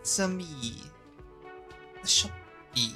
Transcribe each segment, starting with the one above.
It's a me. The Shopee.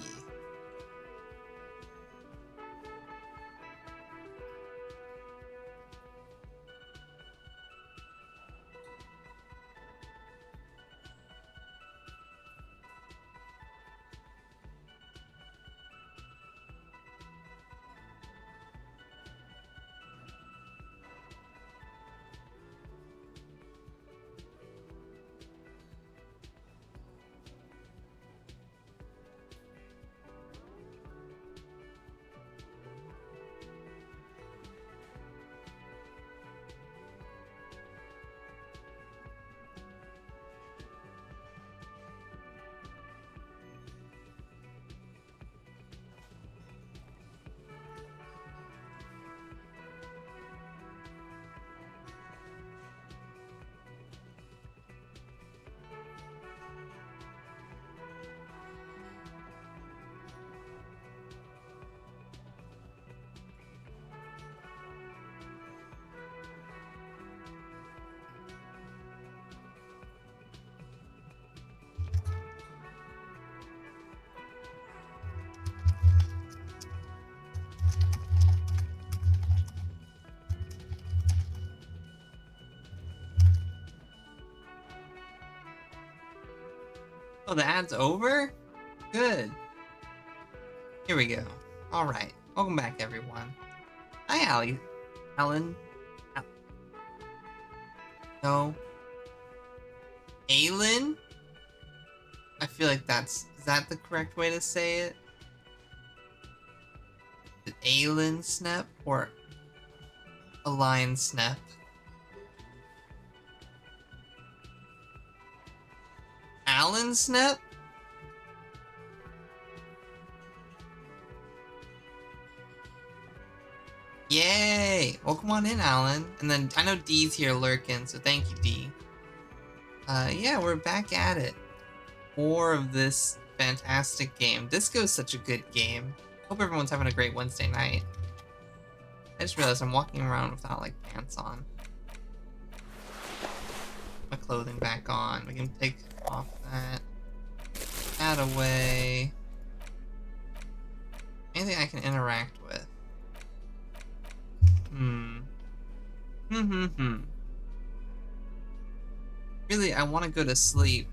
Oh, the ad's over? Good. Here we go. Alright. Welcome back, everyone. Hi, Allie. Alan. No. Aylin? I feel like is that the correct way to say it? Is it Aylin Snep or Align Snep? Alan Snep? Yay! Welcome on in, Alan. And then I know Dee's here lurking, so thank you, Dee. Yeah, we're back at it. More of this fantastic game. Disco's such a good game. Hope everyone's having a great Wednesday night. I just realized I'm walking around without, like, pants on. My clothing back on. We can take off that away. Anything I can interact with. Really, I want to go to sleep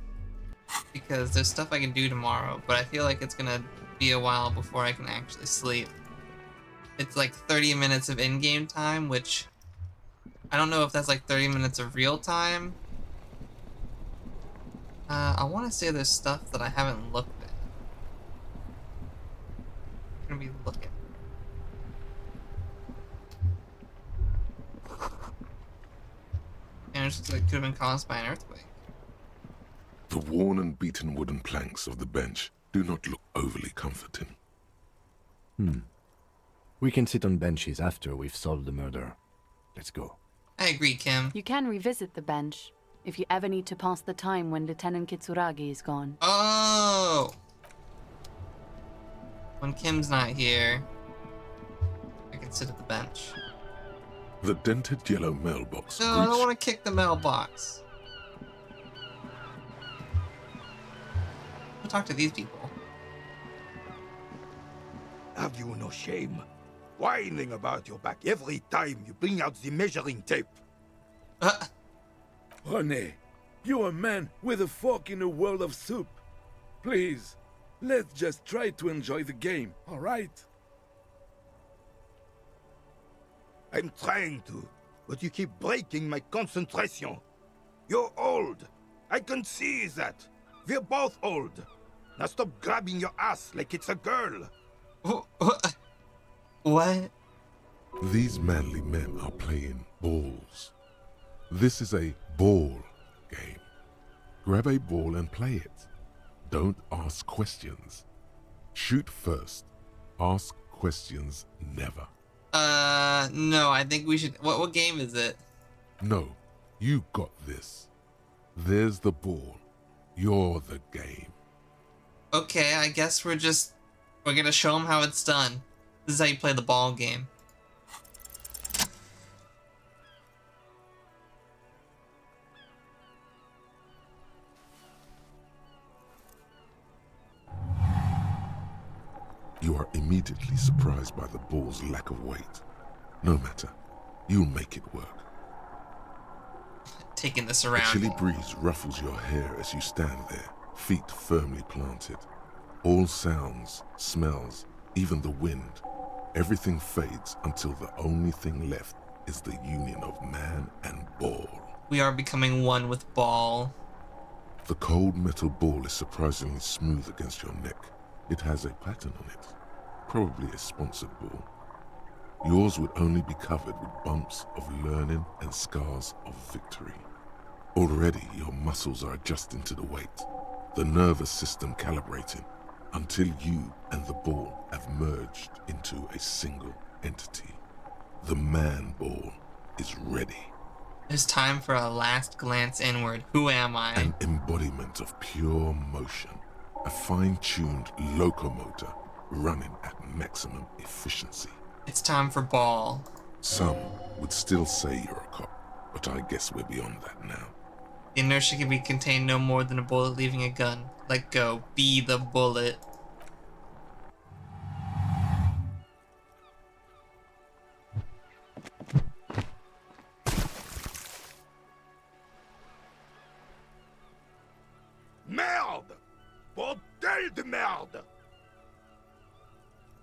because there's stuff I can do tomorrow, but I feel like it's gonna be a while before I can actually sleep. It's like 30 minutes of in-game time, which I don't know if that's like 30 minutes of real time. I want to say there's stuff that I haven't looked at. I'm gonna be looking. And it looks like it could have been caused by an earthquake. The worn and beaten wooden planks of the bench do not look overly comforting. We can sit on benches after we've solved the murder. Let's go. I agree, Kim. You can revisit the bench if you ever need to pass the time when Lieutenant Kitsuragi is gone. Oh! When Kim's not here, I can sit at the bench. The dented yellow mailbox. No, I don't want to kick the mailbox. I'll talk to these people. Have you no shame? Whining about your back every time you bring out the measuring tape. René, you're a man with a fork in a world of soup. Please, let's just try to enjoy the game, all right? I'm trying to, but you keep breaking my concentration. You're old. I can see that. We're both old. Now stop grabbing your ass like it's a girl. What? These manly men are playing balls. This is a ball game. Grab a ball and play it. Don't ask questions. Shoot first. Ask questions never. No, I think we should... What game is it? No, you got this. There's the ball. You're the game. Okay, I guess we're gonna show them how it's done. This is how you play the ball game. You are immediately surprised by the ball's lack of weight. No matter, you'll make it work. Taking this A around. chilly breeze ruffles your hair as you stand there, feet firmly planted. All sounds, smells, even the wind, everything fades until the only thing left is the union of man and ball. We are becoming one with ball. The cold metal ball is surprisingly smooth against your neck. It has a pattern on it, probably a sponsored ball. Yours would only be covered with bumps of learning and scars of victory. Already your muscles are adjusting to the weight, the nervous system calibrating, until you and the ball have merged into a single entity. The man ball is ready. It's time for a last glance inward. Who am I? An embodiment of pure motion, a fine-tuned locomotor running at maximum efficiency. It's time for ball. Some would still say you're a cop, but I guess we're beyond that now. The inertia can be contained no more than a bullet leaving a gun. Let go. Be the bullet. Merde! Bordel de merde!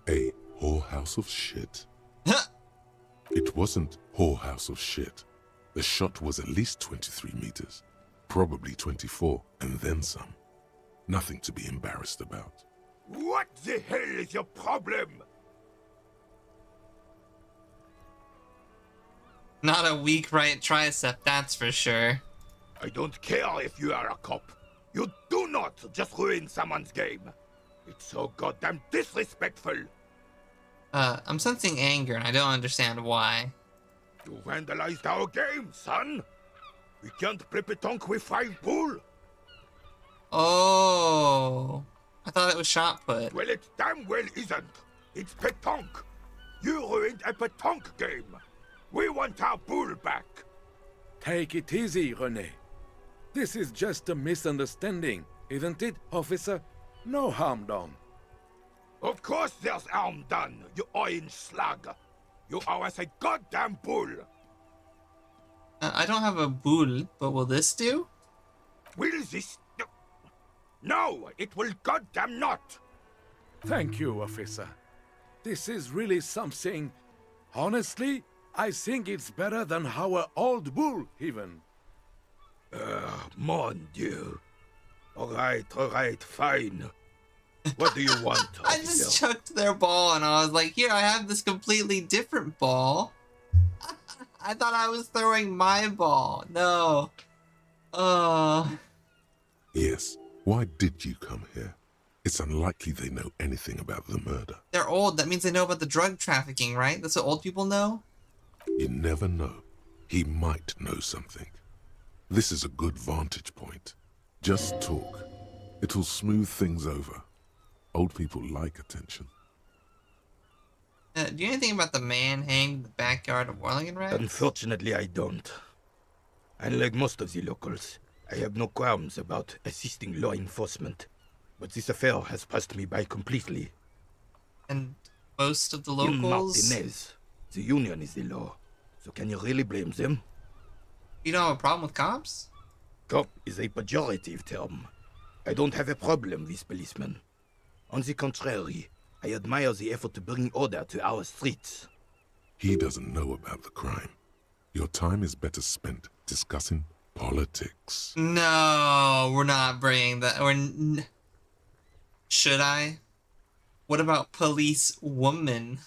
A whorehouse of shit? It wasn't whorehouse of shit. The shot was at least 23 meters, probably 24, and then some. Nothing to be embarrassed about. What the hell is your problem? Not a weak right tricep, that's for sure. I don't care if you are a cop. You do not just ruin someone's game. It's so goddamn disrespectful. I'm sensing anger and I don't understand why. You vandalized our game, son. We can't play pétanque with 5 bull. Oh, I thought it was shot put. Well, it damn well isn't. It's pétanque. You ruined a pétanque game. We want our bull back. Take it easy, René. This is just a misunderstanding, isn't it, officer? No harm done. Of course there's harm done, you orange slug. You owe us a goddamn bull. I don't have a bull, but will this do? Will this... No, it will goddamn not. Thank you, officer. This is really something. Honestly, I think it's better than our old bull, even. Mon Dieu. All right, fine. What do you want, I officer? just chucked their ball and I was like, here, I have this completely different ball. I thought I was throwing my ball. No. Yes, why did you come here? It's unlikely they know anything about the murder. They're old. That means they know about the drug trafficking, right? That's what old people know? You never know. He might know something. This is a good vantage point. Just talk. It'll smooth things over. Old people like attention. Do you know anything about the man hanged in the backyard of Whirlington Rats? Unfortunately, I don't. Unlike most of the locals, I have no qualms about assisting law enforcement. But this affair has passed me by completely. And most of the In locals? Martinez, the union is the law. So can you really blame them? You don't have a problem with cops? Cop is a pejorative term. I don't have a problem with policemen. On the contrary, I admire the effort to bring order to our streets. He doesn't know about the crime. Your time is better spent discussing politics. No, we're not bringing that. Should I? What about police woman?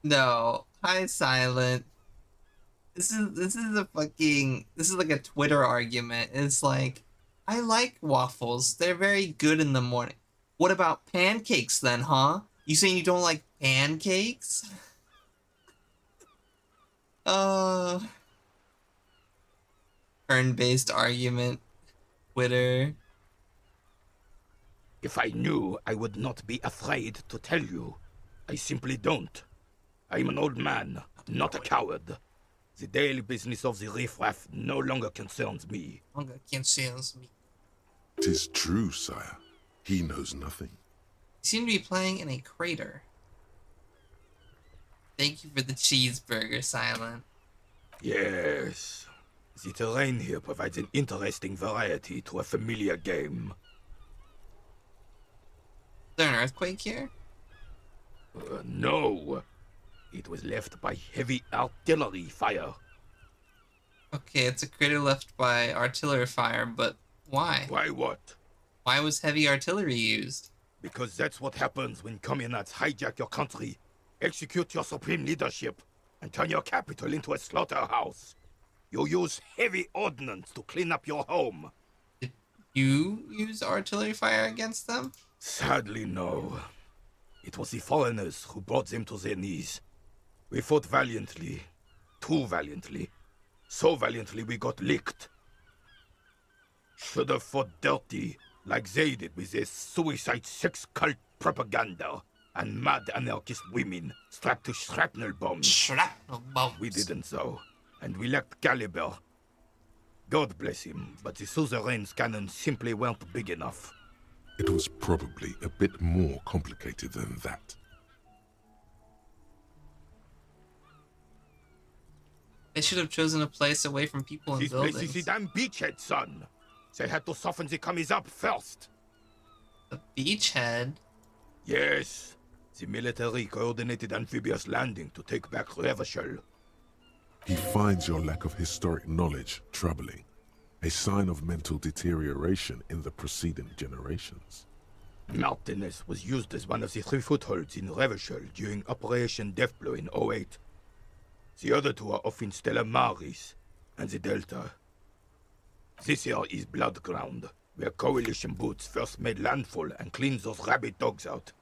No. Hi, Silent. This is like a Twitter argument. It's like, I like waffles. They're very good in the morning. What about pancakes then, huh? You saying you don't like pancakes? Turn-based argument. Twitter. If I knew, I would not be afraid to tell you. I simply don't. I'm an old man, not a coward. The daily business of the riffraff no longer concerns me. Concerns me. 'Tis true, sire. He knows nothing. You seem to be playing in a crater. Thank you for the cheeseburger, Silent. Yes. The terrain here provides an interesting variety to a familiar game. Is there an earthquake here? No. It was left by heavy artillery fire. Okay, it's a crater left by artillery fire, but why? Why what? Why was heavy artillery used? Because that's what happens when communists hijack your country, execute your supreme leadership, and turn your capital into a slaughterhouse. You use heavy ordnance to clean up your home. Did you use artillery fire against them? Sadly, no. It was the foreigners who brought them to their knees. We fought valiantly. Too valiantly. So valiantly we got licked. Should have fought dirty, like they did with their suicide sex cult propaganda and mad anarchist women strapped to shrapnel bombs. Shrapnel bombs. We didn't though, and we lacked caliber. God bless him, but the suzerain's cannons simply weren't big enough. It was probably a bit more complicated than that. They should have chosen a place away from people and This buildings. place is the damn beachhead, son. They had to soften the commies up first. The beachhead? Yes, the military coordinated amphibious landing to take back Revachol. He finds your lack of historic knowledge troubling, a sign of mental deterioration in the preceding generations. Martinez was used as one of the 3 footholds in Revachol during Operation Deathblow in 08. The other 2 are off in Stella Maris and the Delta. This here is Blood Ground, where coalition boots first made landfall and cleaned those rabid dogs out.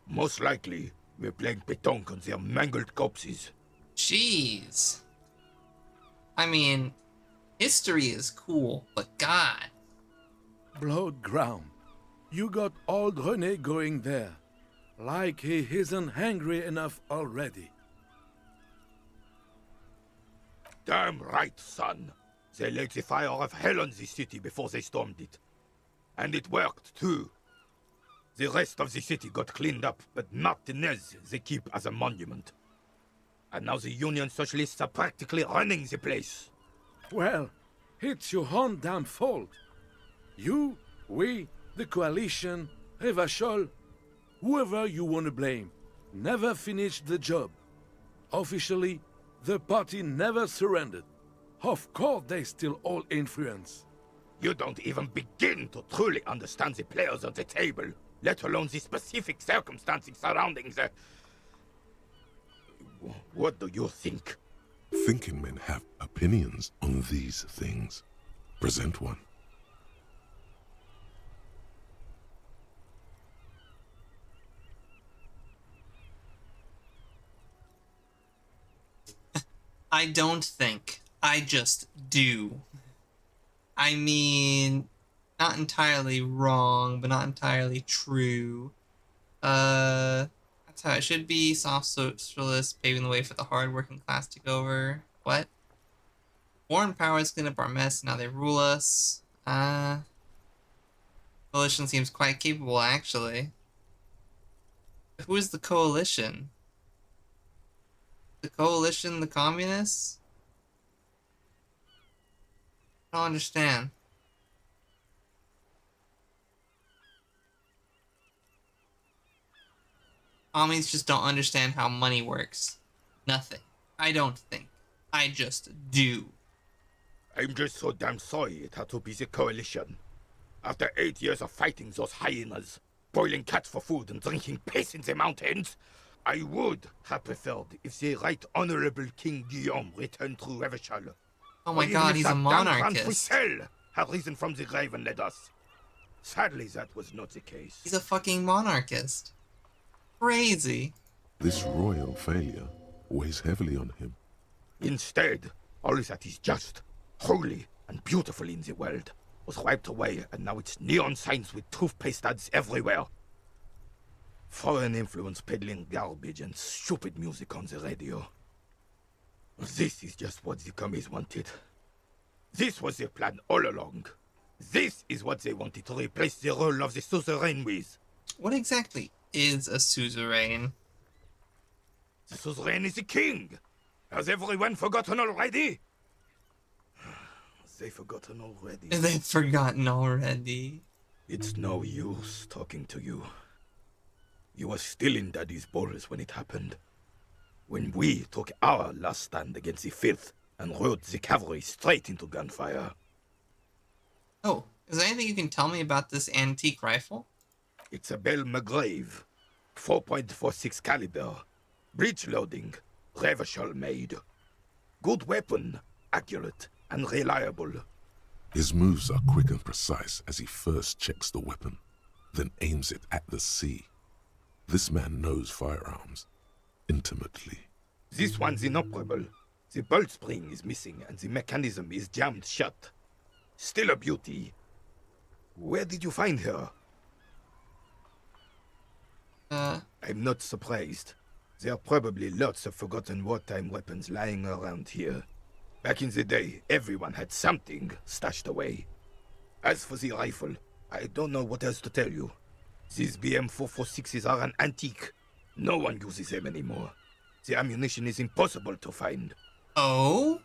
Most likely, we're playing pétanque on their mangled corpses. Jeez. I mean, history is cool, but God. Blood ground. You got old René going there. Like he isn't hungry enough already. Damn right, son. They laid the fire of hell on the city before they stormed it. And it worked, too. The rest of the city got cleaned up, but Martinez they keep as a monument. And now the Union Socialists are practically running the place. Well, it's your own damn fault. You, we, the coalition, Revachol, whoever you want to blame, never finished the job. Officially, the party never surrendered. Of course they still all influence. You don't even begin to truly understand the players on the table, let alone the specific circumstances surrounding the... What do you think? Thinking men have opinions on these things. Present one. I don't think. I just do. I mean, not entirely wrong, but not entirely true. That's how it should be. Soft socialists paving the way for the hard-working class to take over. What? Foreign powers clean up our mess, now they rule us. Coalition seems quite capable, actually. Who is the coalition? The coalition, the communists? I don't understand. Commies just don't understand how money works. Nothing. I don't think. I just do. I'm just so damn sorry it had to be the coalition. After 8 years of fighting those hyenas, boiling cats for food and drinking piss in the mountains, I would have preferred if the Right Honorable King Guillaume returned to Revachol. Oh my god, he's a monarchist. Had risen from the grave and led us. Sadly, that was not the case. He's a fucking monarchist. Crazy. This royal failure weighs heavily on him. Instead, all that is just, holy, and beautiful in the world was wiped away, and now it's neon signs with toothpaste ads everywhere. Foreign influence peddling garbage and stupid music on the radio. This is just what the commies wanted. This was their plan all along. This is what they wanted to replace the role of the suzerain with. What exactly is a suzerain? The suzerain is the king. Has everyone forgotten already? They've forgotten already. They've forgotten already. It's no use talking to you. You were still in Daddy's balls when it happened. When we took our last stand against the filth and rode the cavalry straight into gunfire. Oh, is there anything you can tell me about this antique rifle? It's a Bell McGrave. 4.46 caliber. Breech loading. Revachol made. Good weapon. Accurate and reliable. His moves are quick and precise as he first checks the weapon, then aims it at the sea. This man knows firearms intimately. This one's inoperable. The bolt spring is missing and the mechanism is jammed shut. Still a beauty. Where did you find her? I'm not surprised. There are probably lots of forgotten wartime weapons lying around here. Back in the day, everyone had something stashed away. As for the rifle, I don't know what else to tell you. These BM-446s are an antique. No one uses them anymore. The ammunition is impossible to find. Oh?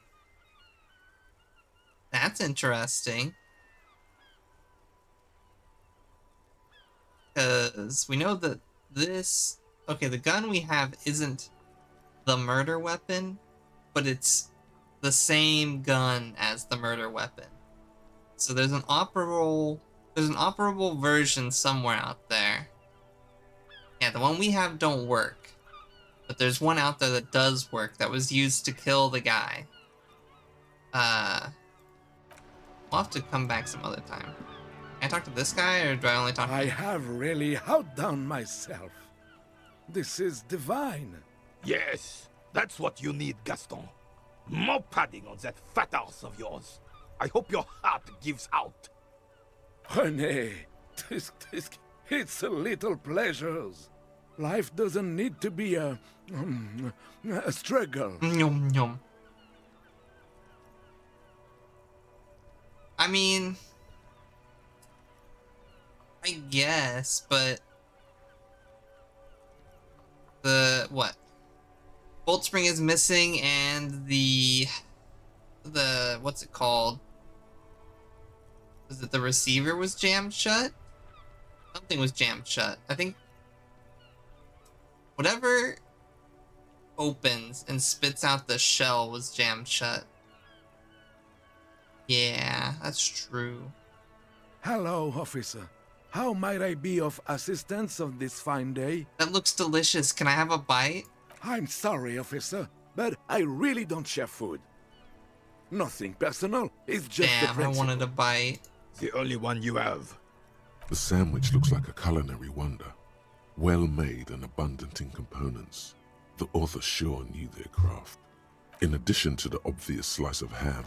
That's interesting. Because we know that this... Okay, the gun we have isn't the murder weapon, but it's the same gun as the murder weapon. So there's an operable version somewhere out there. Yeah, the one we have don't work. But there's one out there that does work, that was used to kill the guy. We'll have to come back some other time. Can I talk to this guy, or do I only talk to I him? have really outdone myself. This is divine. Yes, that's what you need, Gaston. More padding on that fat arse of yours. I hope your heart gives out. René, it's a little pleasures. Life doesn't need to be a struggle. Yum, yum. I mean, I guess, but what? Bolt spring is missing, and the what's it called? Was it the receiver was jammed shut? Something was jammed shut. I think whatever opens and spits out the shell was jammed shut. Yeah, that's true. Hello, officer. How might I be of assistance on this fine day? That looks delicious. Can I have a bite? I'm sorry, officer, but I really don't share food. Nothing personal, it's just the Damn, I principle. wanted a bite. The only one you have. The sandwich looks like a culinary wonder, well made and abundant in components. The author sure knew their craft. In addition to the obvious slice of ham,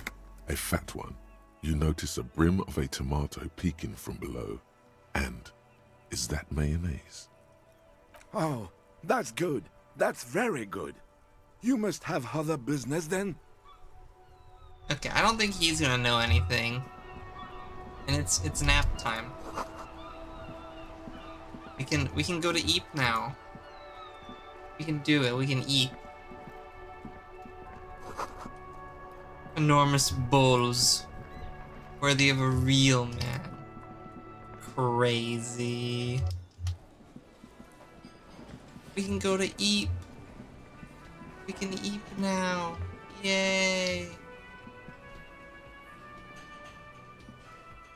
a fat one, you notice a brim of a tomato peeking from below. And is that mayonnaise? Oh, that's good. That's very good. You must have other business then? Okay, I don't think he's gonna know anything. And it's nap time. We can go to eat now. We can do it. We can eat. Enormous bowls, worthy of a real man. Crazy. We can go to eat. We can eat now. Yay.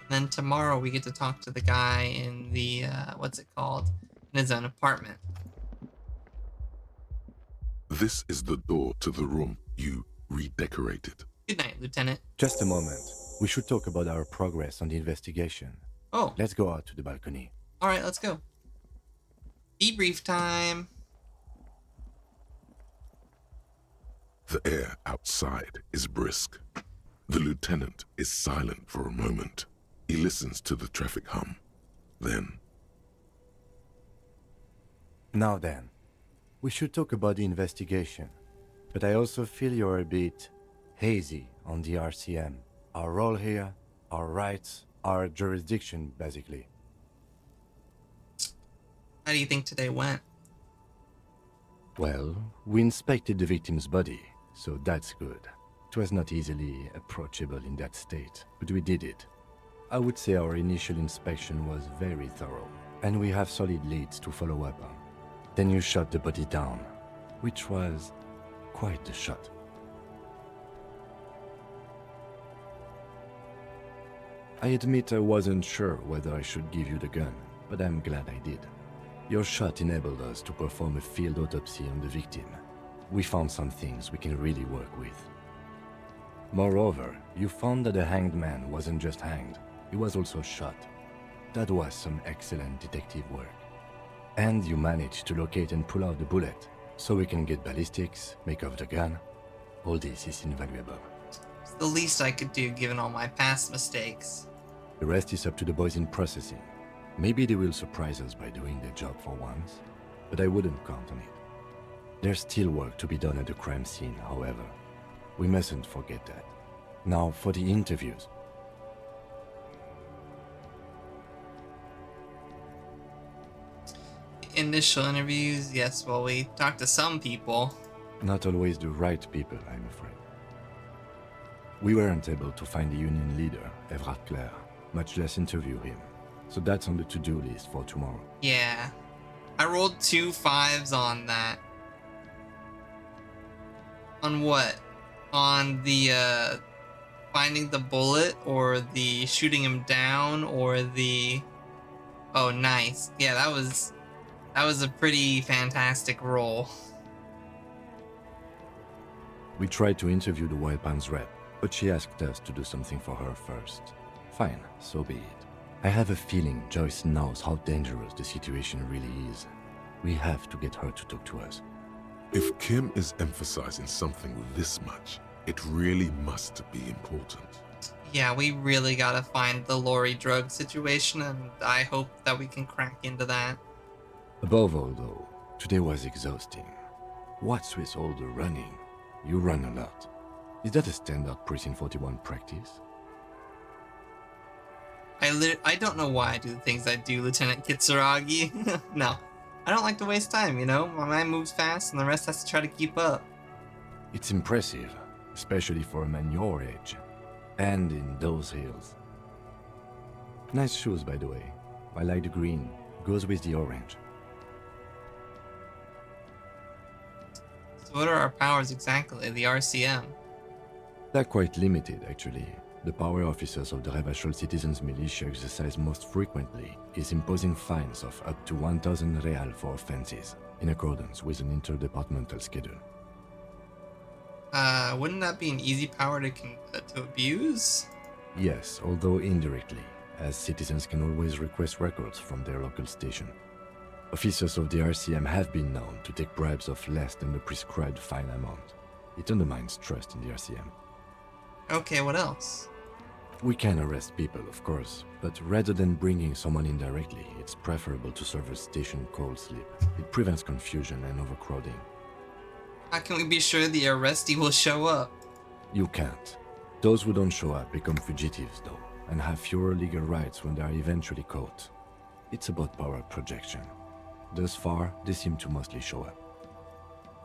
And then tomorrow we get to talk to the guy in the, what's it called? In his own apartment. This is the door to the room you redecorated. Good night, Lieutenant. Just a moment. We should talk about our progress on the investigation. Oh, Let's go out to the balcony. alright, let's go. Debrief time. The air outside is brisk. The lieutenant is silent for a moment. He listens to the traffic hum. Then, Now then, we should talk about the investigation. But I also feel you're a bit hazy on the RCM. Our role here, our rights, Our jurisdiction, basically. How do you think today went? Well, we inspected the victim's body, so that's good. It was not easily approachable in that state, but we did it. I would say our initial inspection was very thorough, and we have solid leads to follow up on. Then you shot the body down, which was quite the shot. I admit I wasn't sure whether I should give you the gun, but I'm glad I did. Your shot enabled us to perform a field autopsy on the victim. We found some things we can really work with. Moreover, you found that the hanged man wasn't just hanged, he was also shot. That was some excellent detective work. And you managed to locate and pull out the bullet, so we can get ballistics, make off the gun. All this is invaluable. It's the least I could do given all my past mistakes. The rest is up to the boys in processing. Maybe they will surprise us by doing their job for once, but I wouldn't count on it. There's still work to be done at the crime scene, however. We mustn't forget that. Now for the interviews. Initial interviews, yes, well, we talked to some people. Not always the right people, I'm afraid. We weren't able to find the union leader, Everard Clare, much less interview him. So that's on the to-do list for tomorrow. Yeah. I rolled 2 5s on that. On what? On the, finding the bullet, or the shooting him down, or the... Oh, nice. Yeah, that was a pretty fantastic roll. We tried to interview the Wild Pines rep, but she asked us to do something for her first. Fine, so be it. I have a feeling Joyce knows how dangerous the situation really is. We have to get her to talk to us. If Kim is emphasizing something this much, it really must be important. Yeah, we really gotta find the Lori drug situation, and I hope that we can crack into that. Above all, though, today was exhausting. What's with all the running? You run a lot. Is that a standard Precinct 41 practice? I don't know why I do the things I do, Lieutenant Kitsuragi. No, I don't like to waste time, you know? My man moves fast and the rest has to try to keep up. It's impressive, especially for a man your age. And in those hills. Nice shoes, by the way. I like the green. Goes with the orange. So what are our powers exactly, the RCM? They're quite limited, actually. The power officers of the Revachol Citizens Militia exercise most frequently is imposing fines of up to 1,000 real for offenses, in accordance with an interdepartmental schedule. Wouldn't that be an easy power to abuse? Yes, although indirectly, as citizens can always request records from their local station. Officers of the RCM have been known to take bribes of less than the prescribed fine amount. It undermines trust in the RCM. Okay, what else? We can arrest people, of course, but rather than bringing someone in directly, it's preferable to serve a station call slip. It prevents confusion and overcrowding. How can we be sure the arrestee will show up? You can't. Those who don't show up become fugitives, though, and have fewer legal rights when they are eventually caught. It's about power projection. Thus far, they seem to mostly show up.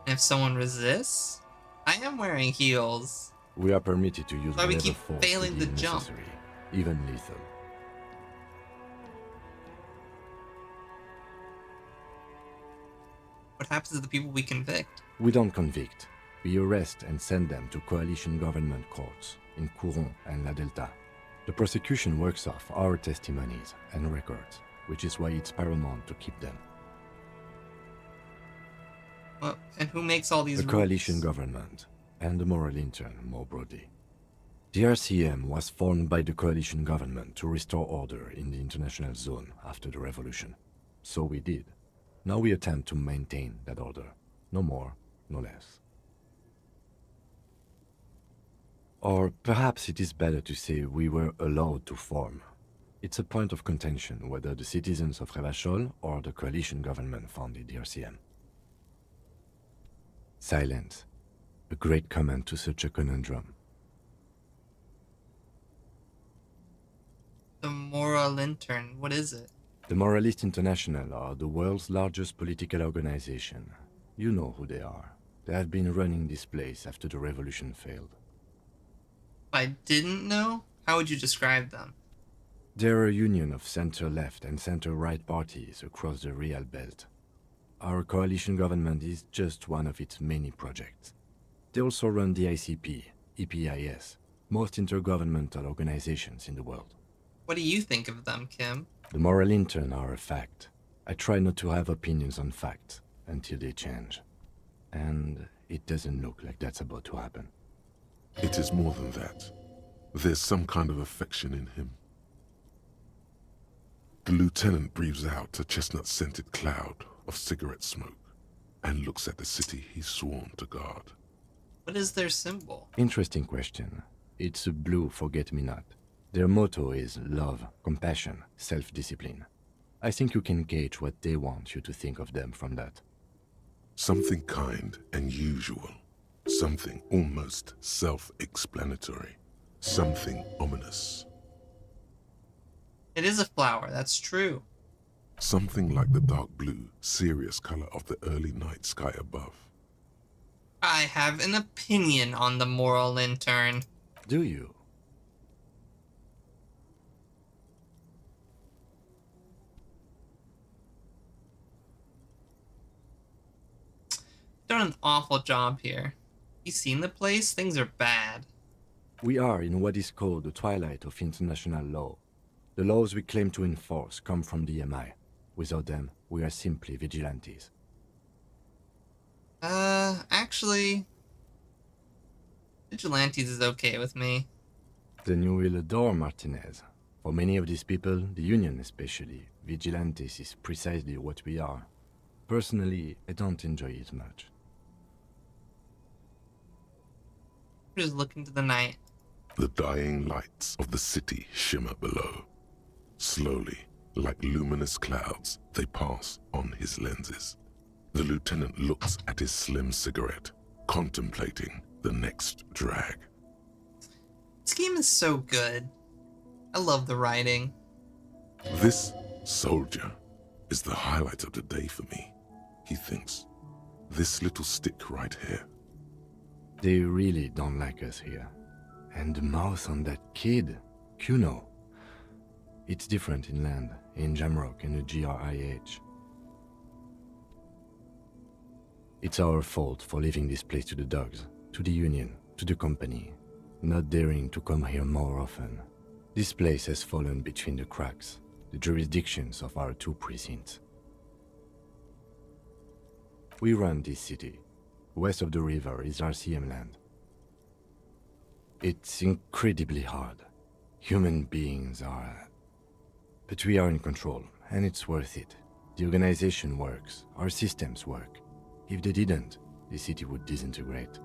And if someone resists? I am wearing heels. We are permitted to use Why we whatever keep force failing we to deem jump? necessary, even lethal. What happens to the people we convict? We don't convict. We arrest and send them to coalition government courts in Couron and La Delta. The prosecution works off our testimonies and records, which is why it's paramount to keep them. Well, and who makes all these The rules? coalition government, and the moral intern more broadly. The RCM was formed by the coalition government to restore order in the international zone after the revolution. So we did. Now we attempt to maintain that order. No more, no less. Or perhaps it is better to say we were allowed to form. It's a point of contention whether the citizens of Revachol or the coalition government founded the RCM. Silence. A great comment to such a conundrum. The Moral Intern? What is it? The Moralist International are the world's largest political organization. You know who they are. They have been running this place after the revolution failed. If I didn't know, how would you describe them? They're a union of center-left and center-right parties across the Real Belt. Our coalition government is just one of its many projects. They also run the ICP, EPIS, most intergovernmental organizations in the world. What do you think of them, Kim? The moral intern are a fact. I try not to have opinions on facts until they change. And it doesn't look like that's about to happen. It is more than that. There's some kind of affection in him. The lieutenant breathes out a chestnut-scented cloud of cigarette smoke and looks at the city he's sworn to guard. What is their symbol? Interesting question. It's a blue forget-me-not. Their motto is love, compassion, self-discipline. I think you can gauge what they want you to think of them from that. Something kind and usual. Something almost self-explanatory. Something ominous. It is a flower, that's true. Something like the dark blue, serious color of the early night sky above. I have an opinion on the Moral Intern. Do you? Done an awful job here. You seen the place? Things are bad. We are in what is called the twilight of international law. The laws we claim to enforce come from the MI. Without them, we are simply vigilantes. Actually... Vigilantes is okay with me. Then you will adore Martinez. For many of these people, the Union especially, vigilantes is precisely what we are. Personally, I don't enjoy it much. Just look into the night. The dying lights of the city shimmer below. Slowly, like luminous clouds, they pass on his lenses. The lieutenant looks at his slim cigarette, contemplating the next drag. This game is so good. I love the writing. This soldier is the highlight of the day for me, he thinks. This little stick right here. They really don't like us here. And the mouth on that kid, Kuno. It's different in land, in Jamrock and the GRIH. It's our fault for leaving this place to the dogs, to the Union, to the company, not daring to come here more often. This place has fallen between the cracks, the jurisdictions of our two precincts. We run this city. West of the river is RCM land. It's incredibly hard. Human beings are... But we are in control, and it's worth it. The organization works, our systems work. If they didn't, the city would disintegrate.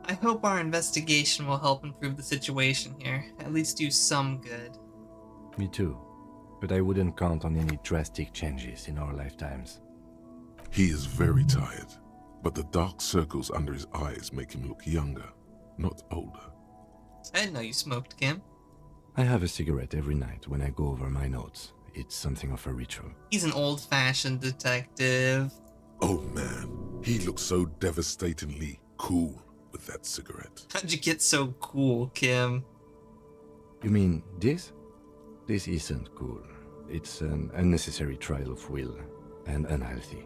I hope our investigation will help improve the situation here. At least do some good. Me too. But I wouldn't count on any drastic changes in our lifetimes. He is very tired, but the dark circles under his eyes make him look younger, not older. I didn't know you smoked, Kim. I have a cigarette every night when I go over my notes. It's something of a ritual. He's an old-fashioned detective. Oh man, he looks so devastatingly cool with that cigarette. How'd you get so cool, Kim? You mean this? This isn't cool. It's an unnecessary trial of will, and unhealthy.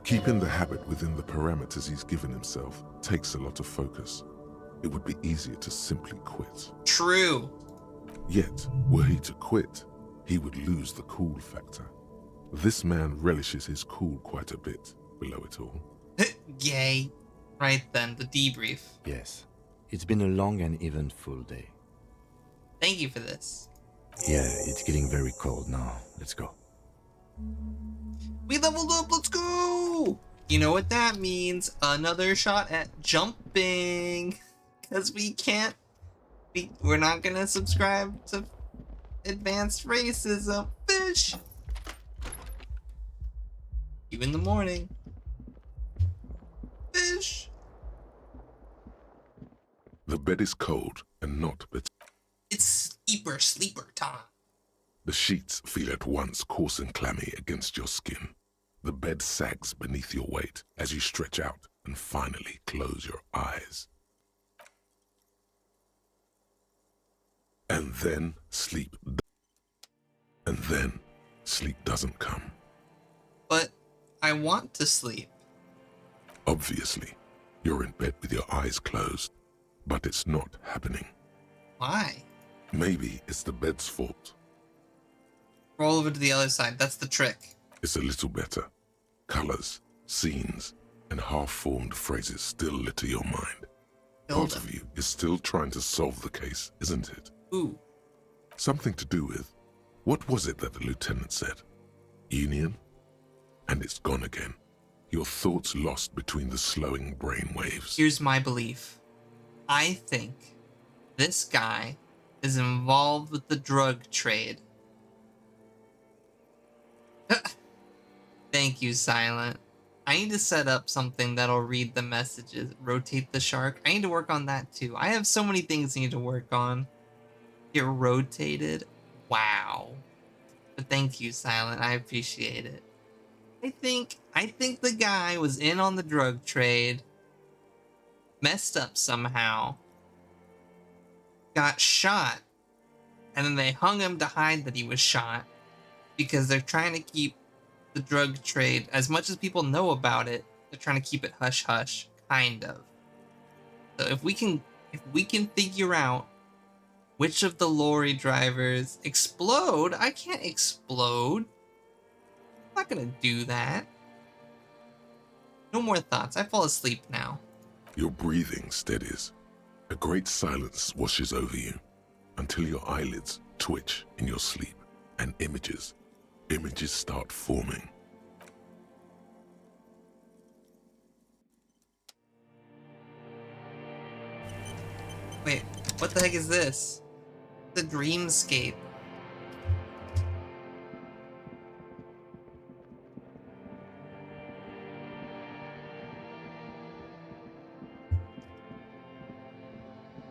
Keeping the habit within the parameters he's given himself takes a lot of focus. It would be easier to simply quit. True. Yet, were he to quit, he would lose the cool factor. This man relishes his cool quite a bit below it all. Yay. Right then, the debrief. Yes. It's been a long and eventful day. Thank you for this. Yeah, it's getting very cold now. Let's go. We leveled up, let's go! You know what that means? Another shot at jumping. Because we can't... We're not gonna subscribe to advanced racism. Fish! You in the morning. Fish! The bed is cold and not bitter. It's sleeper time. The sheets feel at once coarse and clammy against your skin. The bed sags beneath your weight as you stretch out and finally close your eyes. And then sleep doesn't come. But I want to sleep. Obviously, you're in bed with your eyes closed, but it's not happening. Why? Maybe it's the bed's fault. Roll over to the other side. That's the trick. It's a little better. Colors, scenes, and half-formed phrases still litter your mind. Part of you is still trying to solve the case, isn't it? Ooh. Something to do with, what was it that the lieutenant said? Union? And it's gone again. Your thoughts lost between the slowing brain waves. Here's my belief. I think this guy is involved with the drug trade. Thank you, Silent. I need to set up something that'll read the messages, rotate the shark. I need to work on that too. I have so many things I need to work on. Get rotated. Wow. But thank you, Silent. I appreciate it. I think the guy was in on the drug trade, messed up somehow, got shot, and then they hung him to hide that he was shot because they're trying to keep the drug trade, as much as people know about it, they're trying to keep it hush hush, kind of. So if we can figure out which of the lorry drivers explode, I can't explode. I'm not gonna do that. No more thoughts. I fall asleep now. Your breathing steadies. A great silence washes over you until your eyelids twitch in your sleep and images start forming. Wait, what the heck is this? The dreamscape.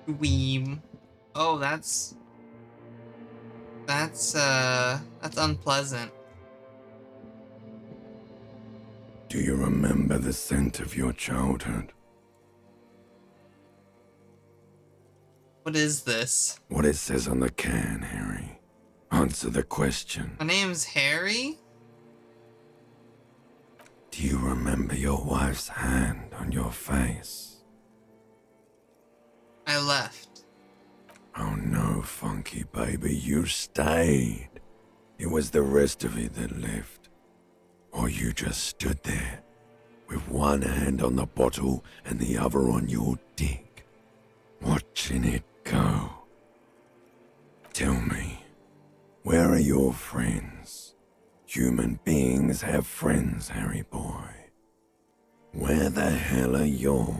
Dream. Oh, that's unpleasant. Do you remember the scent of your childhood? What is this? What it says on the can, Harry. Answer the question. My name's Harry? Do you remember your wife's hand on your face? I left. Oh no, Funky baby, you stayed. It was the rest of it that left. Or you just stood there, with one hand on the bottle and the other on your dick, watching it go. Tell me, where are your friends? Human beings have friends, Harry boy. Where the hell are yours?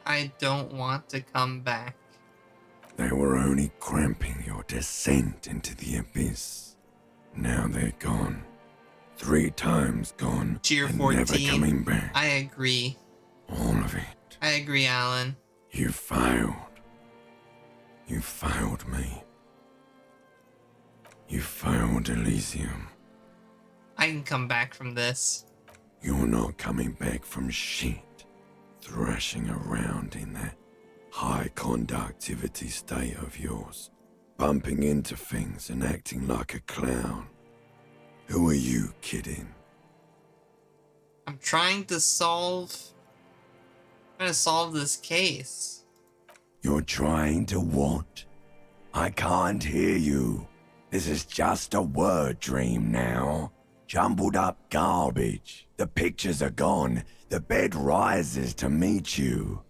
I don't want to come back. They were only cramping your descent into the abyss. Now they're gone. 3 times gone. Tier and 14. never coming back. I agree. All of it. I agree, Alan. You failed. You failed me. You failed Elysium. I can come back from this. You're not coming back from shit. Thrashing around in that high conductivity state of yours. Bumping into things and acting like a clown. Who are you kidding? I'm trying to solve this case. You're trying to what? I can't hear you. This is just a word dream now. Jumbled up garbage. The pictures are gone. The bed rises to meet you.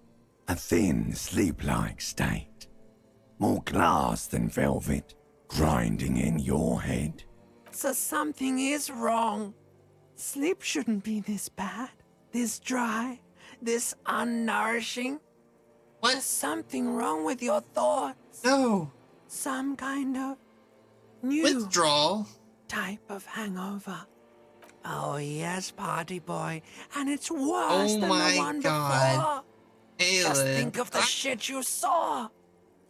A thin, sleep-like state. More glass than velvet, grinding in your head. So something is wrong. Sleep shouldn't be this bad, this dry, this unnourishing. What? There's something wrong with your thoughts. No. Some kind of new Withdrawal. type of hangover. Oh yes, party boy, and it's worse than my the one God. before. Just Aelin. think of the shit you saw.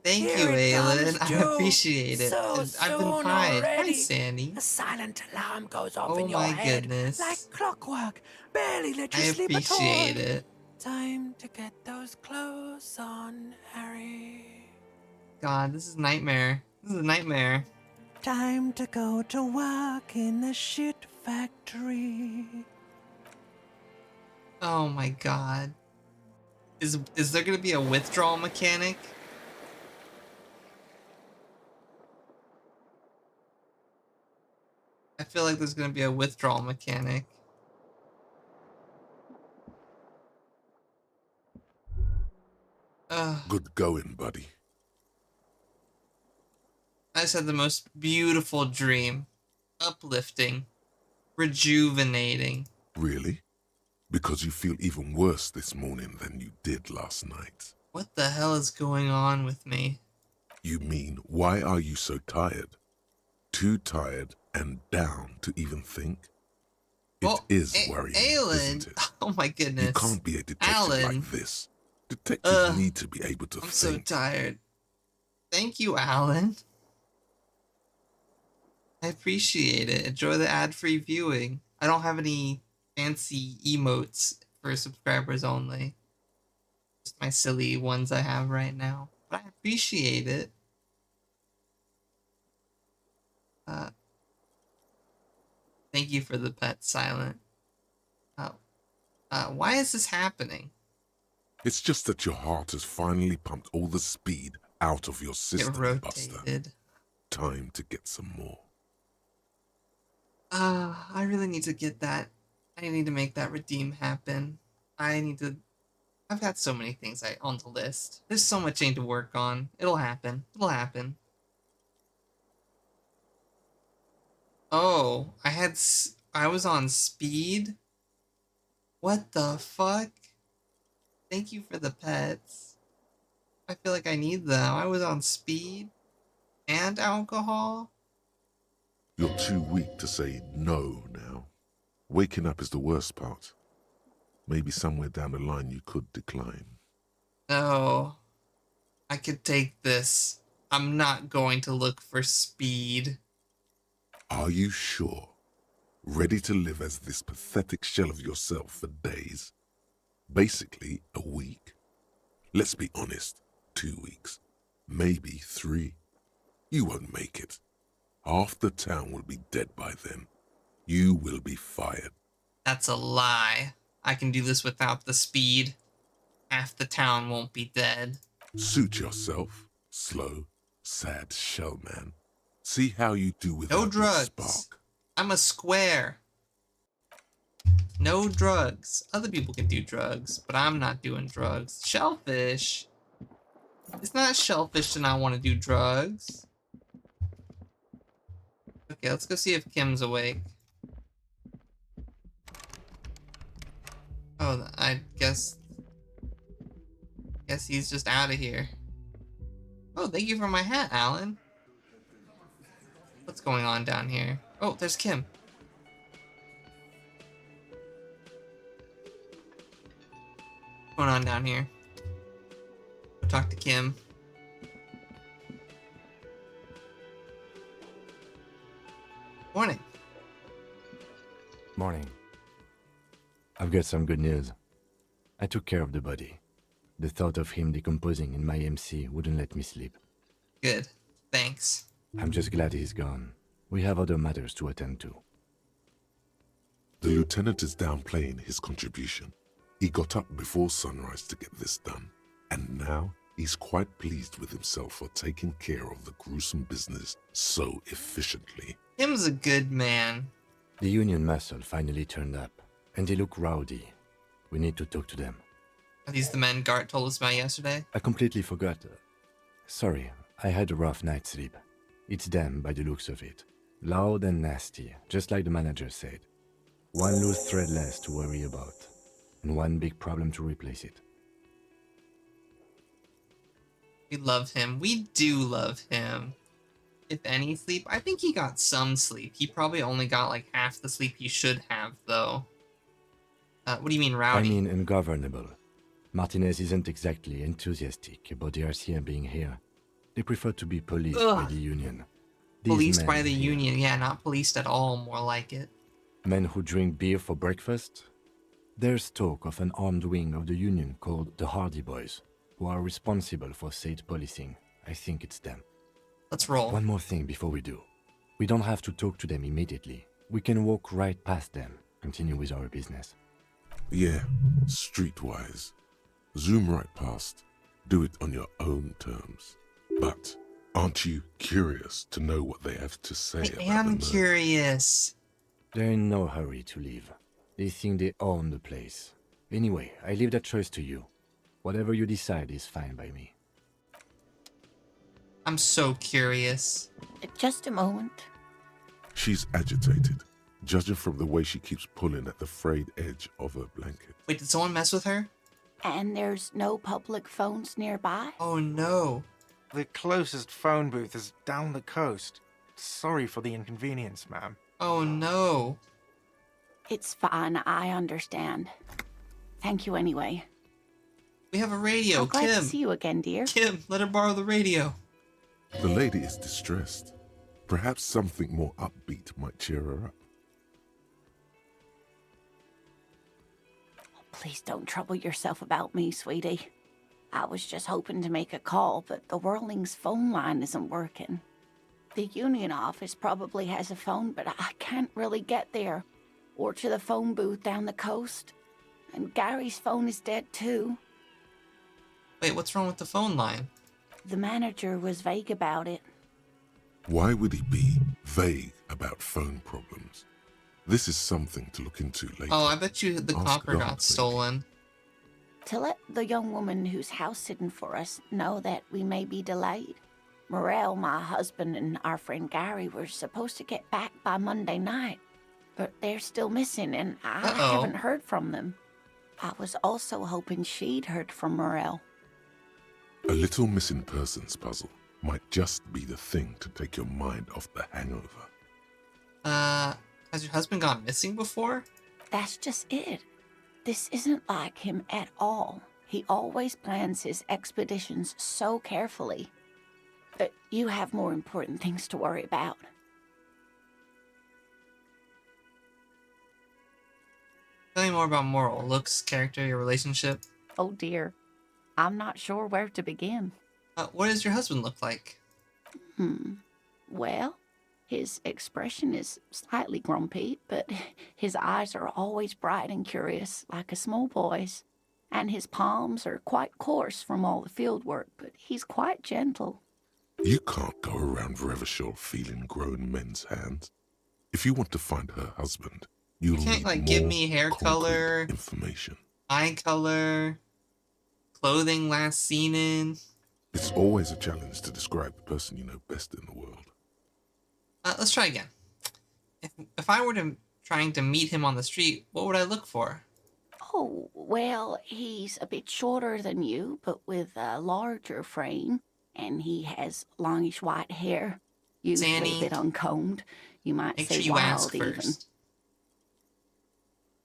Thank you, Here it Aelin. comes, I Joe. appreciate it. So I've been soon pied. Hi, already. Sandy. A silent alarm goes off Oh in your my head goodness. like clockwork. Barely let I you sleep at all. appreciate it. Time to get those clothes on, Harry. God, this is a nightmare. This is a nightmare. Time to go to work in the shit factory. Oh my god. Is there gonna be a withdrawal mechanic? I feel like there's gonna be a withdrawal mechanic. Good going, buddy. I just had the most beautiful dream. Uplifting. Rejuvenating. Really? Because you feel even worse this morning than you did last night. What the hell is going on with me? You mean, why are you so tired? Too tired and down to even think? Well, It is worrying, Aelin. isn't it? Oh my goodness. You can't be a detective Alan. like this. Detectives need to be able to I'm think. so tired. Thank you, Alan. I appreciate it. Enjoy the ad-free viewing. I don't have any fancy emotes for subscribers only. Just my silly ones I have right now. But I appreciate it. Thank you for the pet, Silent. Why is this happening? It's just that your heart has finally pumped all the speed out of your Get system, Buster. rotated. Time to get some more. I really need to get that. I need to make that redeem happen. I've got so many things on the list. There's so much I need to work on. It'll happen. It'll happen. Oh, I was on speed? What the fuck? Thank you for the pets. I feel like I need them. I was on speed and alcohol. You're too weak to say no now. Waking up is the worst part. Maybe somewhere down the line you could decline. No. I could take this. I'm not going to look for speed. Are you sure? Ready to live as this pathetic shell of yourself for days? Basically, a week? Let's be honest, 2 weeks. Maybe 3. You won't make it. Half the town will be dead by then. You will be fired. That's a lie. I can do this without the speed. Half the town won't be dead. Suit yourself, slow, sad shell man. See how you do without No your drugs. spark. I'm a square. No drugs. Other people can do drugs, but I'm not doing drugs. Shellfish. It's not shellfish to not want to do drugs. Okay, let's go see if Kim's awake. Oh, I guess he's just out of here. Oh, thank you for my hat, Alan. What's going on down here? Oh, there's Kim. What's going on down here? Go talk to Kim. Morning. Morning. I've got some good news. I took care of the body. The thought of him decomposing in my MC wouldn't let me sleep. Good. Thanks. I'm just glad he's gone. We have other matters to attend to. The lieutenant is downplaying his contribution. He got up before sunrise to get this done, and now he's quite pleased with himself for taking care of the gruesome business so efficiently. Kim's a good man. The Union muscle finally turned up, and they look rowdy. We need to talk to them. Are these the men Gart told us about yesterday? I completely forgot. Sorry, I had a rough night's sleep. It's them by the looks of it. Loud and nasty, just like the manager said. One loose thread less to worry about, and one big problem to replace it. We love him. We do love him. If any sleep, I think he got some sleep. He probably only got like half the sleep he should have, though. What do you mean, rowdy? I mean ungovernable. Martinez isn't exactly enthusiastic about the RCM being here. They prefer to be policed by Ugh. the Union. Policed men by the here, Union. Yeah, not policed at all, more like it. men who drink beer for breakfast. There's talk of an armed wing of the Union called the Hardy Boys, who are responsible for state policing. I think it's them. Let's roll. One more thing before we do. We don't have to talk to them immediately. We can walk right past them, continue with our business. Yeah, streetwise. Zoom right past. Do it on your own terms. But aren't you curious to know what they have to say I about the am murder? curious. They're in no hurry to leave. They think they own the place. Anyway, I leave that choice to you. Whatever you decide is fine by me. I'm so curious. Just a moment. She's agitated, judging from the way she keeps pulling at the frayed edge of her blanket. Wait, did someone mess with her? And there's no public phones nearby? Oh no. The closest phone booth is down the coast. Sorry for the inconvenience, ma'am. Oh no. It's fine, I understand. Thank you anyway. We have a radio, I'm glad Kim. to see you again, dear. Kim, let her borrow the radio. The lady is distressed. Perhaps something more upbeat might cheer her up. Please don't trouble yourself about me, sweetie. I was just hoping to make a call, but the Whirling's phone line isn't working. The Union office probably has a phone, but I can't really get there. Or to the phone booth down the coast. And Gary's phone is dead too. Wait, what's wrong with the phone line? The manager was vague about it. Why would he be vague about phone problems? This is something to look into later. Oh, I bet you the Ask copper God, got maybe. stolen. To let the young woman who's house sitting for us know that we may be delayed. Morel, my husband, and our friend Gary were supposed to get back by Monday night, but they're still missing, and I haven't heard from them. I was also hoping she'd heard from Morel. A little missing persons puzzle might just be the thing to take your mind off the hangover. Has your husband gone missing before? That's just it. This isn't like him at all. He always plans his expeditions so carefully. But you have more important things to worry about. Tell me more about Moral. Looks, character, your relationship. Oh dear. I'm not sure where to begin. What does your husband look like? Well, his expression is slightly grumpy, but his eyes are always bright and curious, like a small boy's. And his palms are quite coarse from all the field work, but he's quite gentle. You can't go around Revachol feeling grown men's hands. If you want to find her husband, you'll can't, need like, more give me hair concrete color. information. Eye color, clothing last seen in. It's always a challenge to describe the person you know best in the world. Let's try again. If I were trying to meet him on the street, what would I look for? Oh, well, he's a bit shorter than you, but with a larger frame, and he has longish white hair, usually Zanny, a bit uncombed. You might make say sure you wild ask even. first.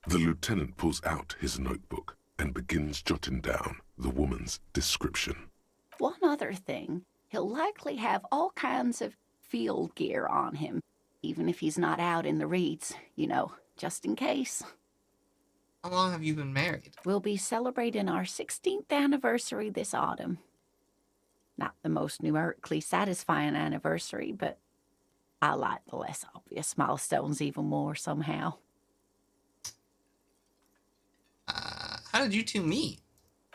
The lieutenant pulls out his notebook and begins jotting down the woman's description. One other thing, he'll likely have all kinds of field gear on him, even if he's not out in the reeds, you know, just in case. How long have you been married? We'll be celebrating our 16th anniversary this autumn. Not the most numerically satisfying anniversary, but I like the less obvious milestones even more somehow. How did you two meet?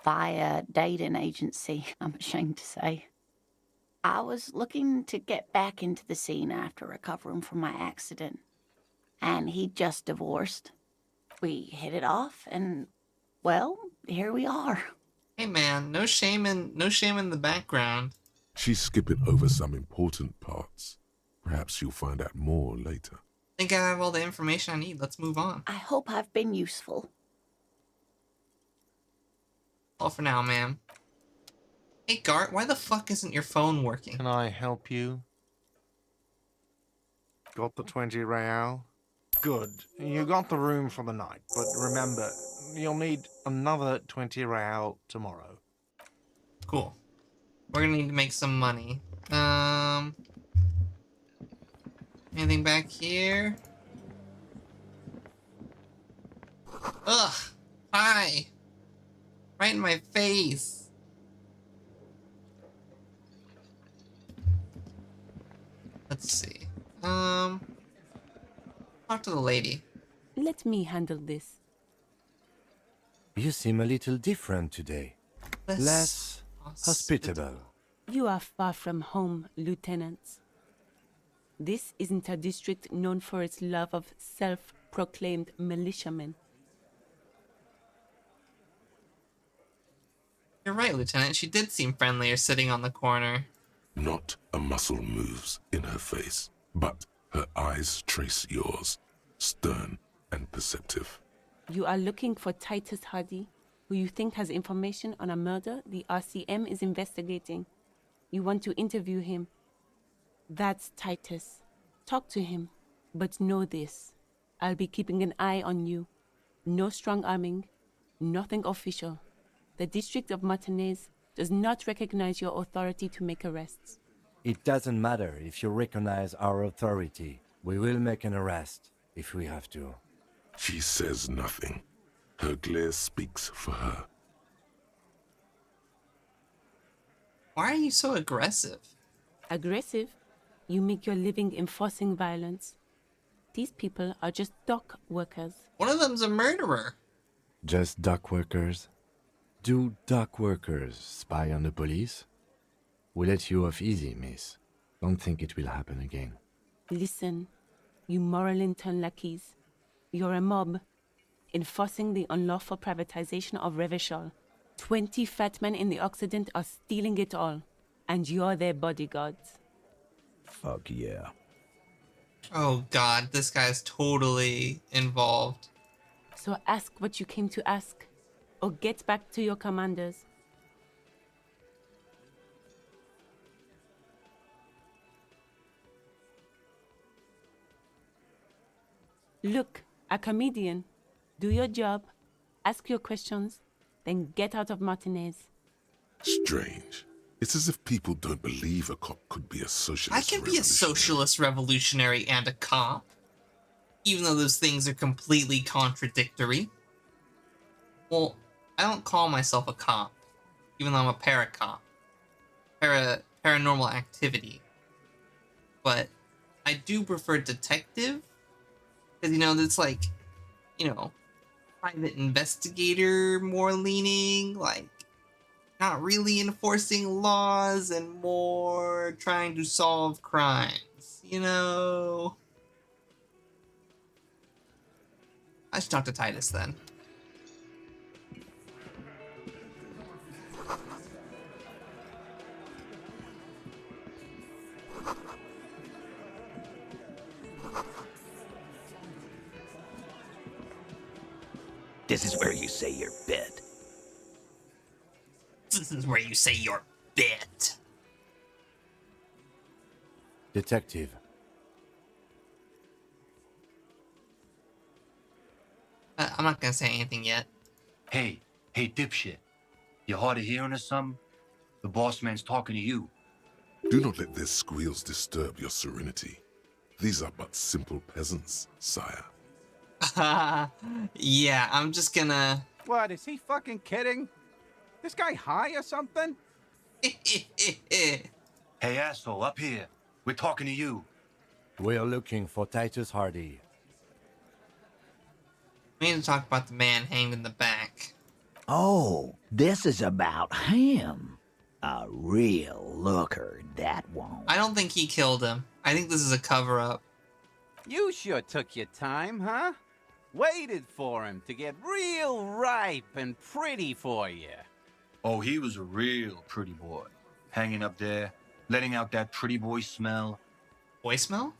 Via dating agency, I'm ashamed to say. I was looking to get back into the scene after recovering from my accident, and he'd just divorced. We hit it off, and, well, here we are. Hey man, no shame in the background. She's skipping over some important parts. Perhaps you'll find out more later. I think I have all the information I need. Let's move on. I hope I've been useful. All for now, ma'am. Hey Gart, why the fuck isn't your phone working? Can I help you? Got the 20 real? Good. You got the room for the night, but remember, you'll need another 20 real tomorrow. Cool. We're gonna need to make some money. Anything back here? Ugh! Hi! Right in my face! Let's see. Talk to the lady. Let me handle this. You seem a little different today. Less hospitable. You are far from home, Lieutenant. This isn't a district known for its love of self-proclaimed militiamen. You're right, Lieutenant. She did seem friendlier sitting on the corner. Not a muscle moves in her face, but her eyes trace yours, stern and perceptive. You are looking for Titus Hardy, who you think has information on a murder the RCM is investigating. You want to interview him. That's Titus. Talk to him. But know this. I'll be keeping an eye on you. No strong arming. Nothing official. The District of Martinez does not recognize your authority to make arrests. It doesn't matter if you recognize our authority. We will make an arrest if we have to. She says nothing. Her glare speaks for her. Why are you so aggressive? Aggressive? You make your living enforcing violence. These people are just dock workers. One of them's a murderer. Just dock workers? Do dock workers spy on the police? We let you off easy, miss. Don't think it will happen again. Listen, you moral intern lackeys. You're a mob, enforcing the unlawful privatization of Revachol. 20 fat men in the Occident are stealing it all, and you're their bodyguards. Fuck yeah. Oh god, this guy's totally involved. So ask what you came to ask, or get back to your commanders. Look, a comedian. Do your job, ask your questions, then get out of Martinez. Strange. It's as if people don't believe a cop could be a socialist. I can be a socialist revolutionary and a cop, even though those things are completely contradictory. Well, I don't call myself a cop, even though I'm a paracop. Paranormal activity. But I do prefer detective, because, you know, it's like, you know, private investigator more leaning, like, not really enforcing laws and more trying to solve crimes, you know? I should talk to Titus then. This is where you say your bit. This is where you say your bit. Detective. I'm not gonna say anything yet. Hey, dipshit. You hard of hearing or something? The boss man's talking to you. Do not let their squeals disturb your serenity. These are but simple peasants, sire. Yeah, I'm just gonna... What, is he fucking kidding? This guy high or something? Hey, asshole, up here. We're talking to you. We're looking for Titus Hardy. We need to talk about the man hanged in the back. Oh, this is about him. A real looker, that won't. I don't think he killed him. I think this is a cover-up. You sure took your time, huh? Waited for him to get real ripe and pretty for you. Oh, he was a real pretty boy. Hanging up there, letting out that pretty boy smell. Boy smell?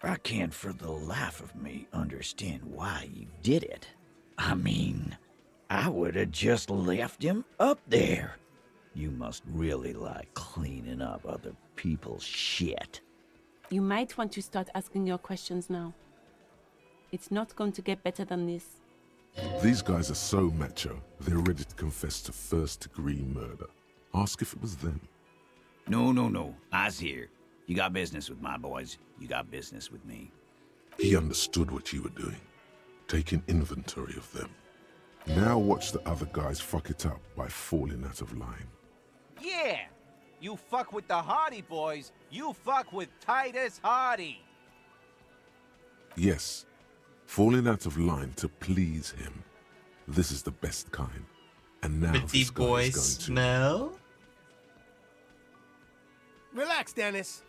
I can't for the life of me understand why you did it. I mean, I would have just left him up there. You must really like cleaning up other people's shit. You might want to start asking your questions now. It's not going to get better than this. These guys are so macho, they're ready to confess to first-degree murder. Ask if it was them. No. I's here. You got business with my boys. You got business with me. He understood what you were doing, taking inventory of them. Now watch the other guys fuck it up by falling out of line. Yeah! You fuck with the Hardy boys, you fuck with Titus Hardy. Yes, falling out of line to please him. This is the best kind. And now Pretty this guy boy is going smell? Relax, Dennis.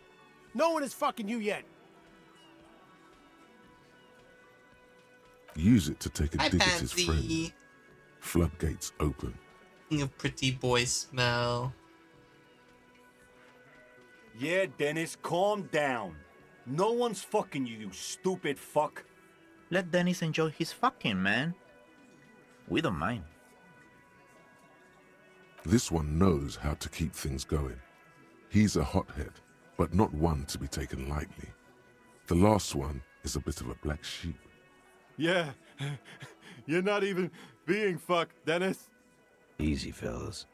No one is fucking you yet. Use it to take a Hi, dig at his Pansy. friend. Floodgates open. King of pretty boy smell. Yeah, Dennis, calm down. No one's fucking you, you stupid fuck. Let Dennis enjoy his fucking, man. We don't mind. This one knows how to keep things going. He's a hothead, but not one to be taken lightly. The last one is a bit of a black sheep. Yeah, you're not even being fucked, Dennis. Easy, fellas.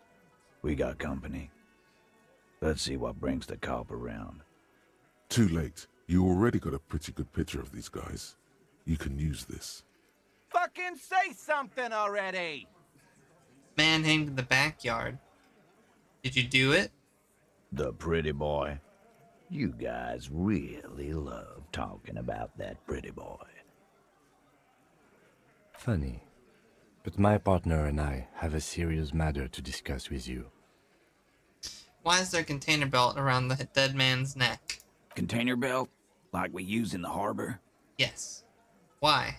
We got company. Let's see what brings the cop around. Too late. You already got a pretty good picture of these guys. You can use this. Fucking say something already! Man hanged in the backyard. Did you do it? The pretty boy. You guys really love talking about that pretty boy. Funny. But my partner and I have a serious matter to discuss with you. Why is there a container belt around the dead man's neck? Container belt? Like we use in the harbor? Yes. Why?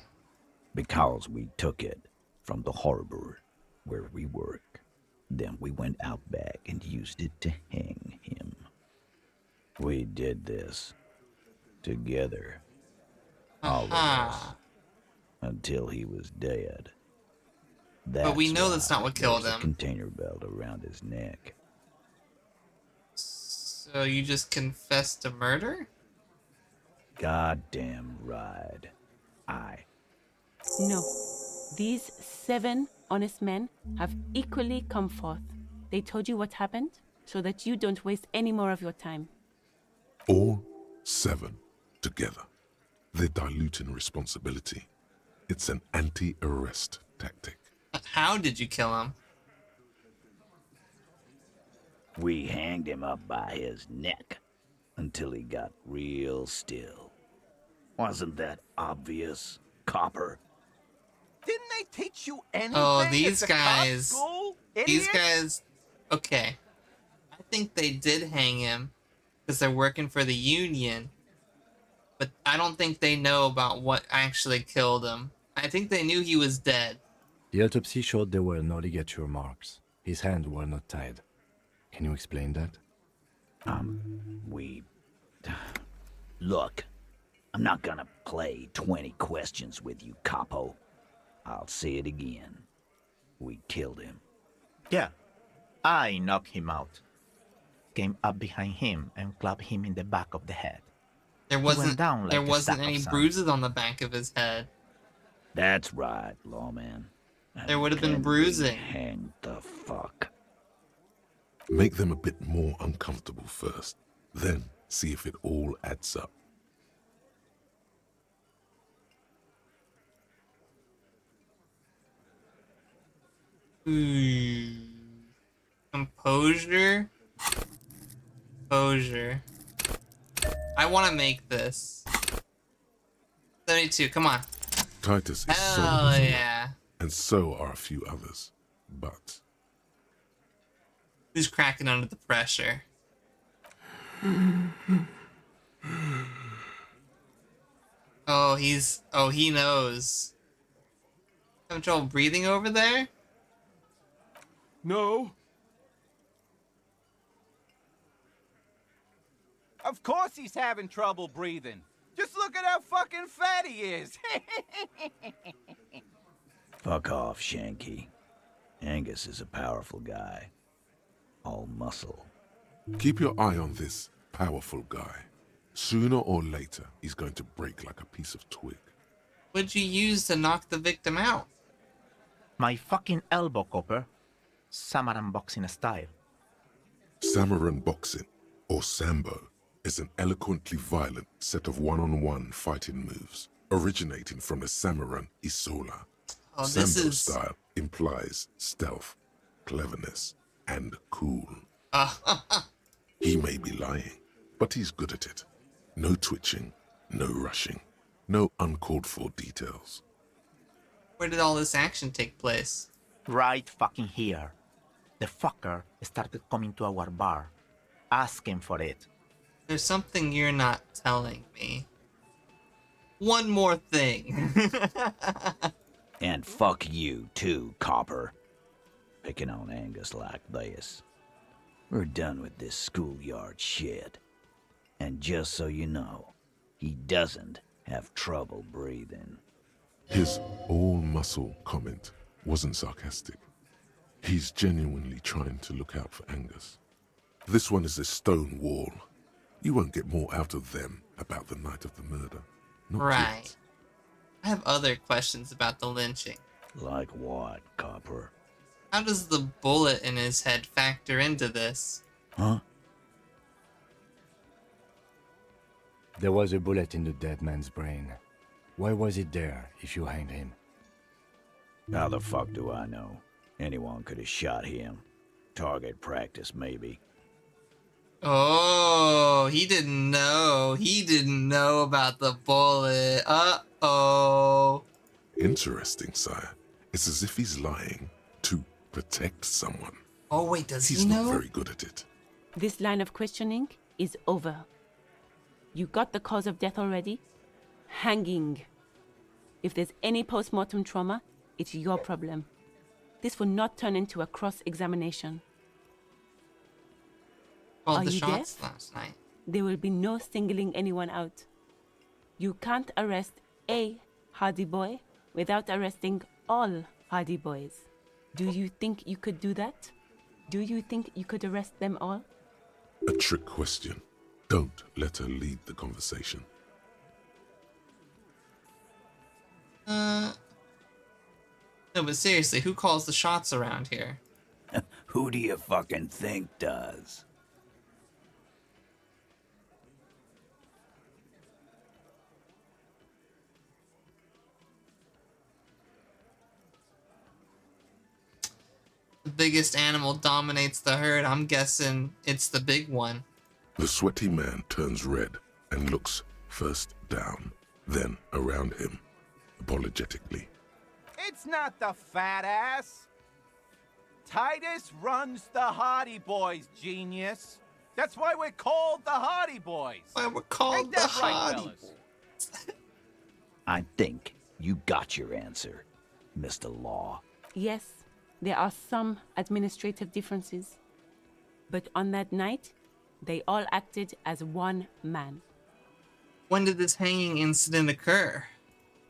Because we took it from the harbor where we work. Then we went out back and used it to hang him. We did this together. All of us. Until he was dead. But we know that's not what killed there's him. A container belt around his neck. So you just confessed to murder? Goddamn right. No. These 7 honest men have equally come forth. They told you what happened so that you don't waste any more of your time. All 7 together. They're diluting responsibility. It's an anti-arrest tactic. How did you kill him? We hanged him up by his neck until he got real still. Wasn't that obvious, Copper? Didn't they teach you anything? Oh, at these the cop guys. school, These idiot? guys. Okay. I think they did hang him because they're working for the union. But I don't think they know about what actually killed him. I think they knew he was dead. The autopsy showed there were no ligature marks. His hands were not tied. Can you explain that? Look, I'm not gonna play 20 questions with you, Capo. I'll say it again. We killed him. Yeah, I knocked him out. Came up behind him and clubbed him in the back of the head. There He went wasn't down like there a wasn't sack of any sand. bruises on the back of his head. That's right, lawman. There would have been bruising. Hang the fuck. Make them a bit more uncomfortable first. Then see if it all adds up. Composure. Composure. I want to make this. 72, come on. Titus is so Hell easy, yeah. and so are a few others. But Who's cracking under the pressure? Oh, he knows. Having trouble breathing over there? No. Of course he's having trouble breathing. Just look at how fucking fat he is. Fuck off, Shanky. Angus is a powerful guy. All muscle. keep your eye on this powerful guy. Sooner or later, he's going to break like a piece of twig. What'd you use to knock the victim out? My fucking elbow, Copper. Samaran boxing style. Samurai boxing. or Sambo, is an eloquently violent set of one-on-one fighting moves originating from the Samuran Isola. Oh, Sambo style implies stealth, cleverness, and cool. He may be lying, but he's good at it. No twitching, no rushing, no uncalled for details. Where did all this action take place? Right fucking here. The fucker started coming to our bar, asking for it. There's something you're not telling me. One more thing. And fuck you too, Copper. Picking on Angus like this. We're done with this schoolyard shit. And just so you know, he doesn't have trouble breathing. His all-muscle comment wasn't sarcastic. He's genuinely trying to look out for Angus. This one is a stone wall. You won't get more out of them about the night of the murder. Not right. yet. I have other questions about the lynching. Like what, Copper? How does the bullet in his head factor into this? Huh? There was a bullet in the dead man's brain. Why was it there if you hanged him? How the fuck do I know? Anyone could have shot him. Target practice, maybe. Oh, he didn't know. He didn't know about the bullet. Uh-oh. Interesting, sire. It's as if he's lying to protect someone. Oh, wait, does He's he know? not very good at it. This line of questioning is over. You got the cause of death already? Hanging. If there's any post-mortem trauma, it's your problem. This will not turn into a cross-examination. Called Are the you shots deaf? last night. There will be no singling anyone out. You can't arrest a Hardy Boy without arresting all Hardy Boys. Do you think you could do that? Do you think you could arrest them all? A trick question. Don't let her lead the conversation. No, but seriously, who calls the shots around here? Who do you fucking think does? The biggest animal dominates the herd. I'm guessing it's the big one. The sweaty man turns red and looks first down, then around him, apologetically. It's not the fat ass. Titus runs the Hardy Boys, genius. That's why we're called the Hardy Boys. Why we're called Ain't that the right, Hardy fellas? I think you got your answer, Mr. Law. Yes, there are some administrative differences. But on that night, they all acted as one man. When did this hanging incident occur?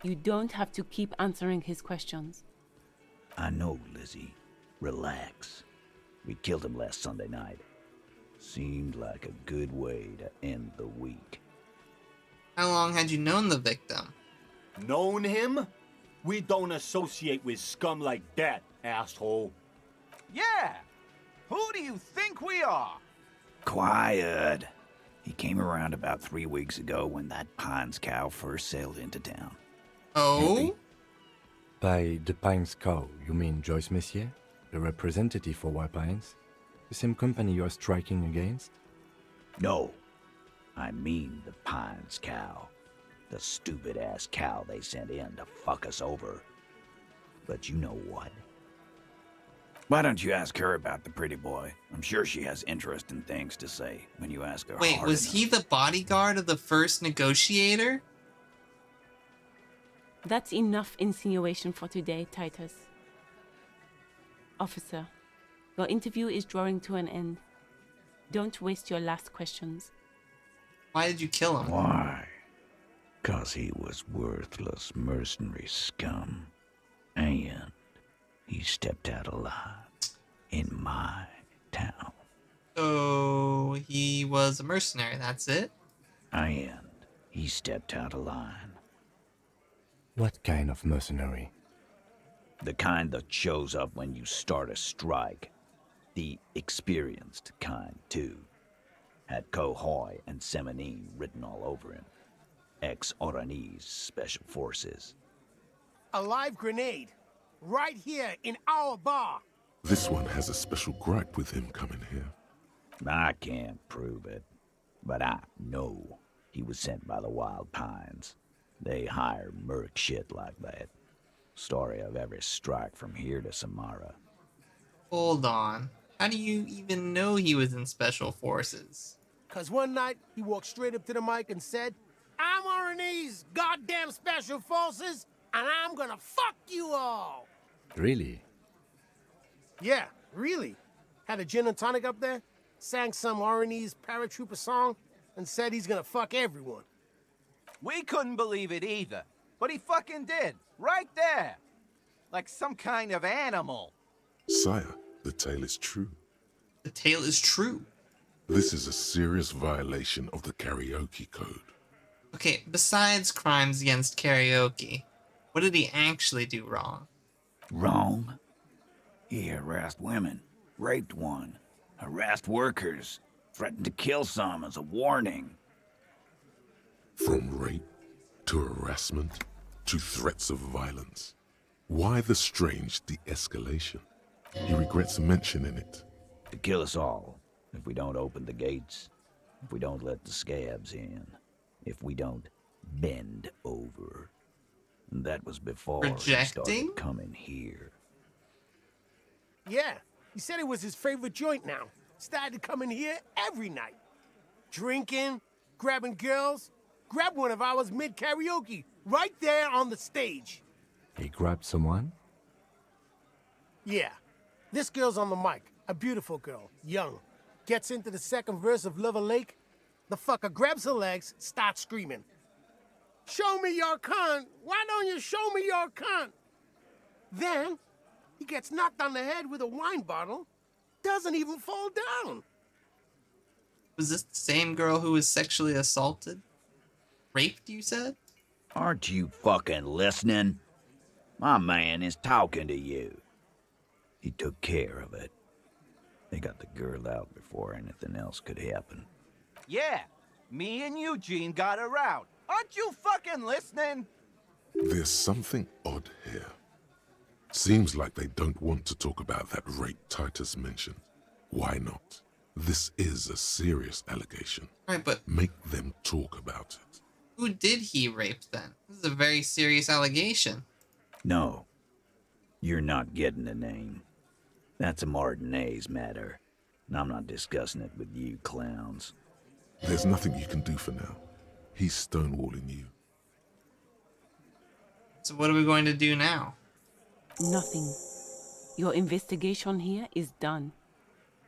You don't have to keep answering his questions. I know, Lizzie. Relax. We killed him last Sunday night. Seemed like a good way to end the week. How long had you known the victim? Known him? We don't associate with scum like that, asshole. Yeah. Who do you think we are? Quiet. He came around about 3 weeks ago when that Pines cow first sailed into town. Oh? By the Pines cow, you mean Joyce Messier, the representative for White Pines? The same company you are striking against? No. I mean the Pines cow. The stupid-ass cow they sent in to fuck us over. But you know what? Why don't you ask her about the pretty boy? I'm sure she has interesting things to say when you ask her. Wait, was he the bodyguard of the first negotiator? That's enough insinuation for today, Titus. Officer, your interview is drawing to an end. Don't waste your last questions. Why did you kill him? Why? 'Cause he was worthless mercenary scum. And he stepped out alive in my town. So he was a mercenary, that's it? And he stepped out of line. What kind of mercenary? The kind that shows up when you start a strike. The experienced kind, too. Had Kohoy and Semenine written all over him. Ex-Oranese Special Forces. A live grenade. Right here in our bar. This one has a special gripe with him coming here. I can't prove it, but I know he was sent by the Wild Pines. They hire merc shit like that. Story of every strike from here to Samara. Hold on. How do you even know he was in Special Forces? Cause one night, he walked straight up to the mic and said, I'm Oranese goddamn Special Forces, and I'm gonna fuck you all! Really? Yeah, really. Had a gin and tonic up there, sang some Oranese paratrooper song, and said he's gonna fuck everyone. We couldn't believe it either, but he fucking did, right there. Like some kind of animal. Sire, the tale is true. The tale is true. This is a serious violation of the karaoke code. Okay, besides crimes against karaoke, what did he actually do wrong? Wrong? He harassed women, raped one, harassed workers, threatened to kill some as a warning. From rape to harassment to threats of violence. Why the strange de-escalation? He regrets mentioning it. To kill us all, if we don't open the gates, if we don't let the scabs in, if we don't bend over. And that was before he started coming here. Yeah, he said it was his favorite joint now. Started coming here every night. Drinking, grabbing girls. Grabbed one of ours mid-karaoke, right there on the stage. He grabbed someone? Yeah. This girl's on the mic. A beautiful girl, young. Gets into the second verse of Lover Lake. The fucker grabs her legs, starts screaming. Show me your cunt! Why don't you show me your cunt? Then, he gets knocked on the head with a wine bottle. Doesn't even fall down. Was this the same girl who was sexually assaulted? Raped, you said? Aren't you fucking listening? My man is talking to you. He took care of it. They got the girl out before anything else could happen. Yeah, me and Eugene got her out. Aren't you fucking listening? There's something odd here. Seems like they don't want to talk about that rape Titus mentioned. Why not? This is a serious allegation. Right, but make them talk about it. Who did he rape then? This is a very serious allegation. No. You're not getting the name. That's a Martinez matter. And I'm not discussing it with you clowns. There's nothing you can do for now. He's stonewalling you. So what are we going to do now? Nothing. Your investigation here is done.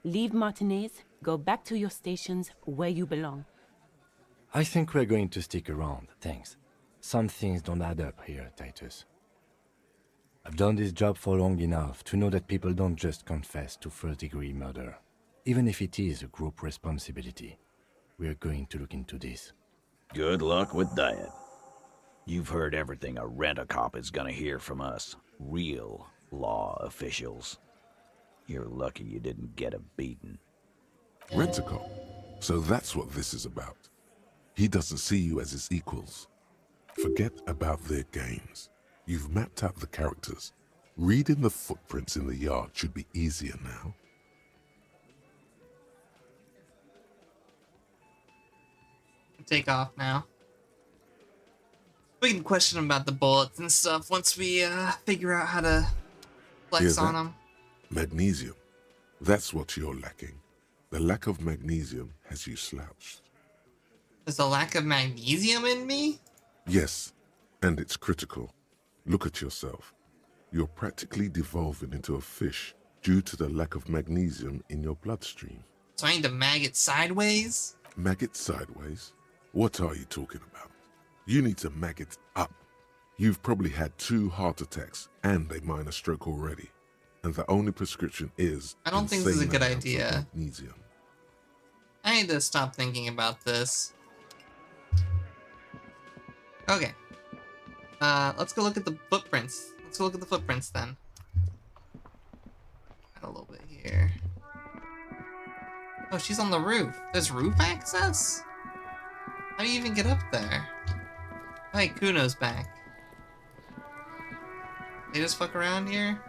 Leave Martinez, go back to your stations where you belong. I think we're going to stick around, thanks. Some things don't add up here, Titus. I've done this job for long enough to know that people don't just confess to first-degree murder. Even if it is a group responsibility, we're going to look into this. Good luck with that. You've heard everything a rent-a-cop is gonna hear from us, real law officials. You're lucky you didn't get a beating. Rent-a-cop? So that's what this is about. He doesn't see you as his equals. Forget about their games. You've mapped out the characters. Reading the footprints in the yard should be easier now. Take off now. We can question him about the bullets and stuff once we figure out how to flex on them. Magnesium. That's what you're lacking. The lack of magnesium has you slouched. There's a lack of magnesium in me? Yes, and it's critical. Look at yourself. You're practically devolving into a fish due to the lack of magnesium in your bloodstream. So I need to maggot sideways? Maggot sideways? What are you talking about? You need to maggot up. You've probably had 2 heart attacks and a minor stroke already. And the only prescription is... I don't think this is a good idea. Magnesium. I need to stop thinking about this. Okay. Let's go look at the footprints. Let's go look at the footprints then. Add a little bit here. Oh, she's on the roof. There's roof access? How do you even get up there? Oh, hey, Kuno's back. They just fuck around here?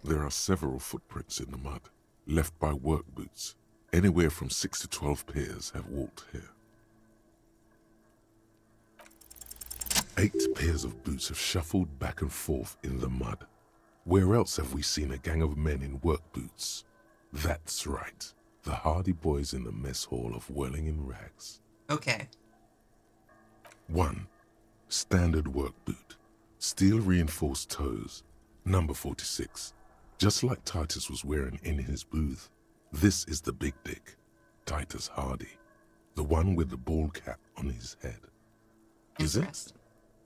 There are several footprints in the mud, left by work boots. Anywhere from 6 to 12 pairs have walked here. 8 pairs of boots have shuffled back and forth in the mud. Where else have we seen a gang of men in work boots? That's right, the Hardy Boys in the mess hall of Whirling in Rags. Okay. 1. Standard work boot. Steel reinforced toes. Number 46. Just like Titus was wearing in his booth. This is the big dick, Titus Hardy. The one with the bald cap on his head. Is it?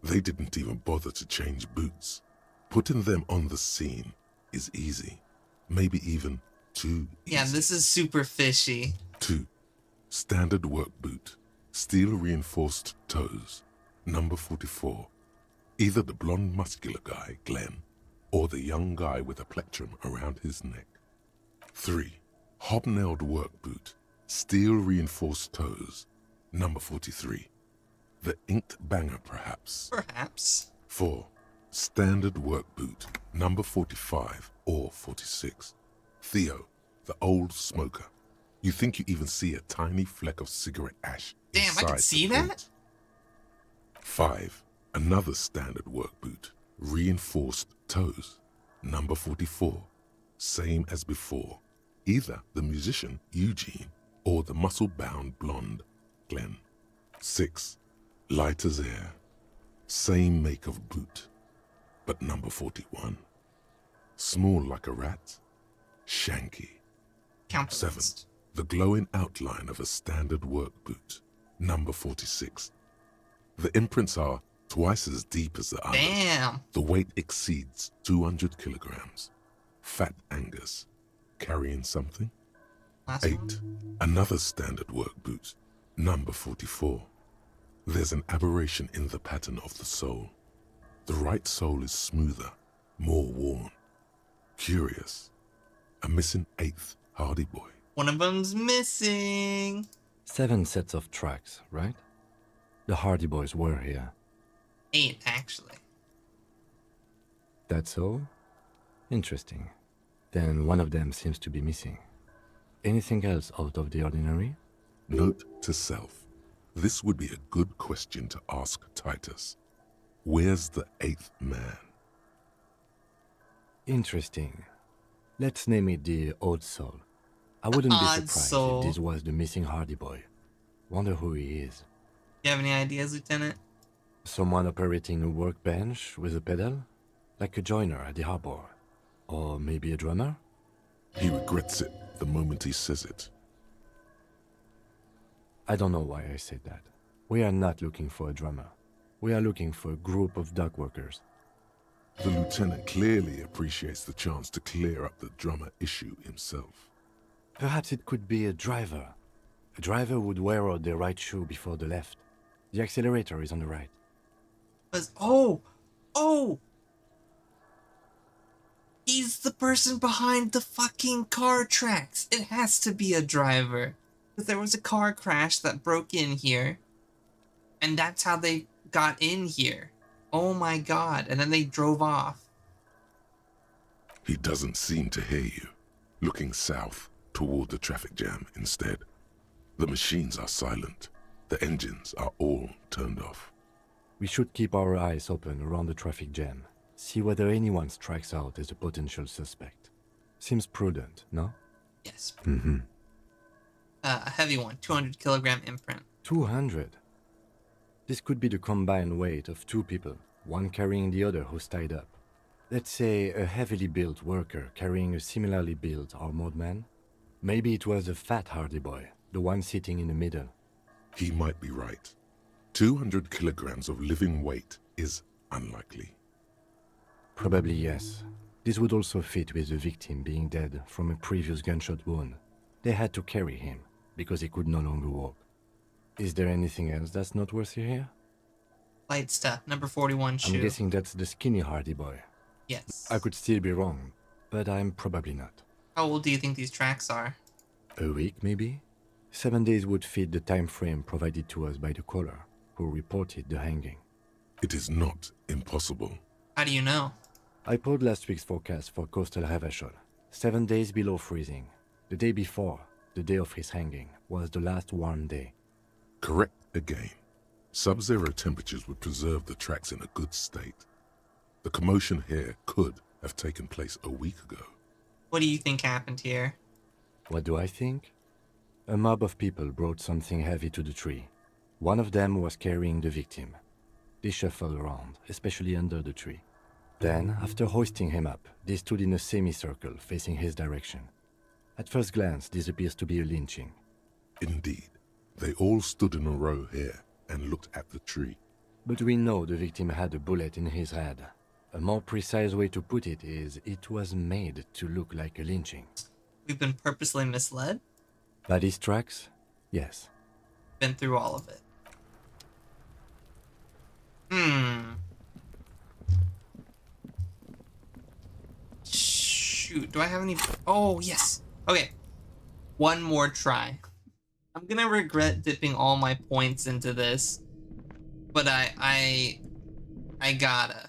They didn't even bother to change boots. Putting them on the scene is easy. Maybe even too easy. Yeah, this is super fishy. 2. Standard work boot. Steel reinforced toes. Number 44. Either the blonde muscular guy, Glenn, or the young guy with a plectrum around his neck. 3. Hobnailed work boot. Steel reinforced toes. Number 43. The inked banger, perhaps. Perhaps. 4. Standard work boot. Number 45 or 46. Theo, the old smoker. You think you even see a tiny fleck of cigarette ash. Damn, I can see that? 5. Another standard work boot. Reinforced toes. Number 44. Same as before. Either the musician, Eugene, or the muscle-bound blonde, Glenn. 6. Light as air. Same make of boot, but number 41. Small like a rat. Shanky. 7. The glowing outline of a standard work boot. Number 46. The imprints are twice as deep as the other. Damn. The weight exceeds 200 kilograms. Fat Angus. Carrying something? 8. Another standard work boot. Number 44. There's an aberration in the pattern of the sole. The right sole is smoother, more worn. Curious. A missing 8th Hardy Boy. One of them's missing. 7 sets of tracks, right? The Hardy Boys were here. 8, actually. That's all? Interesting. Then one of them seems to be missing. Anything else out of the ordinary? Note to self. This would be a good question to ask Titus. Where's the 8th man? Interesting. Let's name it the Odd Soul. I wouldn't be surprised if this was the missing Hardy Boy. Wonder who he is. You have any ideas, Lieutenant? Someone operating a workbench with a pedal? Like a joiner at the harbor? Or maybe a drummer? He regrets it the moment he says it. I don't know why I said that. We are not looking for a drummer. We are looking for a group of dock workers. The lieutenant clearly appreciates the chance to clear up the drummer issue himself. Perhaps it could be a driver. A driver would wear out the right shoe before the left. The accelerator is on the right. Oh! He's the person behind the fucking car tracks. It has to be a driver. Because there was a car crash that broke in here. And that's how they got in here. Oh my god. And then they drove off. He doesn't seem to hear you. Looking south toward the traffic jam instead. The machines are silent. The engines are all turned off. We should keep our eyes open around the traffic jam. See whether anyone strikes out as a potential suspect. Seems prudent, no? Yes. Mm-hmm. A heavy one, 200 kilogram imprint. 200? This could be the combined weight of 2 people, one carrying the other who's tied up. Let's say a heavily built worker carrying a similarly built armored man. Maybe it was a fat Hardy Boy, the one sitting in the middle. He might be right. 200 kilograms of living weight is unlikely. Probably yes. This would also fit with the victim being dead from a previous gunshot wound. They had to carry him, because he could no longer walk. Is there anything else that's noteworthy here? Light stuff, number 41 shoe. I'm guessing that's the skinny Hardy Boy. Yes. I could still be wrong, but I'm probably not. How old do you think these tracks are? A week, maybe? 7 days would fit the time frame provided to us by the caller, who reported the hanging. It is not impossible. How do you know? I pulled last week's forecast for coastal Revachol. 7 days below freezing. The day before, the day of his hanging, was the last warm day. Correct again. Sub-zero temperatures would preserve the tracks in a good state. The commotion here could have taken place a week ago. What do you think happened here? What do I think? A mob of people brought something heavy to the tree. One of them was carrying the victim. They shuffled around, especially under the tree. Then, after hoisting him up, they stood in a semicircle facing his direction. At first glance, this appears to be a lynching. Indeed. They all stood in a row here and looked at the tree. But we know the victim had a bullet in his head. A more precise way to put it is, it was made to look like a lynching. We've been purposely misled? By these tracks? Yes. Been through all of it. Shoot, do I have any... Oh, yes. Okay. One more try. I'm gonna regret dipping all my points into this. But I gotta.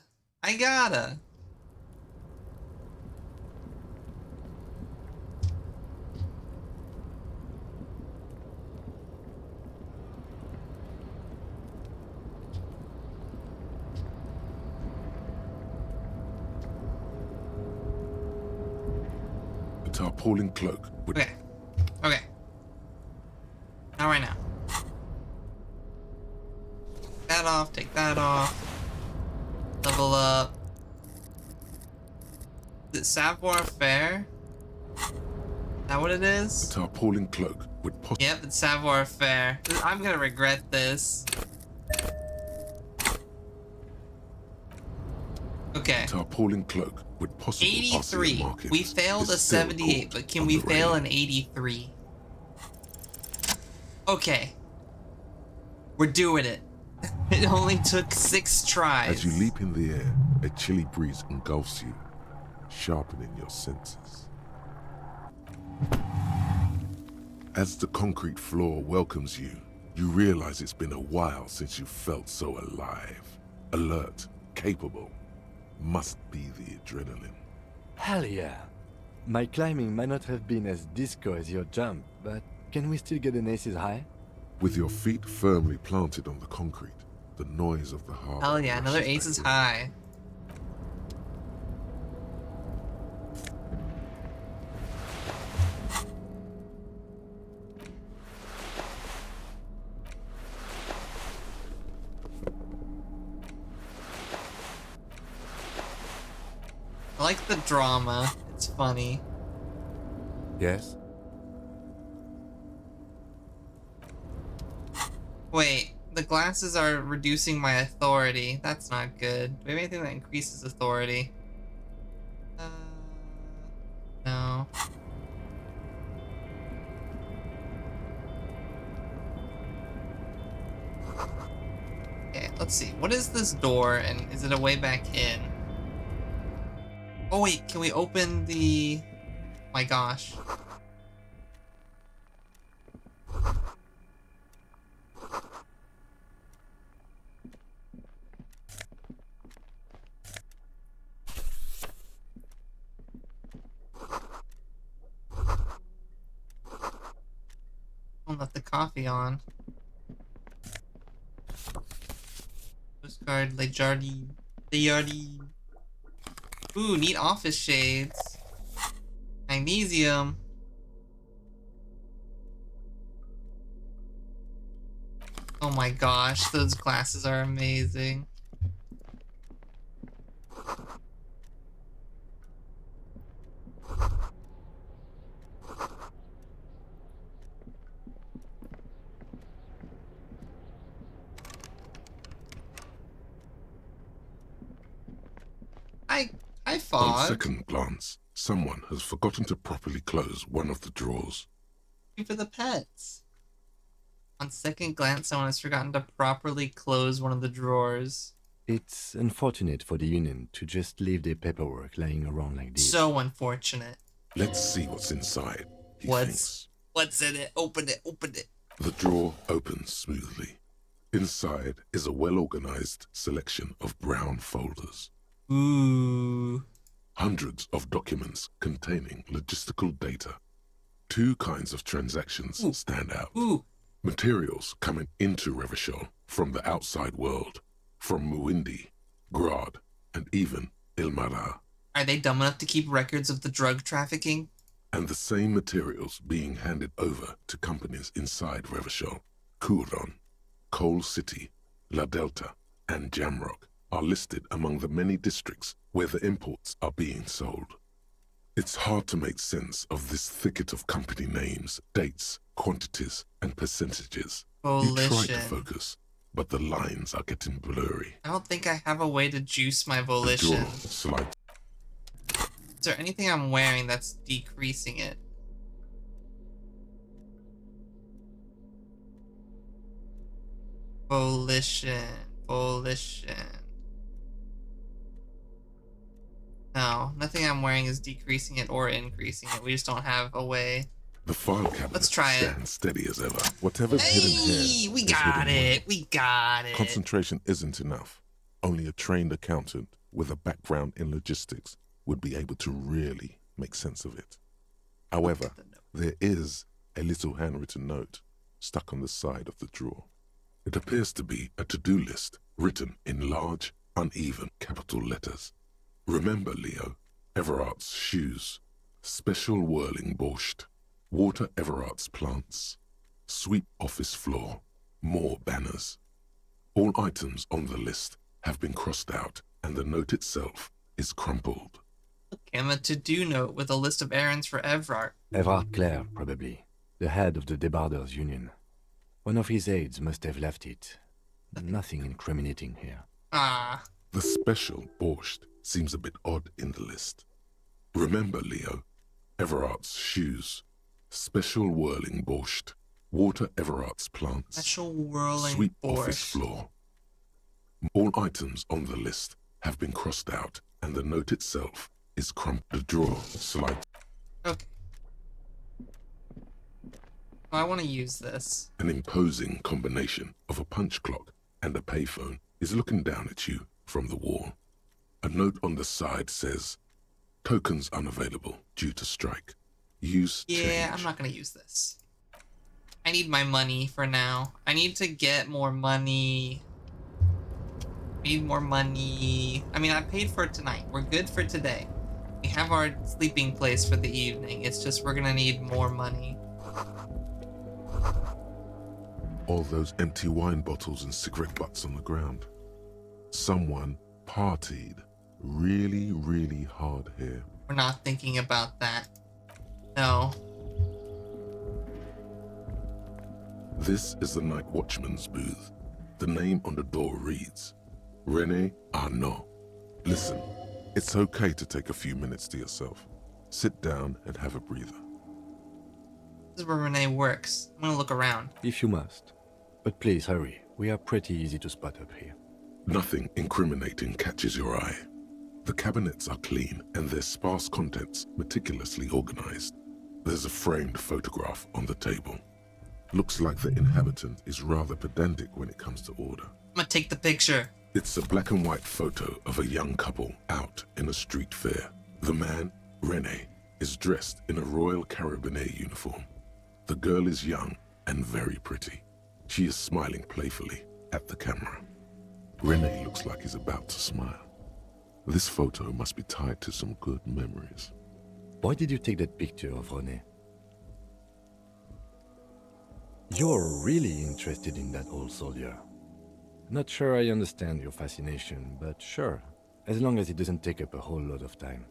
The tarpaulin cloak would... Okay. Okay. Not right now. That off, take that off. Level up. Is it Savoir Faire? Is that what it is? The tarpaulin cloak would possibly... Yep, it's Savoir Faire. I'm gonna regret this. Okay. Tarpaulin cloak would possibly... 83. We failed a 78, but can we fail an 83? Okay. We're doing it. It only took 6 tries. As you leap in the air, a chilly breeze engulfs you, sharpening your senses. As the concrete floor welcomes you, you realize it's been a while since you felt so alive, alert, capable. Must be the adrenaline. Hell yeah. My climbing might not have been as disco as your jump, but can we still get an aces high? With your feet firmly planted on the concrete, the noise of the harbor... Hell yeah, another aces high. I like the drama. It's funny. Yes? Wait, the glasses are reducing my authority. That's not good. Do we have anything that increases authority? No. Okay, let's see. What is this door, and is it a way back in? Oh wait, can we open the... My gosh. Don't let the coffee on. Postcard, Le Jardin. Ooh, neat office shades. Magnesium. Oh my gosh, those glasses are amazing. I On fog. second glance, someone has forgotten to properly close one of the drawers. For the pets. On second glance, someone has forgotten to properly close one of the drawers. It's unfortunate for the Union to just leave their paperwork lying around like this. So unfortunate. Let's see what's inside. What's What's in it? Open it, open it. The drawer opens smoothly. Inside is a well-organized selection of brown folders. Ooh. Hundreds of documents containing logistical data. Two kinds of transactions stand out. Materials coming into Revachol from the outside world, from Muindi, Grad, and even Ilmara. Are they dumb enough to keep records of the drug trafficking? And the same materials being handed over to companies inside Revachol, Kuron, Coal City, La Delta, and Jamrock are listed among the many districts where the imports are being sold. It's hard to make sense of this thicket of company names, dates, quantities, and percentages. You try to focus, but the lines are getting blurry. I don't think I have a way to juice my The volition. drawer slides. Is there anything I'm wearing that's decreasing it? Volition. No, nothing I'm wearing is decreasing it or increasing it. We just don't have a way. The file cabinet Let's try it. stands steady as ever. Whatever's hidden here, We is got hidden well. it. We got it. Concentration isn't enough. Only a trained accountant with a background in logistics would be able to really make sense of it. However, there is a little handwritten note stuck on the side of the drawer. It appears to be a to-do list written in large, uneven capital letters. Remember, Leo, Everard's shoes, special whirling borscht, water Everard's plants, sweep office floor, more banners. All items on the list have been crossed out and the note itself is crumpled. I'm a to-do note with a list of errands for Evrard. Everard Clare, probably. The head of the Debarders Union. One of his aides must have left it. Nothing incriminating here. Ah. The special borscht seems a bit odd in the list. Remember, Leo, Everard's shoes, special whirling borscht, water Everard's plants, Special whirling sweep office borscht. floor. All items on the list have been crossed out and the note itself is crumpled. The drawer slides. Okay. I want to use this. An imposing combination of a punch clock and a payphone is looking down at you from the wall. A note on the side says, tokens unavailable due to strike. Use Yeah, change. I'm not going to use this. I need my money for now. I need to get more money. Need more money. I mean, I paid for it tonight. We're good for today. We have our sleeping place for the evening. It's just we're going to need more money. All those empty wine bottles and cigarette butts on the ground. Someone partied really, really hard here. We're not thinking about that. No. This is the night watchman's booth. The name on the door reads, René Arnaud. Listen, it's okay to take a few minutes to yourself. Sit down and have a breather. This is where Renee works. I'm going to look around. If you must. But please hurry. We are pretty easy to spot up here. Nothing incriminating catches your eye. The cabinets are clean and their sparse contents meticulously organized. There's a framed photograph on the table. Looks like the inhabitant is rather pedantic when it comes to order. I'm going to take the picture. It's a black and white photo of a young couple out in a street fair. The man, René, is dressed in a Royal Carabinier uniform. The girl is young and very pretty. She is smiling playfully at the camera. René looks like he's about to smile. This photo must be tied to some good memories. Why did you take that picture of René? You're really interested in that old soldier. Not sure I understand your fascination, but sure, as long as it doesn't take up a whole lot of time.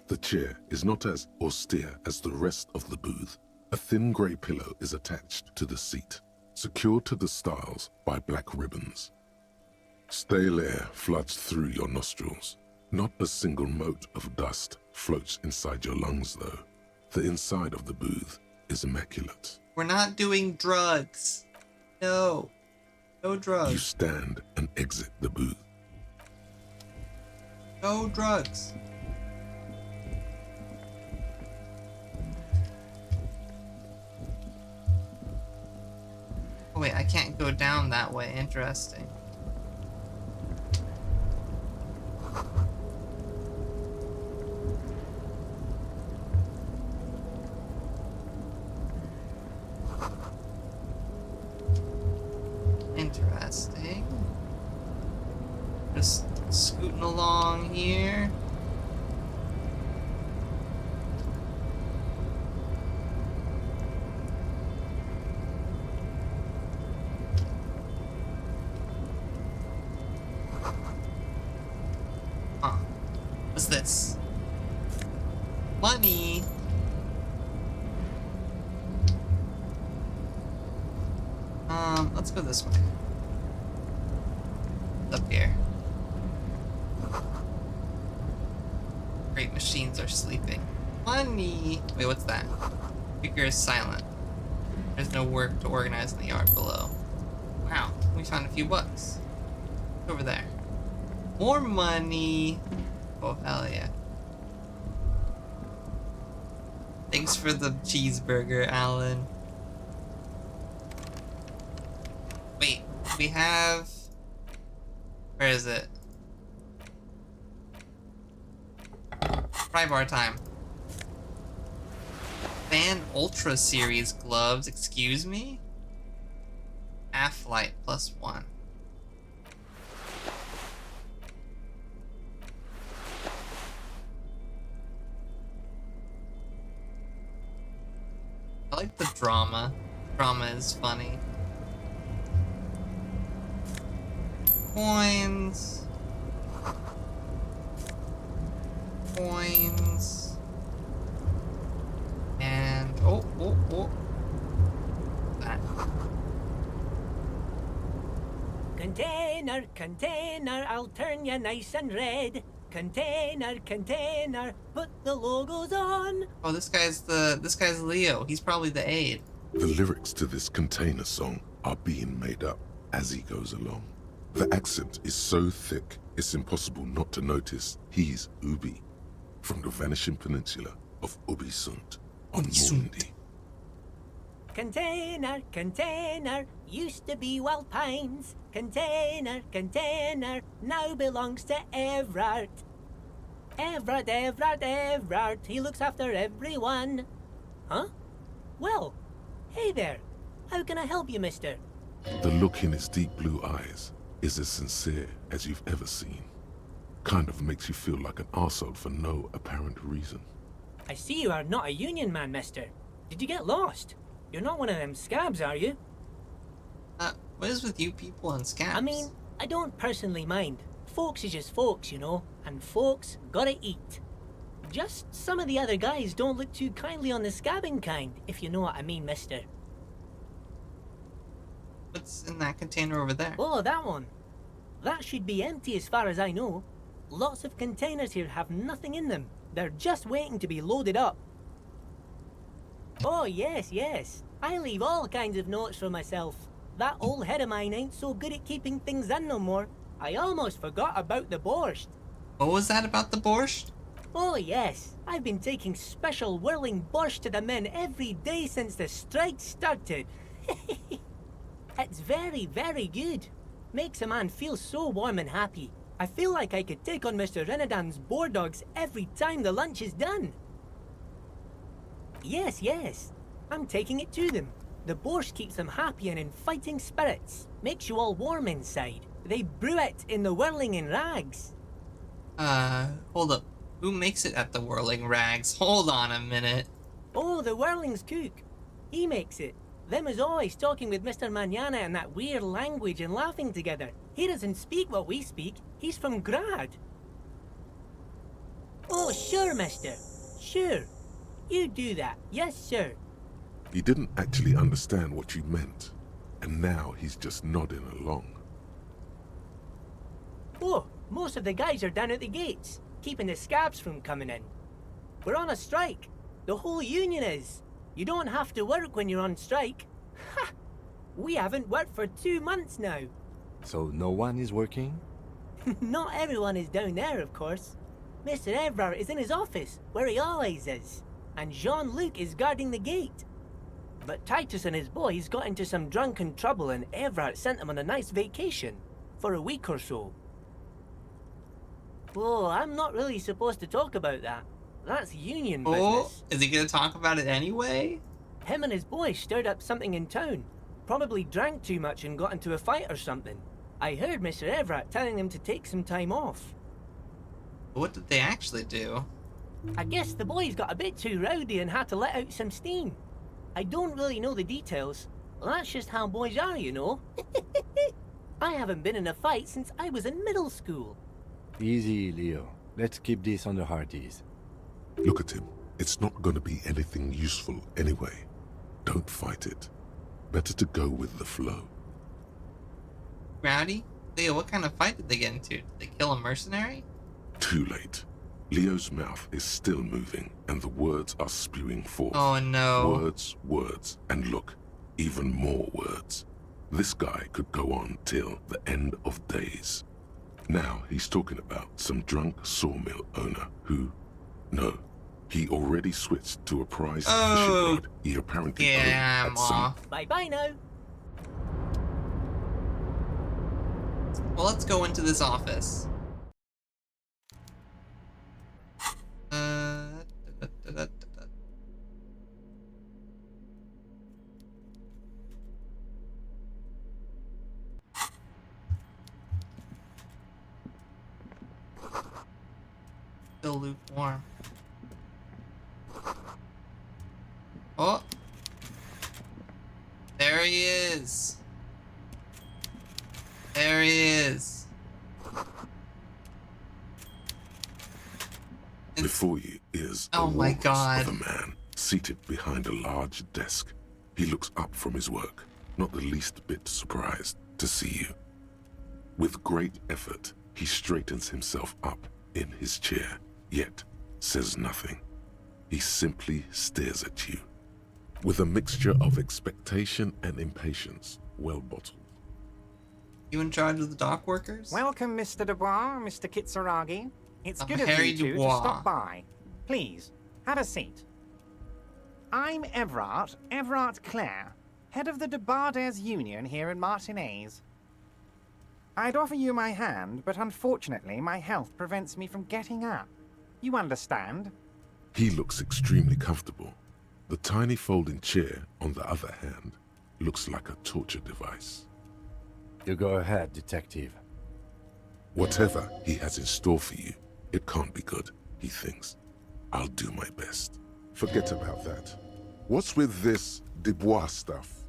The chair is not as austere as the rest of the booth. A thin grey pillow is attached to the seat, secured to the stiles by black ribbons. Stale air floods through your nostrils. Not a single mote of dust floats inside your lungs, though. The inside of the booth is immaculate. We're not doing drugs. No. No You drugs. stand and exit the booth. No drugs. Oh wait, I can't go down that way. Interesting. Interesting. Just scooting along here. Huh. What's this? Money! Let's go this way. Up here. Great machines are sleeping. Money! Wait, what's that? Speaker is silent. There's no work to organize in the yard below. Wow, we found a few bucks. Over there. More money! Oh, hell yeah. Thanks for the cheeseburger, Alan. Wait, we have... Where is it? Fry bar time. Fan Ultra Series gloves, excuse me? Half-light +1. I like the drama. Drama is funny. Coins. Coins. And oh. That. Container, container, I'll turn you nice and red. Container, container, put the logos on. Oh, this guy's Leo. He's probably the aide. The lyrics to this container song are being made up as he goes along. The accent is so thick, it's impossible not to notice he's Ubi, from the vanishing peninsula of Ubisunt on Mundi. Container, container, used to be Wild Pines. Container, container, now belongs to Everard. Everard, Everard, Everard, he looks after everyone. Huh? Well, hey there. How can I help you, mister? The look in his deep blue eyes is as sincere as you've ever seen. Kind of makes you feel like an arsehole for no apparent reason. I see you are not a union man, mister. Did you get lost? You're not one of them scabs, are you? What is with you people and scabs? I mean, I don't personally mind. Folks is just folks, you know, and folks gotta eat. Just some of the other guys don't look too kindly on the scabbing kind, if you know what I mean, mister. What's in that container over there? Oh, that one. That should be empty as far as I know. Lots of containers here have nothing in them. They're just waiting to be loaded up. Oh, yes, yes. I leave all kinds of notes for myself. That old head of mine ain't so good at keeping things in no more. I almost forgot about the borscht. What was that about the borscht? Oh, yes. I've been taking special whirling borscht to the men every day since the strike started. It's very, very good. Makes a man feel so warm and happy. I feel like I could take on Mr. Renadan's boar dogs every time the lunch is done. Yes, yes. I'm taking it to them. The borscht keeps them happy and in fighting spirits. Makes you all warm inside. They brew it in the Whirling in Rags. Hold up. Who makes it at the Whirling Rags? Hold on a minute. Oh, the Whirling's cook. He makes it. Them is always talking with Mr. Manana in that weird language and laughing together. He doesn't speak what we speak. He's from Grad. Oh, sure, mister. Sure. You do that. Yes, sir. He didn't actually understand what you meant, and now he's just nodding along. Oh, most of the guys are down at the gates, keeping the scabs from coming in. We're on a strike. The whole union is. You don't have to work when you're on strike. Ha! We haven't worked for 2 months now. So no one is working? Not everyone is down there, of course. Mr. Everard is in his office, where he always is. And Jean-Luc is guarding the gate. but Titus and his boys got into some drunken trouble and Everett sent them on a nice vacation for a week or so. Oh, I'm not really supposed to talk about that. That's union business. Is he gonna talk about it anyway? Him and his boys stirred up something in town. Probably drank too much and got into a fight or something. I heard Mr. Everett telling them to take some time off. What did they actually do? I guess the boys got a bit too rowdy and had to let out some steam. I don't really know the details. That's just how boys are, you know. I haven't been in a fight since I was in middle school. Easy, Leo. Let's keep this on the hearties. Look at him. It's not going to be anything useful anyway. Don't fight it. Better to go with the flow. Rowdy? Leo, what kind of fight did they get into? Did they kill a mercenary? Too late. Leo's mouth is still moving, and the words are spewing forth. Oh no. Words, words, and look, even more words. This guy could go on till the end of days. Now he's talking about some drunk sawmill owner who... No, he already switched to a prized fishing rod he apparently owned at some... Bye-bye now. Well, let's go into this office. Still lukewarm. Oh! There he is! There he is! Before you is oh my God. of a man seated behind a large desk. He looks up from his work, not the least bit surprised to see you. With great effort, he straightens himself up in his chair, yet says nothing. He simply stares at you, with a mixture of expectation and impatience, well bottled. You in charge of the dock workers? Welcome, Mr. Dubois, Mr. Kitsuragi. It's good of Harry you two to Dubois. stop by. Please, have a seat. I'm Everard Clare, head of the Debarders Union here in Martinez. I'd offer you my hand, but unfortunately my health prevents me from getting up. You understand? He looks extremely comfortable. The tiny folding chair, on the other hand, looks like a torture device. You go ahead, detective. Whatever he has in store for you, it can't be good, he thinks. I'll do my best. Forget about that. What's with this Dubois stuff?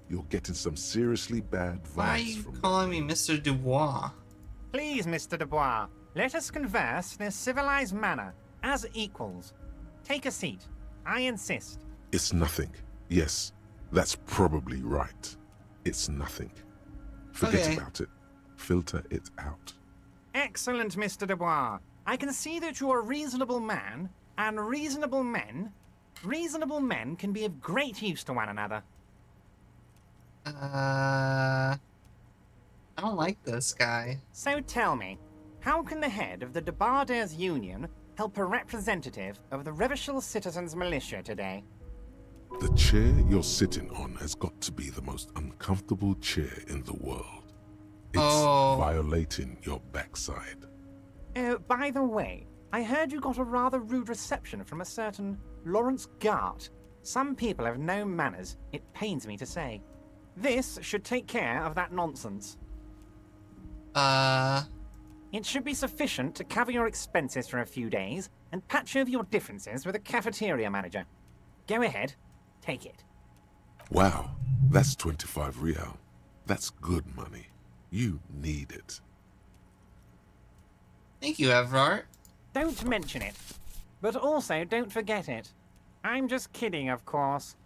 You're getting some seriously bad vibes Why are you from calling me Mr. Dubois? Please, Mr. Dubois, let us converse in a civilized manner, as equals. Take a seat. I insist. It's nothing. Yes, that's probably right. It's nothing. Forget about it. Filter it out. Excellent, Mr. Dubois. I can see that you're a reasonable man, and reasonable men can be of great use to one another. I don't like this guy. So tell me, how can the head of the Debarders Union help a representative of the Revachol Citizens Militia today? The chair you're sitting on has got to be the most uncomfortable chair in the world. It's violating your backside. Oh, by the way, I heard you got a rather rude reception from a certain Lawrence Gart. Some people have no manners, it pains me to say. This should take care of that nonsense. It should be sufficient to cover your expenses for a few days and patch over your differences with a cafeteria manager. Go ahead, take it. Wow, that's 25 real. That's good money. You need it. Thank you, Everard. Don't mention it. But also don't forget it. I'm just kidding, of course.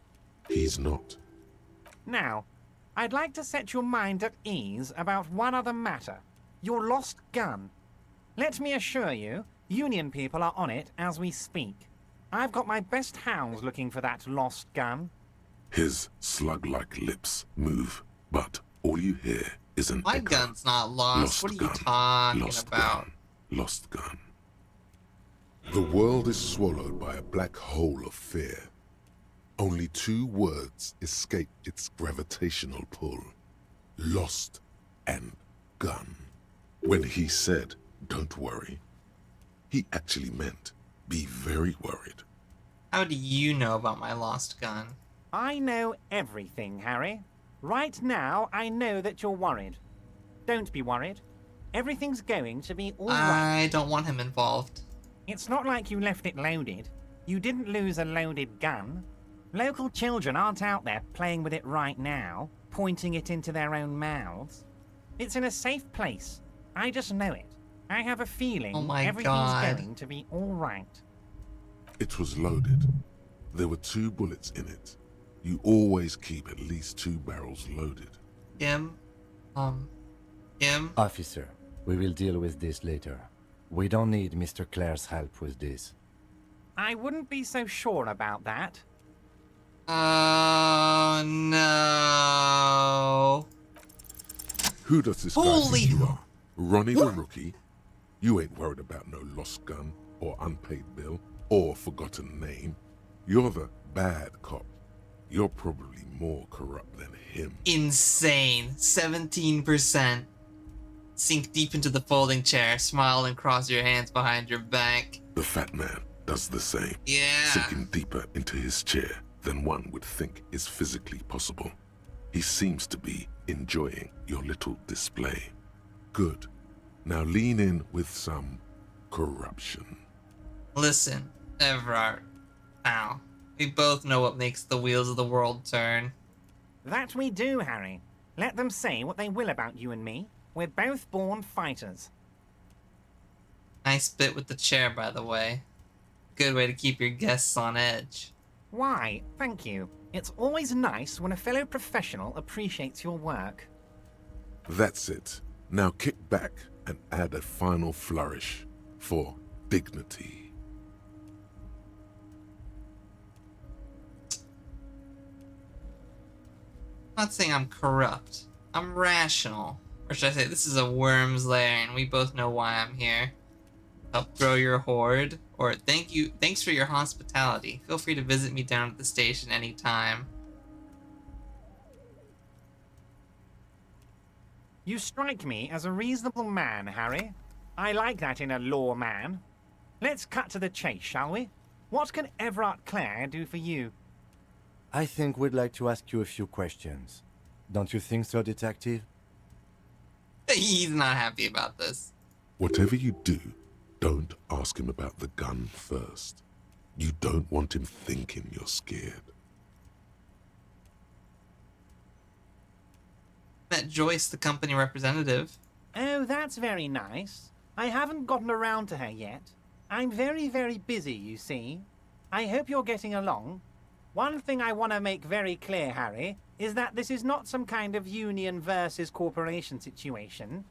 He's not. Now, I'd like to set your mind at ease about one other matter. Your lost gun. Let me assure you, Union people are on it as we speak. I've got my best hounds looking for that lost gun. His slug-like lips move, but all you hear is an My echo. gun's not lost. What are you talking about? Lost gun. The world is swallowed by a black hole of fear. Only 2 words escape its gravitational pull. Lost and gun. When he said, "Don't worry," he actually meant, "Be very worried." How do you know about my lost gun? I know everything, Harry. Right now, I know that you're worried. Don't be worried. Everything's going to be all right. I don't want him involved. It's not like you left it loaded. You didn't lose a loaded gun. Local children aren't out there playing with it right now, pointing it into their own mouths. It's in a safe place. I just know it. I have a feeling everything's going to be all right. It was loaded. There were 2 bullets in it. You always keep at least 2 barrels loaded. Him? Officer, we will deal with this later. We don't need Mr. Clare's help with this. I wouldn't be so sure about that. Oh, no. Who does this guy think you are? Ronnie the Rookie? You ain't worried about no lost gun, or unpaid bill, or forgotten name. You're the bad cop. You're probably more corrupt than him. Insane. 17%. Sink deep into the folding chair, smile and cross your hands behind your back. The fat man does the same. Yeah. Sinking deeper into his chair than one would think is physically possible. He seems to be enjoying your little display. Good. Now lean in with some corruption. Listen, Everard. Pal. We both know what makes the wheels of the world turn. That we do, Harry. Let them say what they will about you and me. We're both born fighters. Nice bit with the chair, by the way. Good way to keep your guests on edge. Why, thank you. It's always nice when a fellow professional appreciates your work. That's it. Now kick back and add a final flourish for dignity. I'm not saying I'm corrupt. I'm rational. Or should I say, this is a worm's lair, and we both know why I'm here. Help grow your hoard, or thanks for your hospitality. Feel free to visit me down at the station anytime. You strike me as a reasonable man, Harry. I like that in a law man. Let's cut to the chase, shall we? What can Everard Clare do for you? I think we'd like to ask you a few questions. Don't you think so, Detective? He's not happy about this. Whatever you do, don't ask him about the gun first. You don't want him thinking you're scared. Met Joyce, the company representative. Oh, that's very nice. I haven't gotten around to her yet. I'm very, very busy, you see. I hope you're getting along. One thing I want to make very clear, Harry, is that this is not some kind of union versus corporation situation.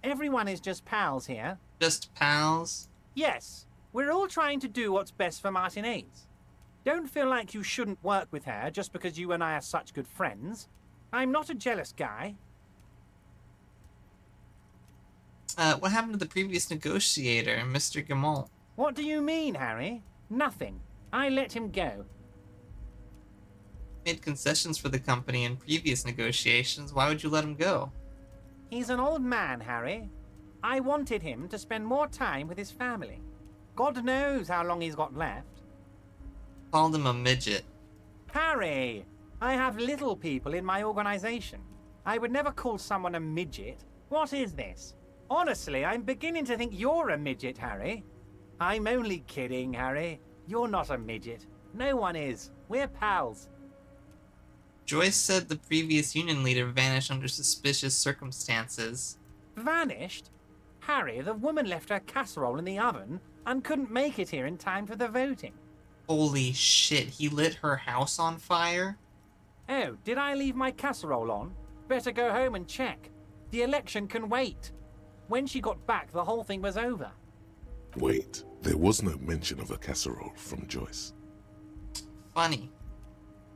Everyone is just pals here. Just pals? Yes. We're all trying to do what's best for Martinez. Don't feel like you shouldn't work with her just because you and I are such good friends. I'm not a jealous guy. What happened to the previous negotiator, Mr. Gamont? What do you mean, Harry? Nothing. I let him go. Made concessions for the company in previous negotiations. Why would you let him go? He's an old man, Harry. I wanted him to spend more time with his family. God knows how long he's got left. Called him a midget. Harry! I have little people in my organization. I would never call someone a midget. What is this? Honestly, I'm beginning to think you're a midget, Harry. I'm only kidding, Harry. You're not a midget. No one is. We're pals. Joyce said the previous union leader vanished under suspicious circumstances. Vanished? Harry, the woman left her casserole in the oven and couldn't make it here in time for the voting. Holy shit, he lit her house on fire? Oh, did I leave my casserole on? Better go home and check. The election can wait. When she got back, the whole thing was over. Wait, there was no mention of a casserole from Joyce. Funny.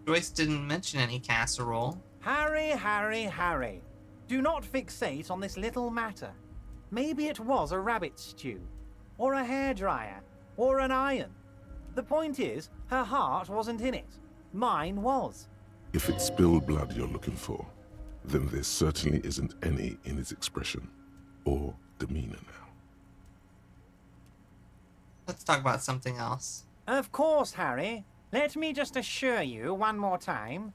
Joyce didn't mention any casserole. Harry, Harry, Harry. Do not fixate on this little matter. Maybe it was a rabbit stew, or a hairdryer, or an iron. The point is, her heart wasn't in it. Mine was. If it's spilled blood you're looking for, then there certainly isn't any in his expression or demeanor now. Let's talk about something else. Of course, Harry. Let me just assure you one more time.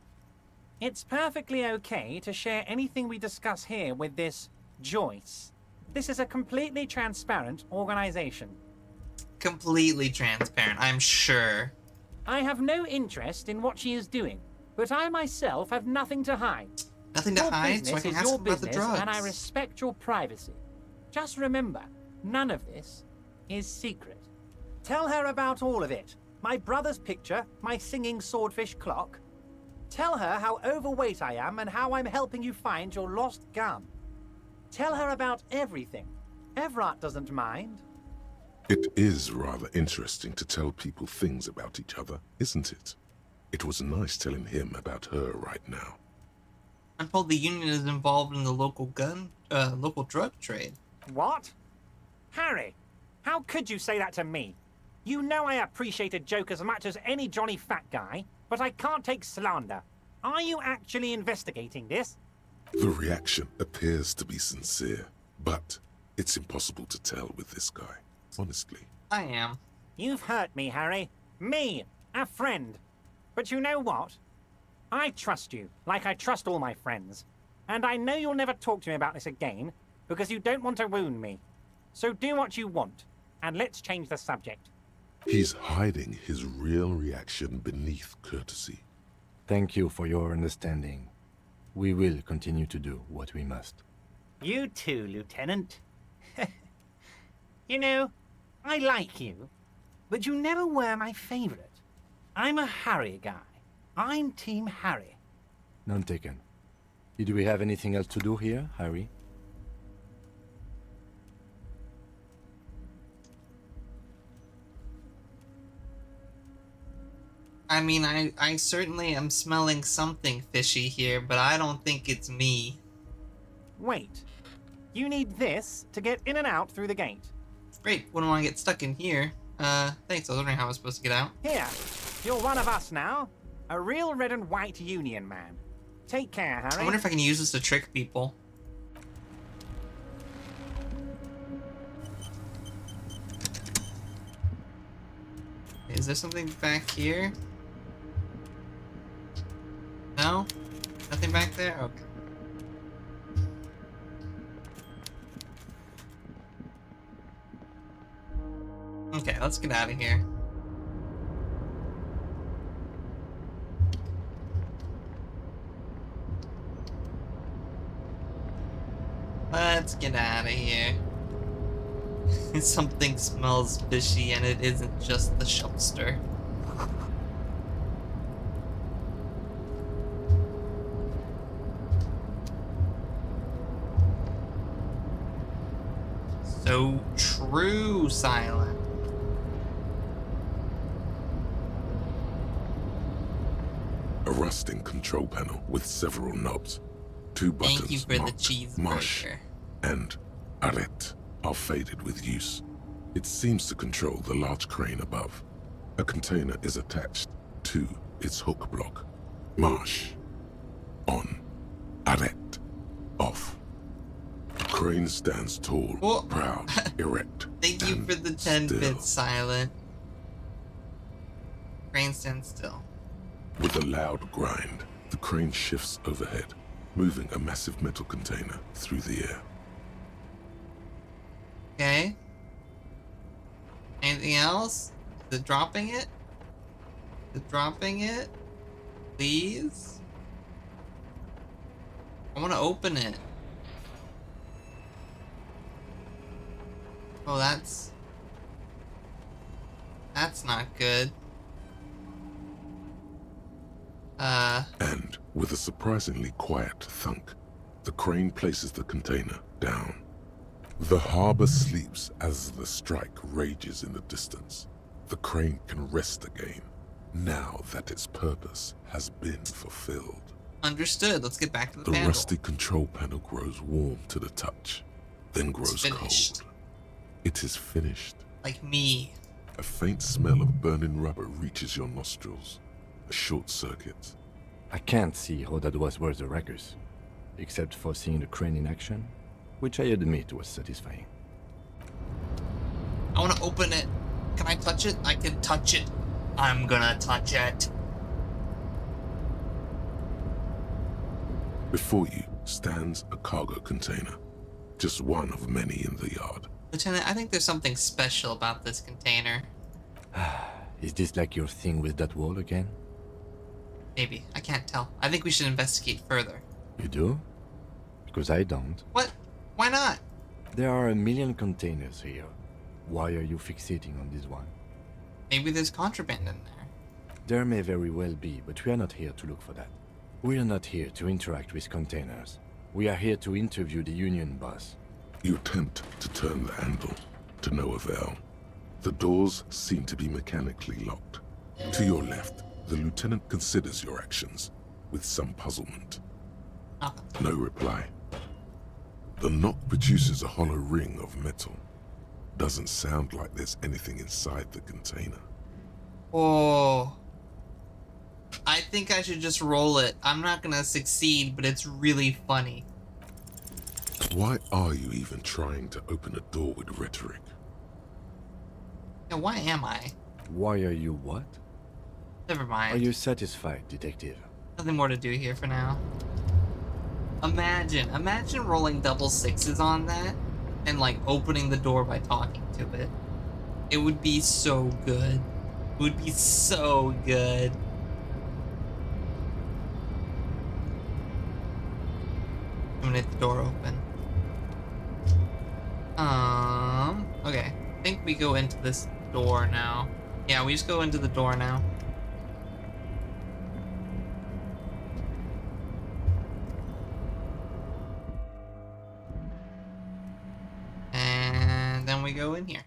It's perfectly okay to share anything we discuss here with this Joyce. This is a completely transparent organization. Completely transparent, I'm sure. I have no interest in what she is doing, but I myself have nothing to hide. Nothing to hide, so I can ask about the drugs. And I respect your privacy. Just remember, none of this is secret. Tell her about all of it. My brother's picture, my singing swordfish clock. Tell her how overweight I am and how I'm helping you find your lost gun. Tell her about everything. Everard doesn't mind. It is rather interesting to tell people things about each other, isn't it? It was nice telling him about her right now. I'm told the union is involved in the local drug trade. What? Harry, how could you say that to me? You know I appreciate a joke as much as any Johnny Fat guy, but I can't take slander. Are you actually investigating this? The reaction appears to be sincere, but it's impossible to tell with this guy, honestly. I am. You've hurt me, Harry. Me, a friend. But you know what? I trust you, like I trust all my friends. And I know you'll never talk to me about this again, because you don't want to wound me. So do what you want, and let's change the subject. He's hiding his real reaction beneath courtesy. Thank you for your understanding. We will continue to do what we must. You too, Lieutenant. You know, I like you, but you never were my favorite. I'm a Harry guy. I'm Team Harry. None taken. Did we have anything else to do here, Harry? I mean, I certainly am smelling something fishy here, but I don't think it's me. Wait. You need this to get in and out through the gate. Great, wouldn't want to get stuck in here. Thanks, I was wondering how I was supposed to get out. Here, you're one of us now. A real red and white union man. Take care, Harry. I wonder if I can use this to trick people. Is there something back here? No? Nothing back there? Okay. Okay, let's get out of here. Let's get out of here. Something smells fishy and it isn't just the Shupster. So true, Silent. A rusting control panel with several knobs. Two buttons Thank you for the marked Marsh cheeseburger. and Arrête are faded with use. It seems to control the large crane above. A container is attached to its hook block. Marsh. On. Arrête. Off. The crane stands tall, proud, erect. Thank you for the 10 bits, Silent. Crane stands still. With a loud grind, the crane shifts overhead, moving a massive metal container through the air. Okay. Anything else? Is it dropping it? Is it dropping it? Please? I want to open it. Oh, that's not good. And with a surprisingly quiet thunk, the crane places the container down. The harbor sleeps as the strike rages in the distance. The crane can rest again, now that its purpose has been fulfilled. Understood. Let's get back to the The panel. rusty control panel grows warm to the touch, then grows cold. It is finished. Like me. A faint smell of burning rubber reaches your nostrils. A short circuit. I can't see how that was worth the ruckus, except for seeing the crane in action, which I admit was satisfying. I want to open it. Can I touch it? I can touch it. I'm gonna touch it. Before you stands a cargo container, just one of many in the yard. Lieutenant, I think there's something special about this container. Is this like your thing with that wall again? Maybe. I can't tell. I think we should investigate further. You do? Because I don't. What? Why not? There are a million containers here. Why are you fixating on this one? Maybe there's contraband in there. There may very well be, but we are not here to look for that. We are not here to interact with containers. We are here to interview the Union boss. You attempt to turn the handle, to no avail. The doors seem to be mechanically locked. To your left, the lieutenant considers your actions with some puzzlement. No reply. The knock produces a hollow ring of metal. Doesn't sound like there's anything inside the container. Oh. I think I should just roll it. I'm not gonna succeed, but it's really funny. Why are you even trying to open a door with rhetoric? Yeah, why am I? Why are you what? Never mind. Are you satisfied, detective? Nothing more to do here for now. Imagine rolling double sixes on that and like opening the door by talking to it. It would be so good. It would be so good. I'm gonna hit the door open. Okay. I think we go into this door now. Yeah, we just go into the door now. And then we go in here.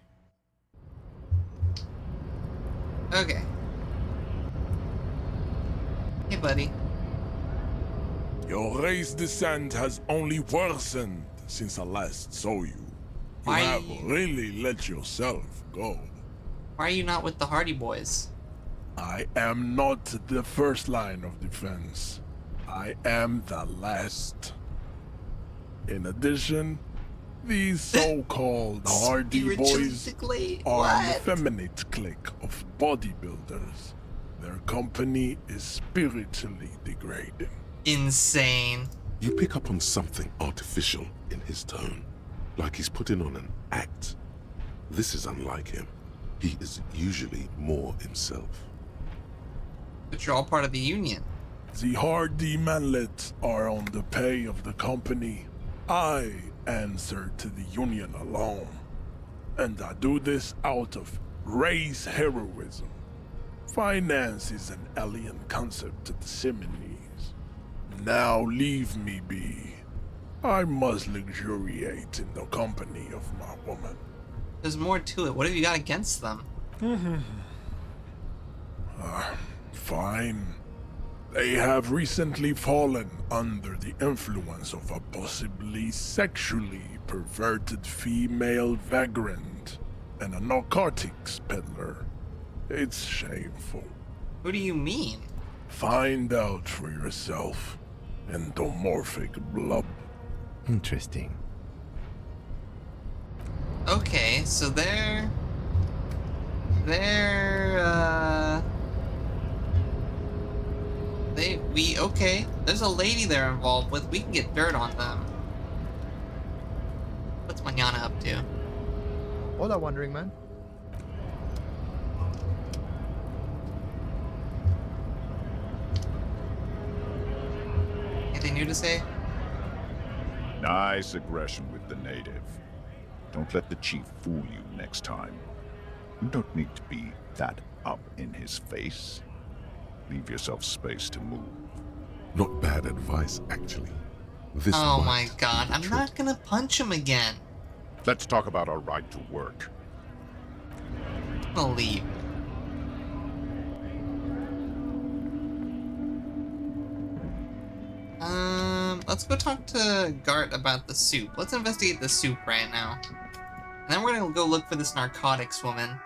Okay. Hey, buddy. Your race descent has only worsened since I last saw you. You Why- have really let yourself go. Why are you not with the Hardy Boys? I am not the first line of defense. I am the last. In addition, these so-called Hardy Boys are an effeminate clique of bodybuilders. Their company is spiritually degrading. Insane. You pick up on something artificial in his tone, like he's putting on an act. This is unlike him. He is usually more himself. But you're all part of the Union. The Hardy manlets are on the pay of the company. I answer to the Union alone. And I do this out of race heroism. Finance is an alien concept to the Seminoles. Now leave me be. I must luxuriate in the company of my woman. There's more to it. What have you got against them? Fine. They have recently fallen under the influence of a possibly sexually perverted female vagrant and a narcotics peddler. It's shameful. Who do you mean? Find out for yourself. Endomorphic blob. Interesting. Okay, so okay. There's a lady they're involved with. We can get dirt on them. What's Manana up to? Hola, Wandering Man. Anything new to say? Nice aggression with the native. Don't let the chief fool you next time. You don't need to be that up in his face. Leave yourself space to move. Not bad advice, actually. This Oh might my god, I'm not gonna punch him again. Let's talk about our right to work. I'm gonna leave. Let's go talk to Gart about the soup. Let's investigate the soup right now. And then we're gonna go look for this narcotics woman.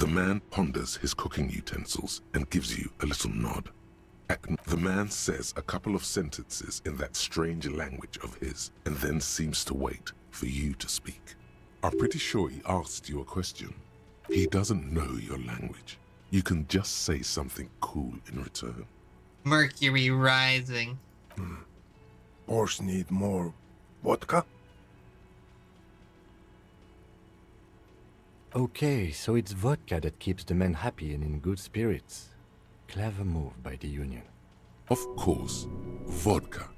The man ponders his cooking utensils and gives you a little nod. The man says a couple of sentences in that strange language of his and then seems to wait for you to speak. I'm pretty sure he asked you a question. He doesn't know your language. You can just say something cool in return. Mercury rising. Borscht need more vodka? Okay, so it's vodka that keeps the men happy and in good spirits. Clever move by the Union. Of course, vodka.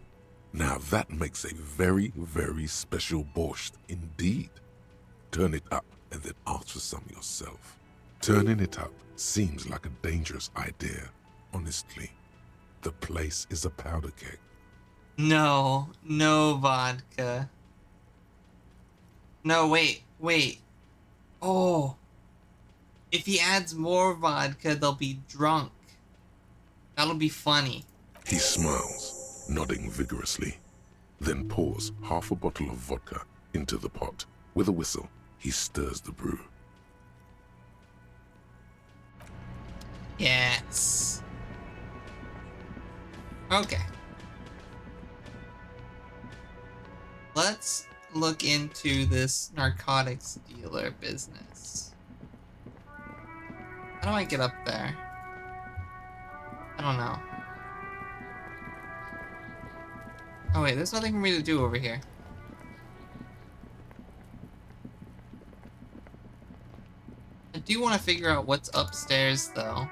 Now that makes a very, very special borscht indeed. Turn it up and then ask for some yourself. Turning it up seems like a dangerous idea, honestly. The place is a powder keg. No, no vodka. No, wait. Oh. If he adds more vodka, they'll be drunk. That'll be funny. He smiles, nodding vigorously, then pours half a bottle of vodka into the pot. With a whistle, he stirs the brew. Yes. Okay. Let's look into this narcotics dealer business. How do I get up there? I don't know. Oh wait, there's nothing for me to do over here. I do want to figure out what's upstairs though.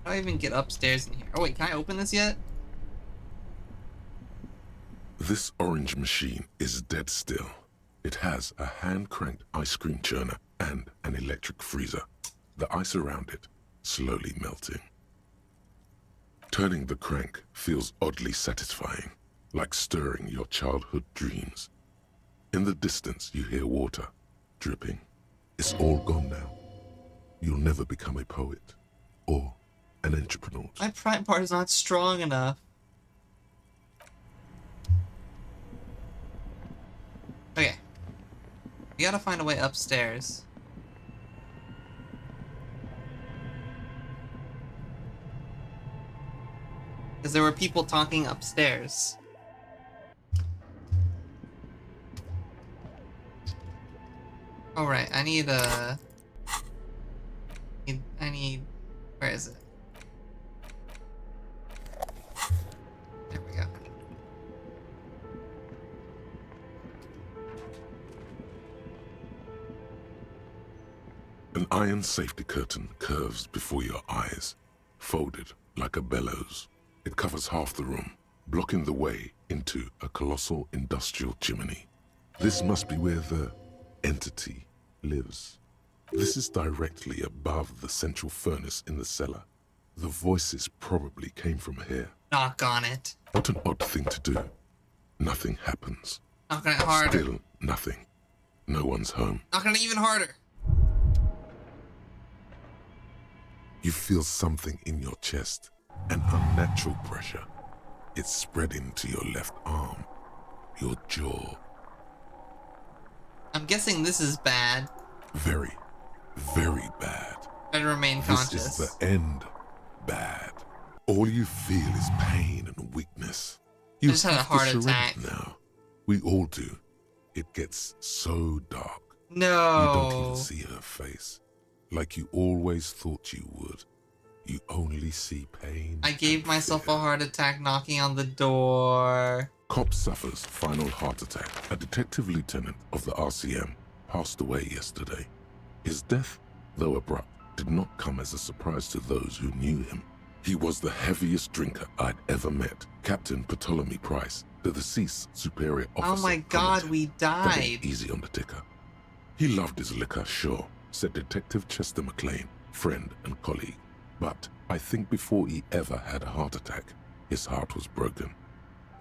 How do I even get upstairs in here? Oh wait, can I open this yet? This orange machine is dead still. It has a hand-cranked ice cream churner and an electric freezer. The ice around it slowly melting. Turning the crank feels oddly satisfying, like stirring your childhood dreams. In the distance, you hear water dripping. It's all gone now. You'll never become a poet or an entrepreneur. My prime part is not strong enough. Okay. We gotta find a way upstairs. Because there were people talking upstairs. Alright, I need a... I need... Where is it? There we go. An iron safety curtain curves before your eyes, folded like a bellows. It covers half the room, blocking the way into a colossal industrial chimney. This must be where the entity lives. This is directly above the central furnace in the cellar. The voices probably came from here. Knock on it. What an odd thing to do. Nothing happens. Knock on it harder. Still nothing. No one's home. Knock on it even harder. You feel something in your chest, an unnatural pressure. It's spreading to your left arm, your jaw. I'm guessing this is bad. Very, very bad. Better remain conscious. This is the end. Bad. All you feel is pain and weakness. You I just had a heart attack. Now. We all do. It gets so dark. No. You don't even see her face. Like you always thought you would. You only see pain. I gave myself a heart attack knocking on the door. Cop suffers final heart attack. A detective lieutenant of the RCM passed away yesterday. His death, though abrupt, did not come as a surprise to those who knew him. He was the heaviest drinker I'd ever met. Captain Ptolemy Price, the deceased superior officer. Oh my god, we died. Easy on the ticker. He loved his liquor, sure, said Detective Chester McLean, friend and colleague. But I think before he ever had a heart attack, his heart was broken.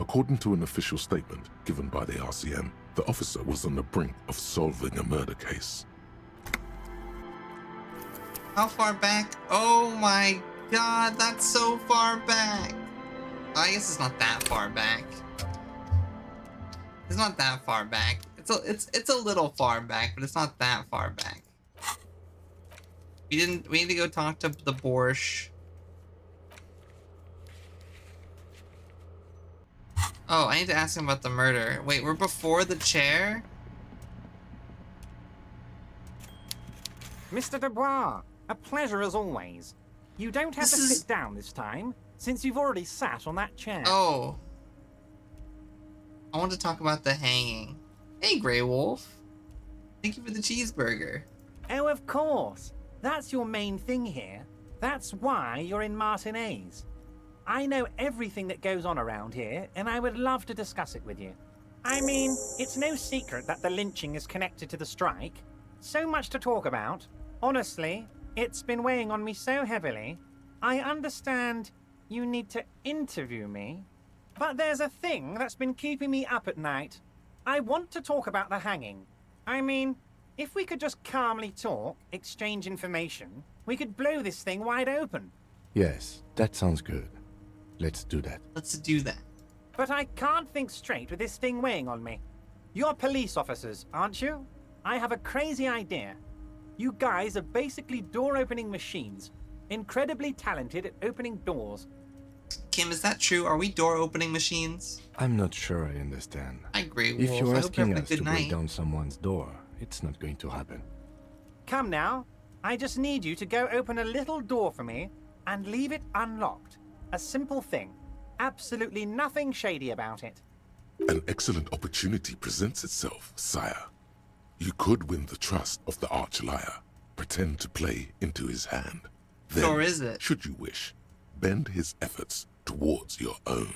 According to an official statement given by the RCM, the officer was on the brink of solving a murder case. How far back? Oh my god, that's so far back. I guess it's not that far back. It's not that far back. It's a little far back, but it's not that far back. We need to go talk to the Borscht. Oh, I need to ask him about the murder. Wait, we're before the chair? Mr. Dubois, a pleasure as always. You don't have to sit down this time, since you've already sat on that chair. Oh. I want to talk about the hanging. Hey, Grey Wolf. Thank you for the cheeseburger. Oh, of course. That's your main thing here. That's why you're in Martinez. I know everything that goes on around here, and I would love to discuss it with you. I mean, it's no secret that the lynching is connected to the strike. So much to talk about. Honestly, it's been weighing on me so heavily. I understand you need to interview me, but there's a thing that's been keeping me up at night. I want to talk about the hanging. I mean, if we could just calmly talk, exchange information, we could blow this thing wide open. Yes, that sounds good. Let's do that. Let's do that. But I can't think straight with this thing weighing on me. You're police officers, aren't you? I have a crazy idea. You guys are basically door-opening machines, incredibly talented at opening doors. Kim, is that true? Are we door-opening machines? I'm not sure I understand. I agree, Wolf. If you're I hope you're asking having a us to good break night. down someone's door, it's not going to happen. Come now. I just need you to go open a little door for me and leave it unlocked. A simple thing. Absolutely nothing shady about it. An excellent opportunity presents itself, sire. You could win the trust of the arch-liar, pretend to play into his hand. Then, or is it? should you wish, bend his efforts towards your own.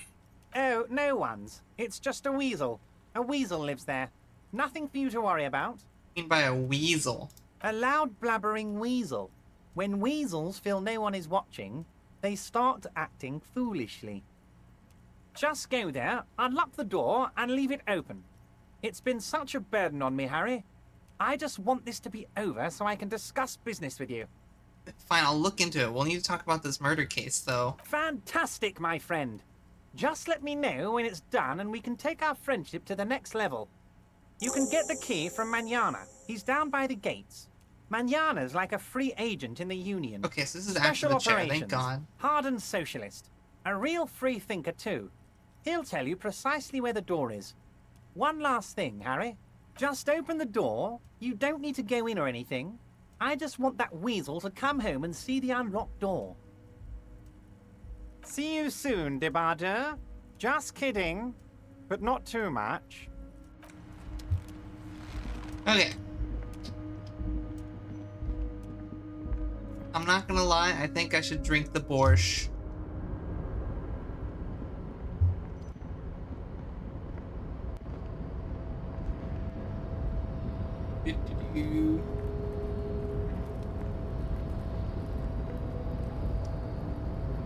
Oh, no one's. It's just a weasel. A weasel lives there. Nothing for you to worry about. What do you mean by a weasel? A loud blabbering weasel. When weasels feel no one is watching, they start acting foolishly. Just go there, unlock the door, and leave it open. It's been such a burden on me, Harry. I just want this to be over so I can discuss business with you. Fine, I'll look into it. We'll need to talk about this murder case, though. Fantastic, my friend. Just let me know when it's done and we can take our friendship to the next level. You can get the key from Manana. He's down by the gates. Manana's like a free agent in the Union. Okay, so this is Special after the chair, operations, thank God. Hardened socialist. A real free thinker, too. He'll tell you precisely where the door is. One last thing, Harry. Just open the door. You don't need to go in or anything. I just want that weasel to come home and see the unlocked door. See you soon, Debardeur. Just kidding, but not too much. Okay. I'm not gonna lie, I think I should drink the borscht.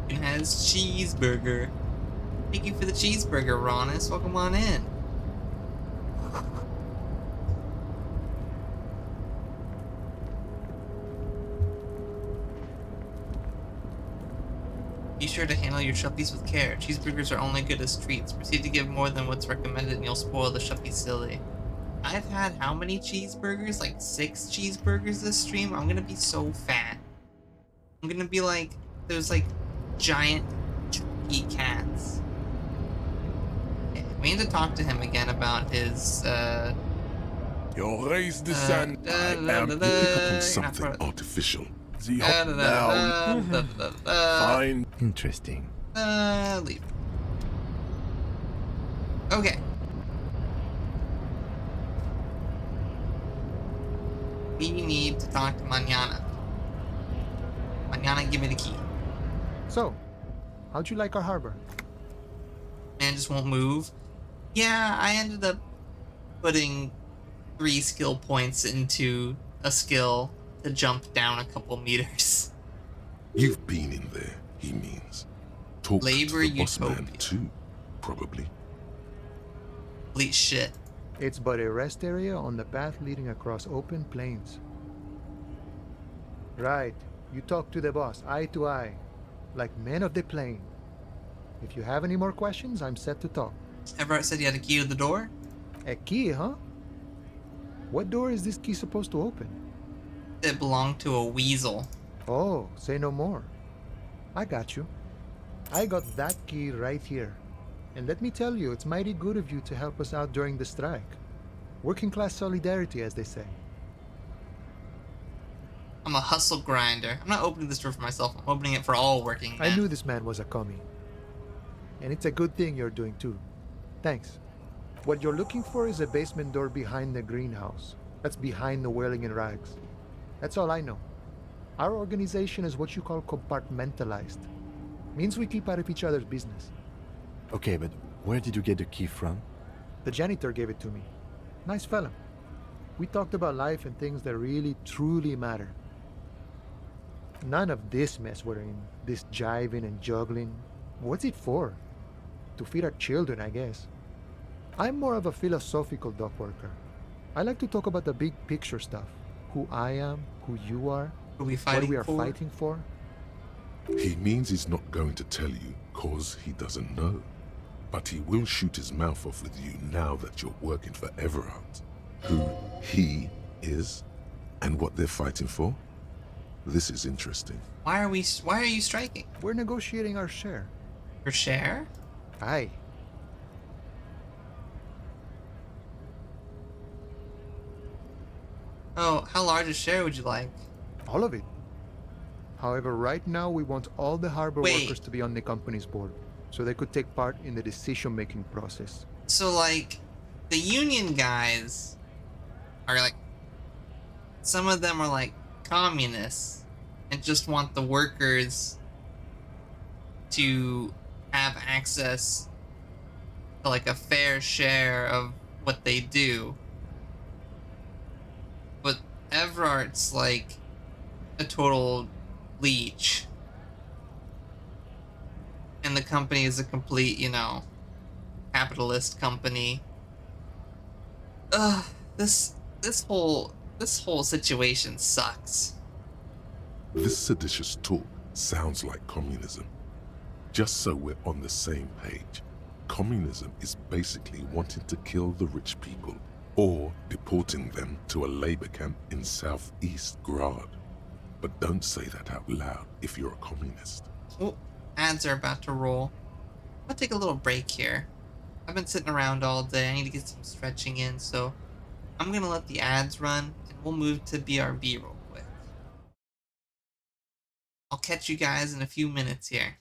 It has cheeseburger. Thank you for the cheeseburger, Ronis. Welcome on in. Be sure to handle your shuppies with care. Cheeseburgers are only good as treats. Proceed to give more than what's recommended and you'll spoil the shuppie silly. I've had how many cheeseburgers? Like 6 cheeseburgers this stream? I'm gonna be so fat. I'm gonna be like those like giant chunky cats. Okay, we need to talk to him again about his You'll raise the sun. You pick up on something artificial. The hot now. Fine. Interesting. Leave. Okay. We need to talk to Manana. Manana, give me the key. So, how'd you like our harbor? Man just won't move. Yeah, I ended up putting 3 skill points into a skill to jump down a couple meters. You've been in there, he means. Talked Labor to the boss utopia. man too, probably. Complete shit. It's but a rest area on the path leading across open plains. Right. You talk to the boss, eye to eye, like men of the plain. If you have any more questions, I'm set to talk. Everett said you had a key to the door? A key, huh? What door is this key supposed to open? It belonged to a weasel. Oh, say no more. I got you. I got that key right here. And let me tell you, it's mighty good of you to help us out during the strike. Working class solidarity, as they say. I'm a hustle grinder. I'm not opening this door for myself. I'm opening it for all working I men. knew this man was a commie. And it's a good thing you're doing too. Thanks. What you're looking for is a basement door behind the greenhouse. That's behind the whirling in rags. That's all I know. Our organization is what you call compartmentalized. Means we keep out of each other's business. Okay, but where did you get the key from? The janitor gave it to me. Nice fella. We talked about life and things that really, truly matter. None of this mess we're in, this jiving and juggling. What's it for? To feed our children, I guess. I'm more of a philosophical dock worker. I like to talk about the big picture stuff. Who I am, who you are, What we are fighting for. He means he's not going to tell you, cause he doesn't know. But he will shoot his mouth off with you now that you're working for Everard. Who he is, and what they're fighting for. This is interesting. Why are you striking? We're negotiating our share. Your share? Aye. Oh, how large a share would you like? All of it. However, right now we want all the harbor workers to be on the company's board, so they could take part in the decision-making process. So, like, the union guys are like, some of them are like communists and just want the workers to have access to like a fair share of what they do. But Everart's like a total leech. And the company is a complete, capitalist company. Ugh, this whole situation sucks. This seditious talk sounds like communism. Just so we're on the same page, communism is basically wanting to kill the rich people or deporting them to a labor camp in southeast Grad. But don't say that out loud if you're a communist. Oh, ads are about to roll. I'll take a little break here. I've been sitting around all day. I need to get some stretching in, so I'm gonna let the ads run and we'll move to BRB real quick. I'll catch you guys in a few minutes here.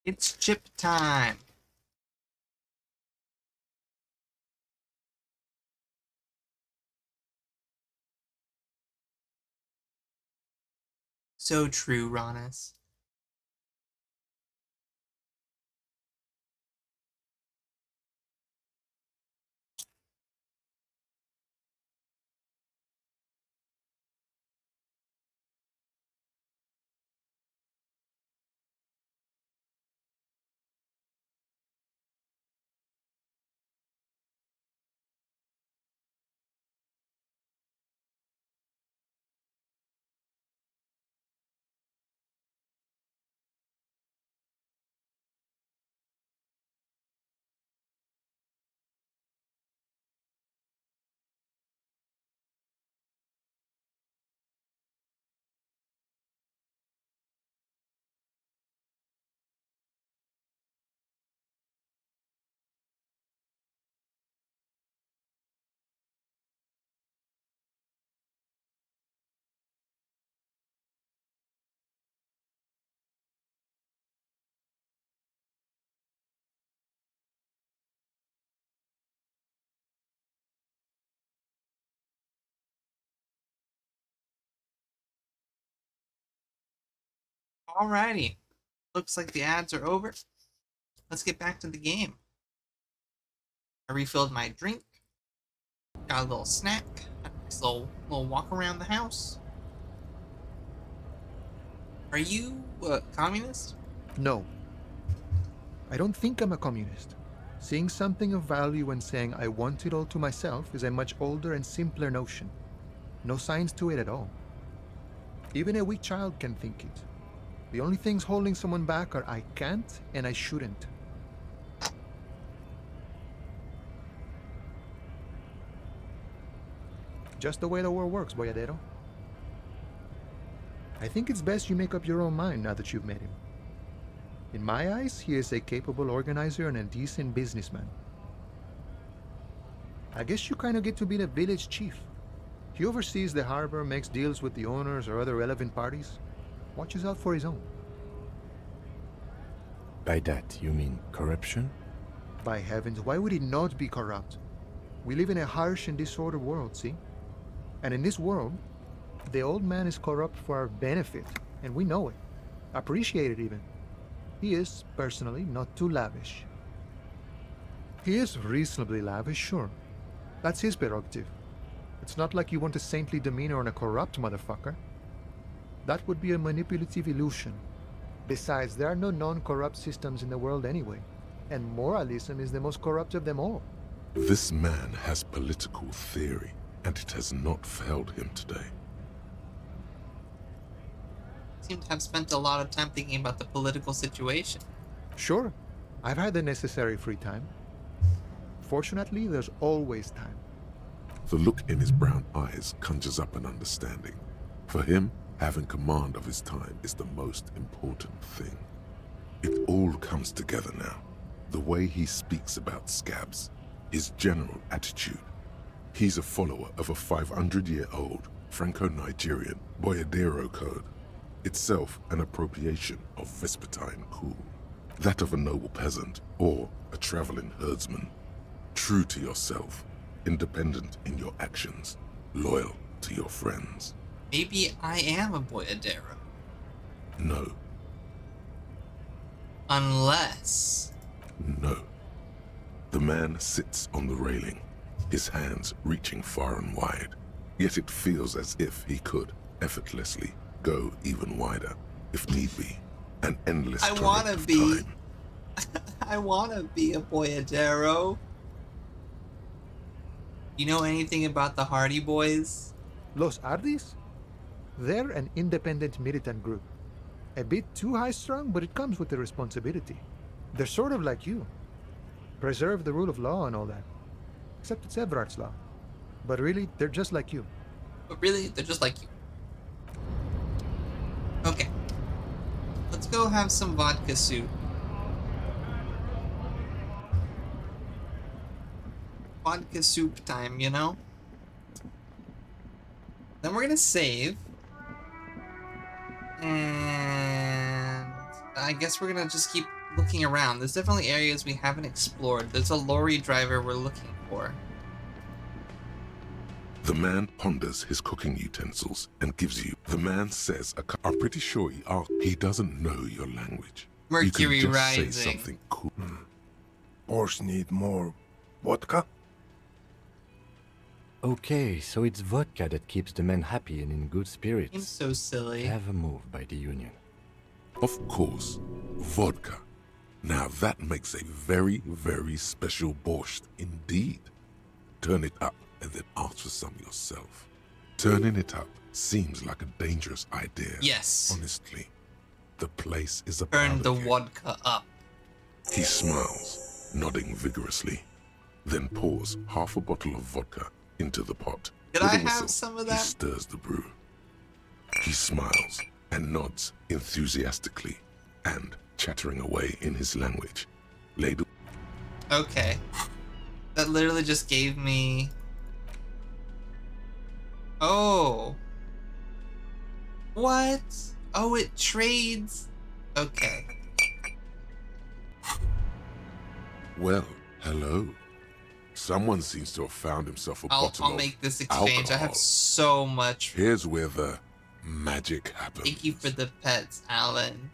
It's chip time. So true, Ronis. Alrighty. Looks like the ads are over. Let's get back to the game. I refilled my drink. Got a little snack. A nice little walk around the house. Are you a communist? No. I don't think I'm a communist. Seeing something of value and saying I want it all to myself is a much older and simpler notion. No science to it at all. Even a weak child can think it. The only things holding someone back are I can't and I shouldn't. Just the way the world works, Boyadero. I think it's best you make up your own mind now that you've met him. In my eyes, he is a capable organizer and a decent businessman. I guess you kind of get to be the village chief. He oversees the harbor, makes deals with the owners or other relevant parties, watches out for his own. By that, you mean corruption? By heavens, why would he not be corrupt? We live in a harsh and disordered world, see? And in this world, the old man is corrupt for our benefit, and we know it. Appreciate it even. He is, personally, not too lavish. He is reasonably lavish, sure. That's his prerogative. It's not like you want a saintly demeanor on a corrupt motherfucker. That would be a manipulative illusion. Besides, there are no non-corrupt systems in the world anyway, and moralism is the most corrupt of them all. This man has political theory, and it has not failed him today. Seem to have spent a lot of time thinking about the political situation. Sure, I've had the necessary free time. Fortunately, there's always time. The look in his brown eyes conjures up an understanding. For him, having command of his time is the most important thing. It all comes together now. The way he speaks about scabs, his general attitude. He's a follower of a 500-year-old Franco-Nigerian Boyadero code, itself an appropriation of Vespertine cool. That of a noble peasant or a traveling herdsman. True to yourself, independent in your actions, loyal to your friends. Maybe I am a Boyadero. No. Unless... No. The man sits on the railing, his hands reaching far and wide. Yet it feels as if he could, effortlessly, go even wider, if need be. An endless I wanna torrent of be. time. I wanna be a Boyadero. You know anything about the Hardy Boys? Los Ardis? They're an independent militant group. A bit too high-strung, but it comes with the responsibility. They're sort of like you. Preserve the rule of law and all that. Except it's Everard's law. But really, they're just like you. But really, they're just like you. Okay. Let's go have some vodka soup. Vodka soup time, you know? Then we're gonna save. And I guess we're gonna just keep looking around. There's definitely areas we haven't explored. There's a lorry driver we're looking for. The man ponders his cooking utensils and gives you. The man says, I'm pretty sure he doesn't know your language. Mercury you can just rising. say something cool. Borscht need more vodka? Okay, so it's vodka that keeps the men happy and in good spirits. Seems so silly. Clever move by the Union. Of course, vodka. Now that makes a very, very special borscht indeed. Turn it up and then ask for some yourself. Turning it up seems like a dangerous idea. Yes. Honestly, the place is a Turn the powder keg. vodka up. He smiles, nodding vigorously, then pours half a bottle of vodka into the pot. Could With I a whistle, have some of He that? stirs the brew. He smiles and nods enthusiastically, and, chattering away in his language, ladle. Okay. That literally just gave me... Oh. What? Oh, it trades. Okay. Well, hello. Someone seems to have found himself a bottle I'll of make this exchange. I have alcohol. so much. Here's where the magic happens. Thank you for the pets, Alan.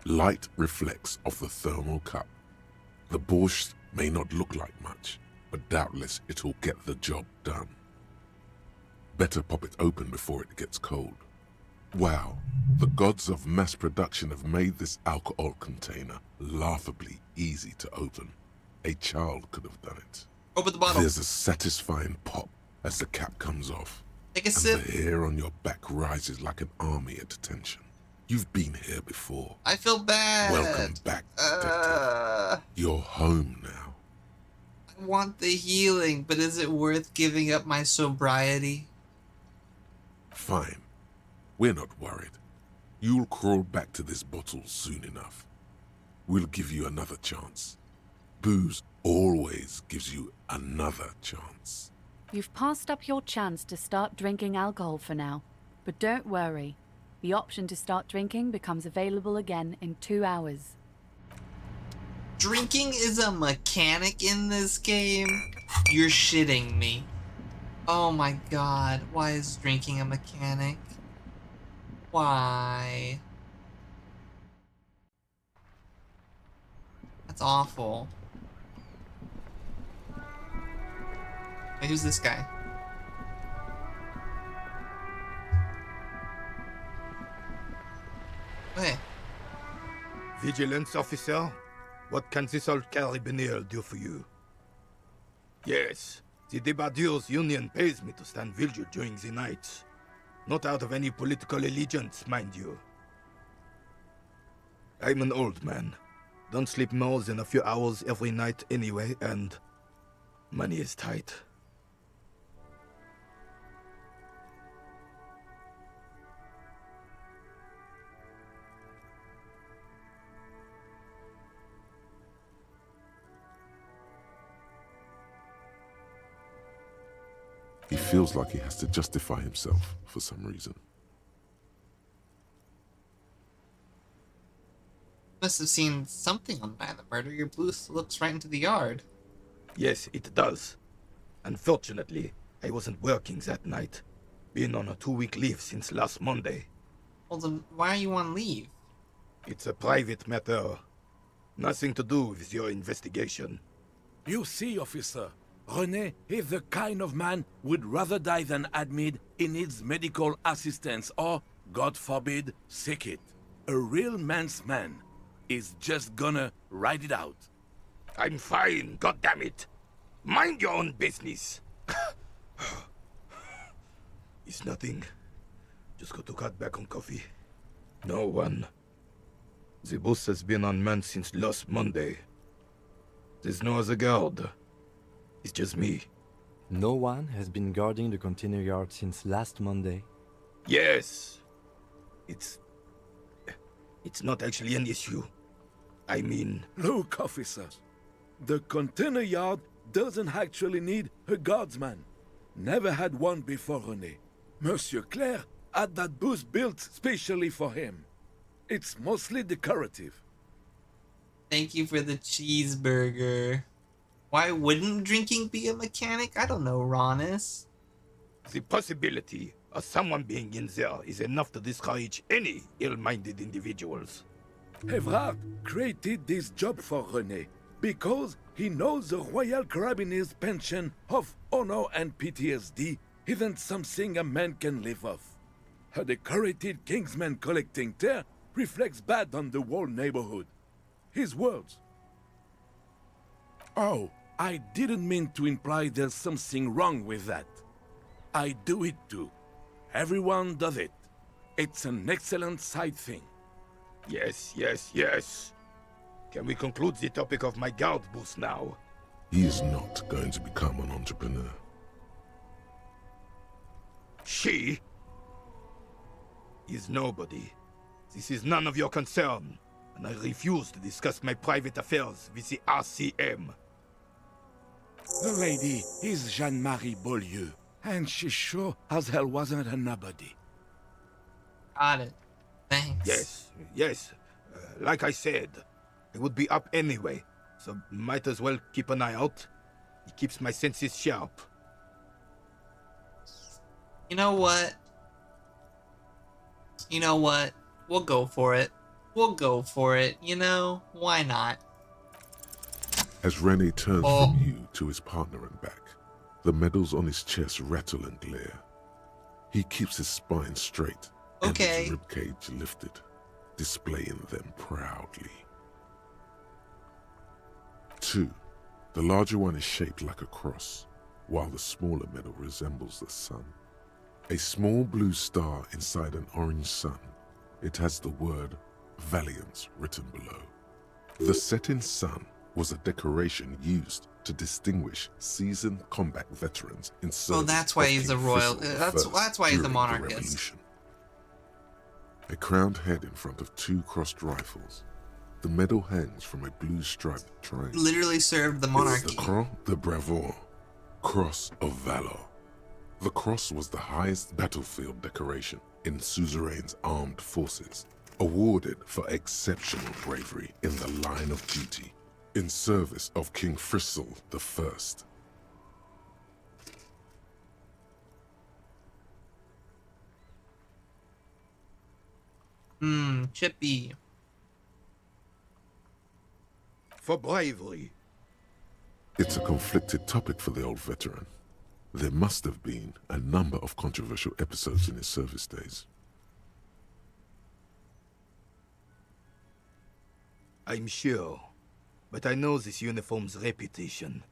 Light reflects off the thermal cup. The borscht may not look like much, but doubtless it'll get the job done. Better pop it open before it gets cold. Wow, the gods of mass production have made this alcohol container laughably easy to open. A child could have done it. Open the bottle. There's a satisfying pop as the cap comes off. Take a and sip. the hair on your back rises like an army at attention. You've been here before. I feel bad. Welcome back, detective. You're home now. I want the healing, but is it worth giving up my sobriety? Fine. We're not worried. You'll crawl back to this bottle soon enough. We'll give you another chance. Booze always gives you another chance. You've passed up your chance to start drinking alcohol for now, but don't worry. The option to start drinking becomes available again in 2 hours. Drinking is a mechanic in this game? You're shitting me. Oh my god, why is drinking a mechanic? Why? That's awful. Wait, who's this guy? Hey. Vigilance officer? What can this old carabinier do for you? Yes, the Debardeurs Union pays me to stand vigil during the night. Not out of any political allegiance, mind you. I'm an old man. Don't sleep more than a few hours every night anyway, and money is tight. He feels like he has to justify himself for some reason. Must have seen something on the night of the murder. Your booth looks right into the yard. Yes, it does. Unfortunately, I wasn't working that night. Been on a 2-week leave since last Monday. Well then, why are you on leave? It's a private matter. Nothing to do with your investigation. You see, officer, René is the kind of man would rather die than admit he needs medical assistance or, God forbid, sick it. A real man's man is just gonna ride it out. I'm fine, goddammit. Mind your own business. It's nothing. Just got to cut back on coffee. No one. The boss has been unmanned since last Monday. There's no other guard. It's just me. No one has been guarding the container yard since last Monday. Yes. It's not actually an issue. I mean... Look, officers. The container yard doesn't actually need a guardsman. Never had one before René. Monsieur Claire had that booth built specially for him. It's mostly decorative. Thank you for the cheeseburger. Why wouldn't drinking be a mechanic? I don't know, Ronis. The possibility of someone being in there is enough to discourage any ill-minded individuals. Evrard created this job for René because he knows the Royal Carabinier's pension of honor and PTSD isn't something a man can live off. A decorated Kingsman collecting tear reflects bad on the whole neighborhood. His words. Oh, I didn't mean to imply there's something wrong with that. I do it too. Everyone does it. It's an excellent side thing. Yes, yes, yes. Can we conclude the topic of my guard boost now? He is not going to become an entrepreneur. She is nobody. This is none of your concern, and I refuse to discuss my private affairs with the RCM. The lady is Jeanne-Marie Beaulieu, and she sure as hell wasn't a nobody. Got it. Thanks. Yes, yes. Like I said, I would be up anyway, so might as well keep an eye out. It keeps my senses sharp. You know what? You know what? We'll go for it. We'll go for it, you know? Why not? As René turns from you to his partner and back, the medals on his chest rattle and glare. He keeps his spine straight and his ribcage lifted, displaying them proudly. 2. The larger one is shaped like a cross, while the smaller medal resembles the sun. A small blue star inside an orange sun. It has the word Valiance written below. The setting sun was a decoration used to distinguish seasoned combat veterans in service. Oh, that's why he's a royal. That's why he's a during monarchist. the Revolution. A crowned head in front of 2 crossed rifles. The medal hangs from a blue striped triangle. Literally served the monarchy. It's the Croix de Bravoure, Cross of Valor. The cross was the highest battlefield decoration in suzerain's armed forces, awarded for exceptional bravery in the line of duty, in service of King Frizzle I. Chippy. For bravery. It's a conflicted topic for the old veteran. There must have been a number of controversial episodes in his service days. I'm sure, but I know this uniform's reputation.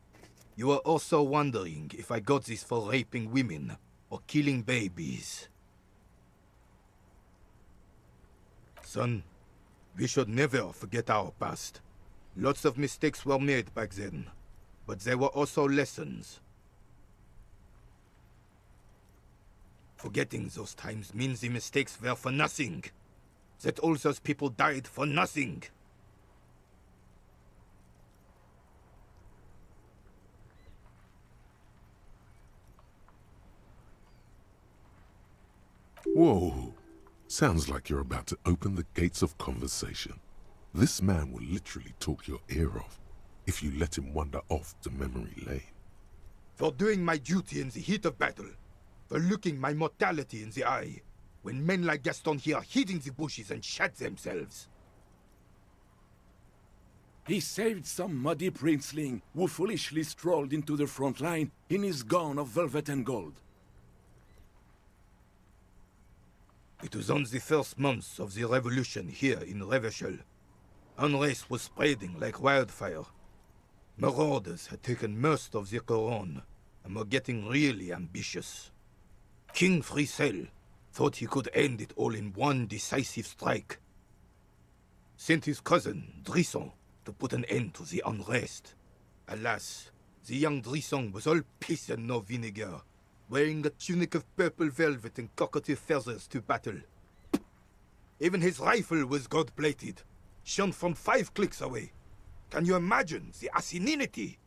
You are also wondering if I got this for raping women or killing babies. Son, we should never forget our past. Lots of mistakes were made back then, but there were also lessons. Forgetting those times means the mistakes were for nothing. That all those people died for nothing. Whoa! Sounds like you're about to open the gates of conversation. This man will literally talk your ear off if you let him wander off the memory lane. For doing my duty in the heat of battle. For looking my mortality in the eye, when men like Gaston here hid in the bushes and shat themselves. He saved some muddy princeling who foolishly strolled into the front line in his gown of velvet and gold. It was on the first months of the revolution here in Revachol. Unrest was spreading like wildfire. Marauders had taken most of the Couronne and were getting really ambitious. King Frizzle thought he could end it all in one decisive strike. Sent his cousin, Drisson, to put an end to the unrest. Alas, the young Drisson was all piss and no vinegar, wearing a tunic of purple velvet and cockatiel feathers to battle. Even his rifle was gold-plated, shone from 5 clicks away. Can you imagine the asininity?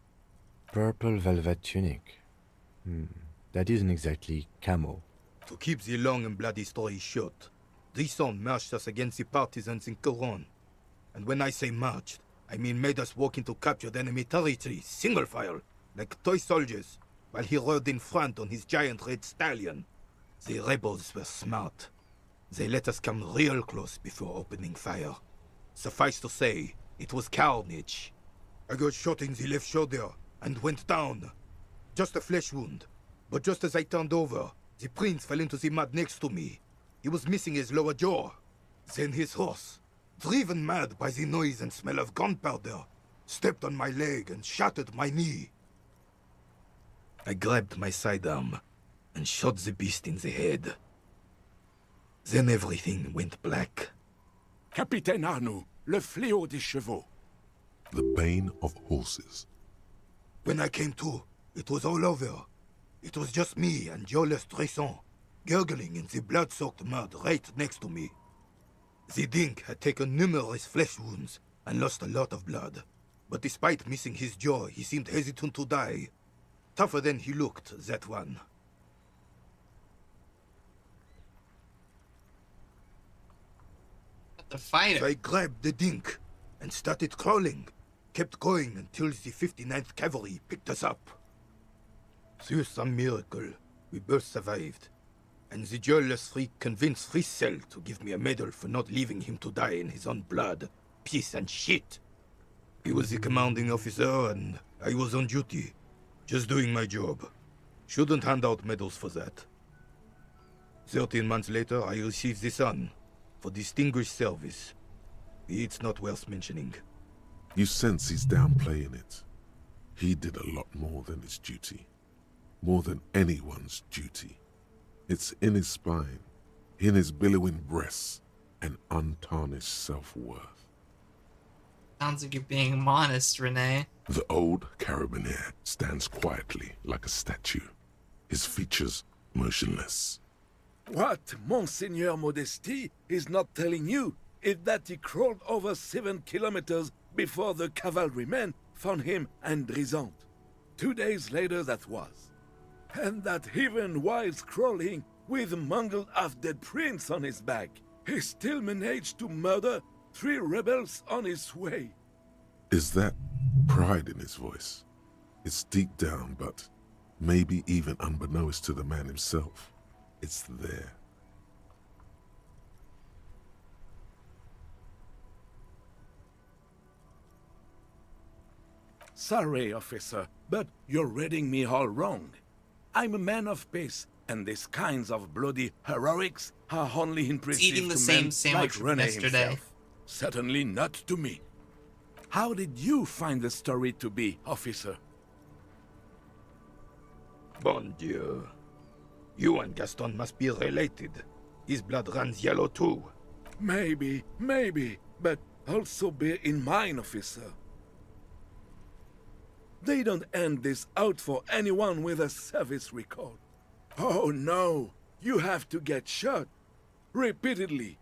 Purple velvet tunic. That isn't exactly camo. To keep the long and bloody story short, Drisson marched us against the partisans in Coron. And when I say marched, I mean made us walk into captured enemy territory, single file, like toy soldiers, while he rode in front on his giant red stallion. The rebels were smart. They let us come real close before opening fire. Suffice to say, it was carnage. I got shot in the left shoulder and went down. Just a flesh wound. But just as I turned over, the prince fell into the mud next to me. He was missing his lower jaw. Then his horse, driven mad by the noise and smell of gunpowder, stepped on my leg and shattered my knee. I grabbed my sidearm and shot the beast in the head. Then everything went black. Capitaine Arnoux, le fléau des chevaux. The bane of horses. When I came to, it was all over. It was just me and Jolas Tresson, gurgling in the blood-soaked mud right next to me. The dink had taken numerous flesh wounds and lost a lot of blood. But despite missing his jaw, he seemed hesitant to die. Tougher than he looked, that one. The fighter. So I grabbed the dink and started crawling. Kept going until the 59th Cavalry picked us up. Through some miracle, we both survived. And the joyless freak convinced Frissel to give me a medal for not leaving him to die in his own blood, piss and shit. He was the commanding officer and I was on duty. Just doing my job. Shouldn't hand out medals for that. 13 months later, I received the Sun. For distinguished service. It's not worth mentioning. You sense he's downplaying it. He did a lot more than his duty. More than anyone's duty. It's in his spine, in his billowing breasts, and untarnished self-worth. Sounds like you're being modest, Renee. The old carabinier stands quietly like a statue, his features motionless. What Monseigneur Modesty is not telling you is that he crawled over 7 kilometers before the cavalrymen found him and Drisant. 2 days later that was. And that even while crawling with a mangled half-dead prince on his back, he still managed to murder 3 rebels on his way. Is that pride in his voice? It's deep down, but maybe even unbeknownst to the man himself. It's there. Sorry, officer, but you're reading me all wrong. I'm a man of peace, and these kinds of bloody heroics are only impressive eating the to same men sandwich like from René yesterday. himself. Certainly not to me. How did you find the story to be, officer? Bon Dieu. You and Gaston must be related. His blood runs yellow too. Maybe, but also bear in mind, officer. They don't hand this out for anyone with a service record. Oh no, you have to get shot. Repeatedly.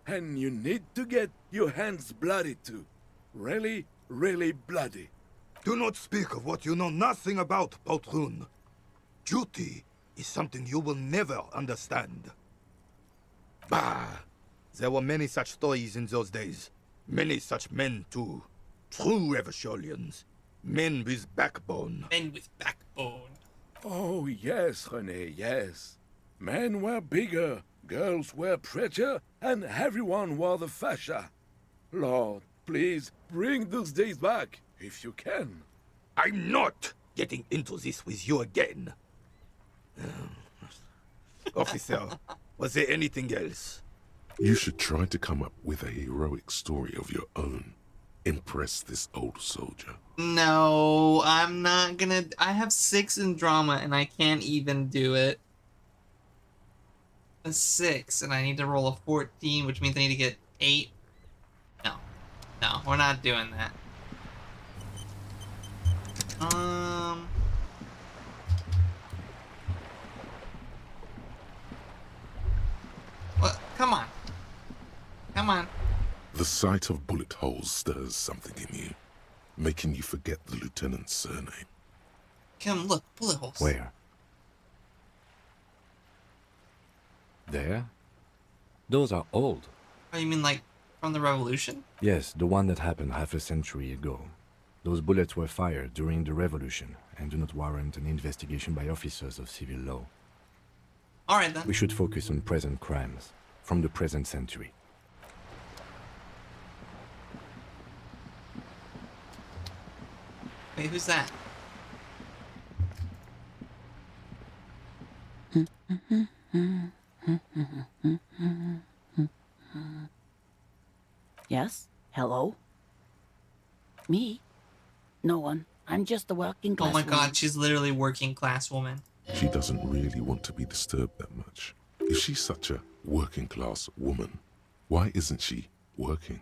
And you need to get your hands bloody too. Really, really bloody. Do not speak of what you know nothing about, Poltroon. Duty is something you will never understand. Bah! There were many such stories in those days. Many such men, too. True Revacholians. Men with backbone. Men with backbone. Oh, yes, René, yes. Men were bigger, girls were prettier, and everyone wore the fascia. Lord, please, bring those days back, if you can. I'm not getting into this with you again. Officer, was there anything else? You should try to come up with a heroic story of your own. Impress this old soldier. No, I'm not gonna. I have 6 in drama and I can't even do it. A 6 and I need to roll a 14, which means I need to get 8. No, we're not doing that. What? Come on. Come on. The sight of bullet holes stirs something in you, making you forget the lieutenant's surname. Come look, bullet holes. Where? There? Those are old. Oh, you mean like from the Revolution? Yes, the one that happened half a century ago. Those bullets were fired during the Revolution and do not warrant an investigation by officers of civil law. Alright then. We should focus on present crimes from the present century. Wait, who's that? Yes? Hello? Me? No one. I'm just a working class Oh my woman. god, she's literally working class woman. She doesn't really want to be disturbed that much. If she's such a working class woman, why isn't she working?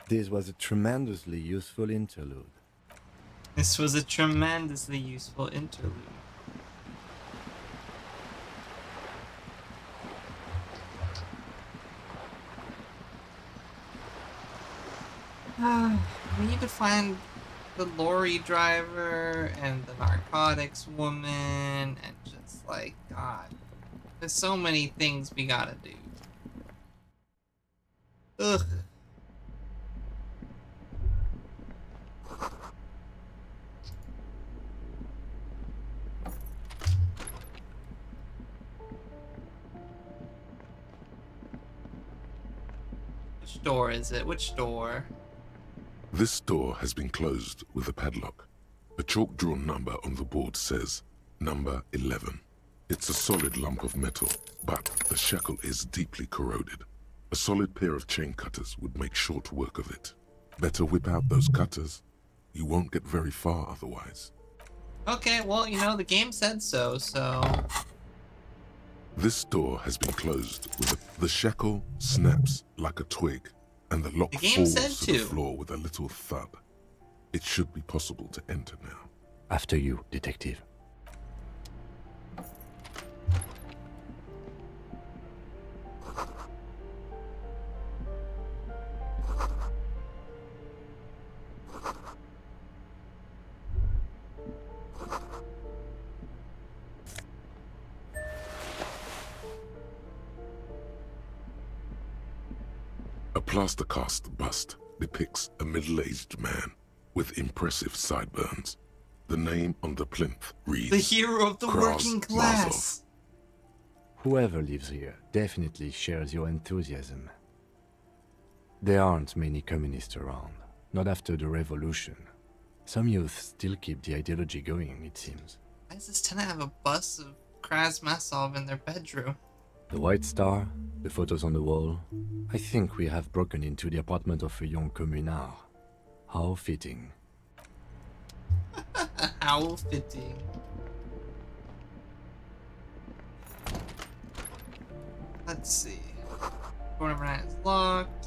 This was a tremendously useful interlude. This was a tremendously useful interlude. We need to find the lorry driver and the narcotics woman and just like, God, there's so many things we gotta do. Ugh. Which door is it? Which door? This door has been closed with a padlock. A chalk-drawn number on the board says, number 11. It's a solid lump of metal, but the shackle is deeply corroded. A solid pair of chain cutters would make short work of it. Better whip out those cutters. You won't get very far otherwise. Okay, well, you know, the game said so, so... This door has been closed with the shackle snaps like a twig, and the lock The game falls said to the to. floor with a little thud. It should be possible to enter now. After you, detective. A plaster cast bust depicts a middle-aged man with impressive sideburns. The name on the plinth reads... The hero of the working class! Whoever lives here definitely shares your enthusiasm. There aren't many communists around, not after the revolution. Some youth still keep the ideology going, it seems. Why does this tenant have a bust of Krasmasov in their bedroom? The White Star, the photos on the wall. I think we have broken into the apartment of a young communard. How fitting. How fitting. Let's see. Door number 9 is locked.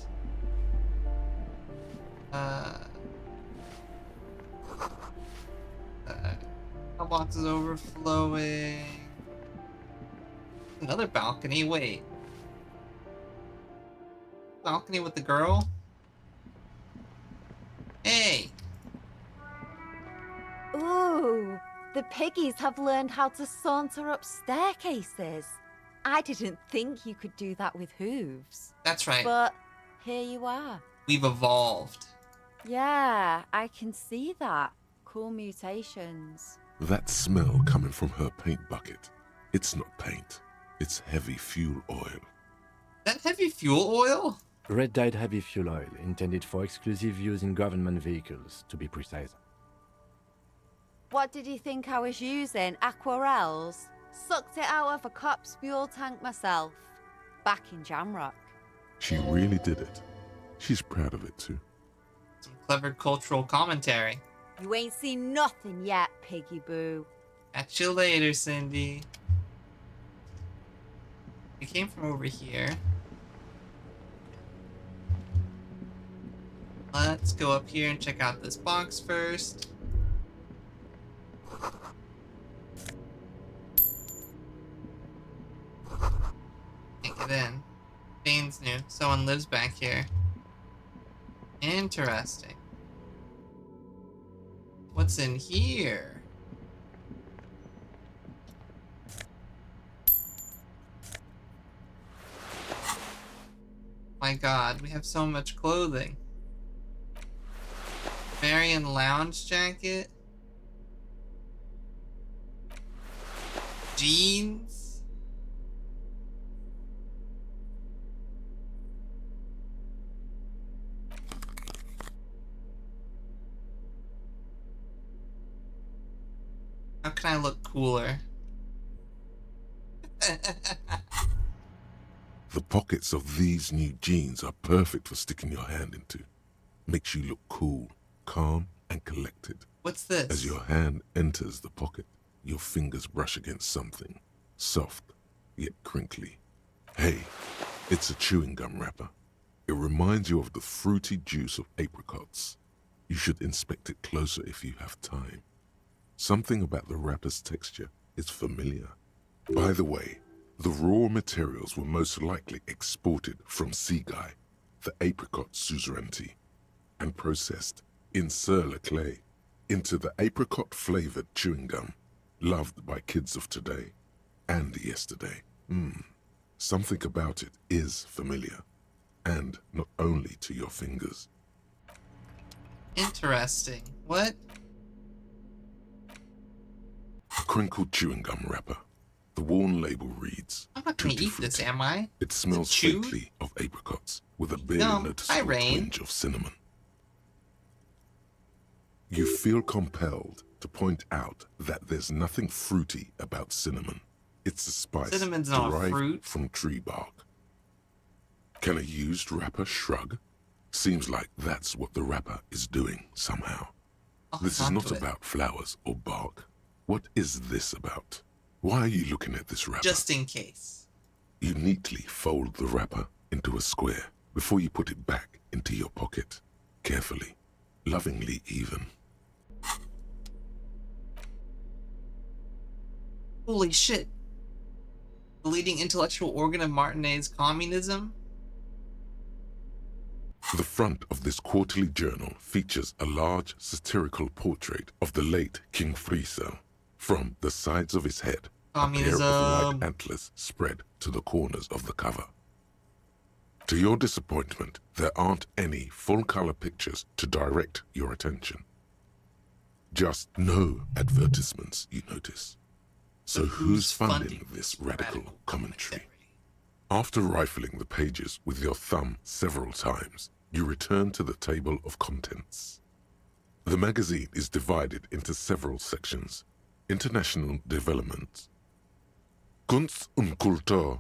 Mailbox is overflowing. Another balcony, wait. Balcony with the girl? Hey! Ooh, the piggies have learned how to saunter up staircases. I didn't think you could do that with hooves. That's right. But here you are. We've evolved. Yeah, I can see that. Cool mutations. That smell coming from her paint bucket. It's not paint. It's heavy fuel oil. That heavy fuel oil? Red-dyed heavy fuel oil, intended for exclusive use in government vehicles, to be precise. What did you think I was using? Aquarels? Sucked it out of a cop's fuel tank myself. Back in Jamrock. She really did it. She's proud of it too. Some clever cultural commentary. You ain't seen nothing yet, piggy boo. Catch you later, Cindy. We came from over here. Let's go up here and check out this box first. Can't get in. Bane's new. Someone lives back here. Interesting. What's in here? my god, we have so much clothing. Marion lounge jacket. Jeans. How can I look cooler? The pockets of these new jeans are perfect for sticking your hand into. Makes you look cool, calm, and collected. What's this? As your hand enters the pocket, your fingers brush against something soft yet crinkly. Hey, it's a chewing gum wrapper. It reminds you of the fruity juice of apricots. You should inspect it closer if you have time. Something about the wrapper's texture is familiar. By the way, the raw materials were most likely exported from Seaguy, the apricot suzerainty, and processed in sur-le-clay into the apricot-flavored chewing gum loved by kids of today and yesterday. Something about it is familiar, and not only to your fingers. Interesting. What? A crinkled chewing gum wrapper. The worn label reads, I'm not gonna Tutti eat this, Frutti. am I? It smells faintly of apricots with a barely noticeable twinge of cinnamon. You feel compelled to point out that there's nothing fruity about cinnamon. It's a spice Cinnamon's not a derived fruit. from tree bark. Can a used wrapper shrug? Seems like that's what the wrapper is doing somehow. This is not about flowers or bark. What is this about? Why are you looking at this wrapper? Just in case. You neatly fold the wrapper into a square before you put it back into your pocket. Carefully, lovingly even. Holy shit. The leading intellectual organ of Martinet's communism? The front of this quarterly journal features a large satirical portrait of the late King Friesel. From the sides of his head, a pair of light antlers spread to the corners of the cover. To your disappointment, there aren't any full-color pictures to direct your attention. Just no advertisements, you notice. So who's funding this radical commentary? After rifling the pages with your thumb several times, you return to the table of contents. The magazine is divided into several sections. International development, Kunst und Kultur,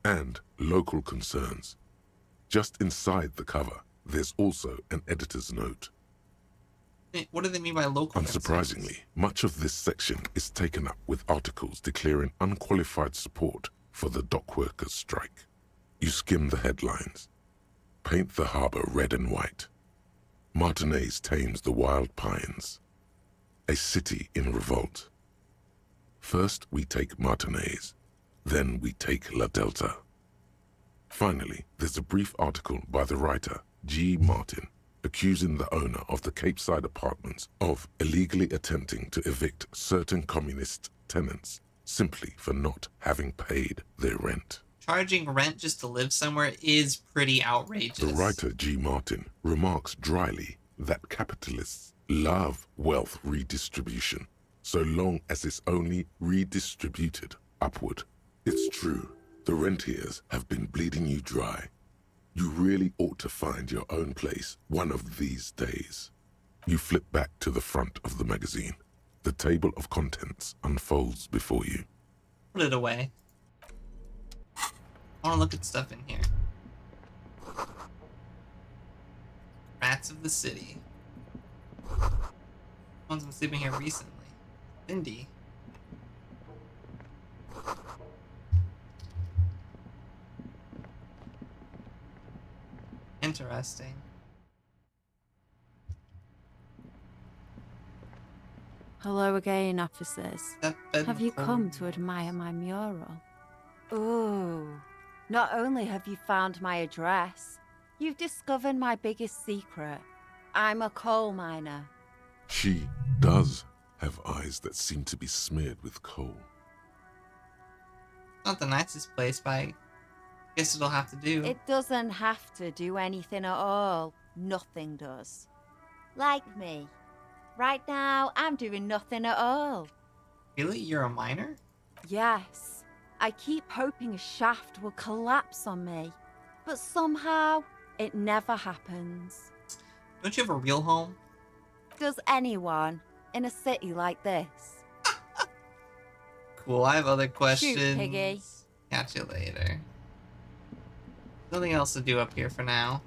and local concerns. Just inside the cover, there's also an editor's note. What do they mean by local Unsurprisingly, concerns? much of this section is taken up with articles declaring unqualified support for the dock workers' strike. You skim the headlines. Paint the harbor red and white. Martinez tames the wild pines. A city in revolt. First we take Martinez, then we take La Delta. Finally, there's a brief article by the writer, G. Martin, accusing the owner of the Cape Side apartments of illegally attempting to evict certain communist tenants simply for not having paid their rent. Charging rent just to live somewhere is pretty outrageous. The writer, G. Martin, remarks dryly that capitalists love wealth redistribution, so long as it's only redistributed upward. It's true, the rentiers have been bleeding you dry. You really ought to find your own place one of these days. You flip back to the front of the magazine. The table of contents unfolds before you. Put it away. I want to look at stuff in here. Rats of the city. One's been sleeping here recently. Cindy. Interesting. Hello again, officers. Have you come to admire my mural? Ooh. Not only have you found my address, you've discovered my biggest secret. I'm a coal miner. She does have eyes that seem to be smeared with coal. Not the nicest place by Guess it'll have to do. It doesn't have to do anything at all. Nothing does. Like me. Right now, I'm doing nothing at all. Really? You're a miner? Yes. I keep hoping a shaft will collapse on me. But somehow, it never happens. Don't you have a real home? Does anyone in a city like this? Cool, I have other questions. Shoot, Piggy. Catch you later. Nothing else to do up here for now.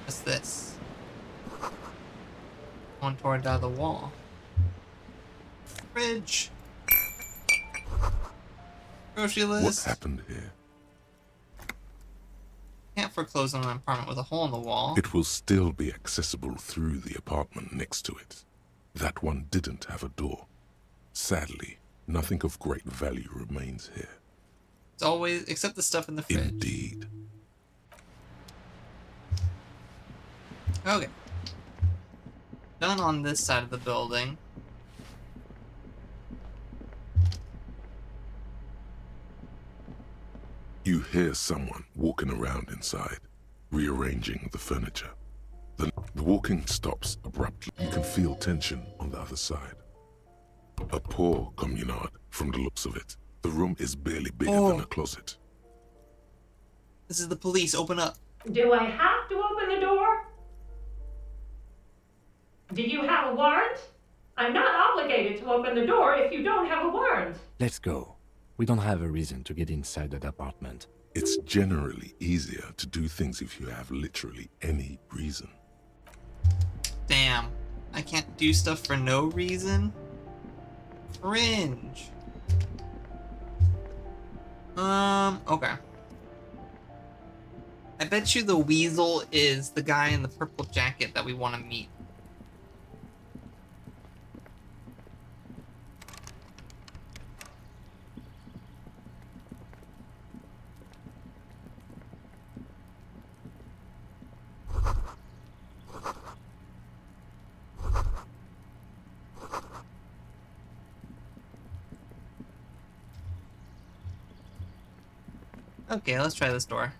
What's this? One toward the other wall. Fridge. Grocery list. What happened here? Can't foreclose on an apartment with a hole in the wall. It will still be accessible through the apartment next to it. That one didn't have a door. Sadly, nothing of great value remains here. It's always, except the stuff in the fridge. Indeed. Okay. Done on this side of the building. You hear someone walking around inside, rearranging the furniture. The walking stops abruptly. You can feel tension on the other side. A poor communard, from the looks of it. The room is barely bigger than a closet. This is the police. Open up. Do I have to open the door? Do you have a warrant? I'm not obligated to open the door if you don't have a warrant. Let's go. We don't have a reason to get inside that apartment. It's generally easier to do things if you have literally any reason. Damn. I can't do stuff for no reason? Cringe. Okay. I bet you the weasel is the guy in the purple jacket that we want to meet. Okay, let's try this door.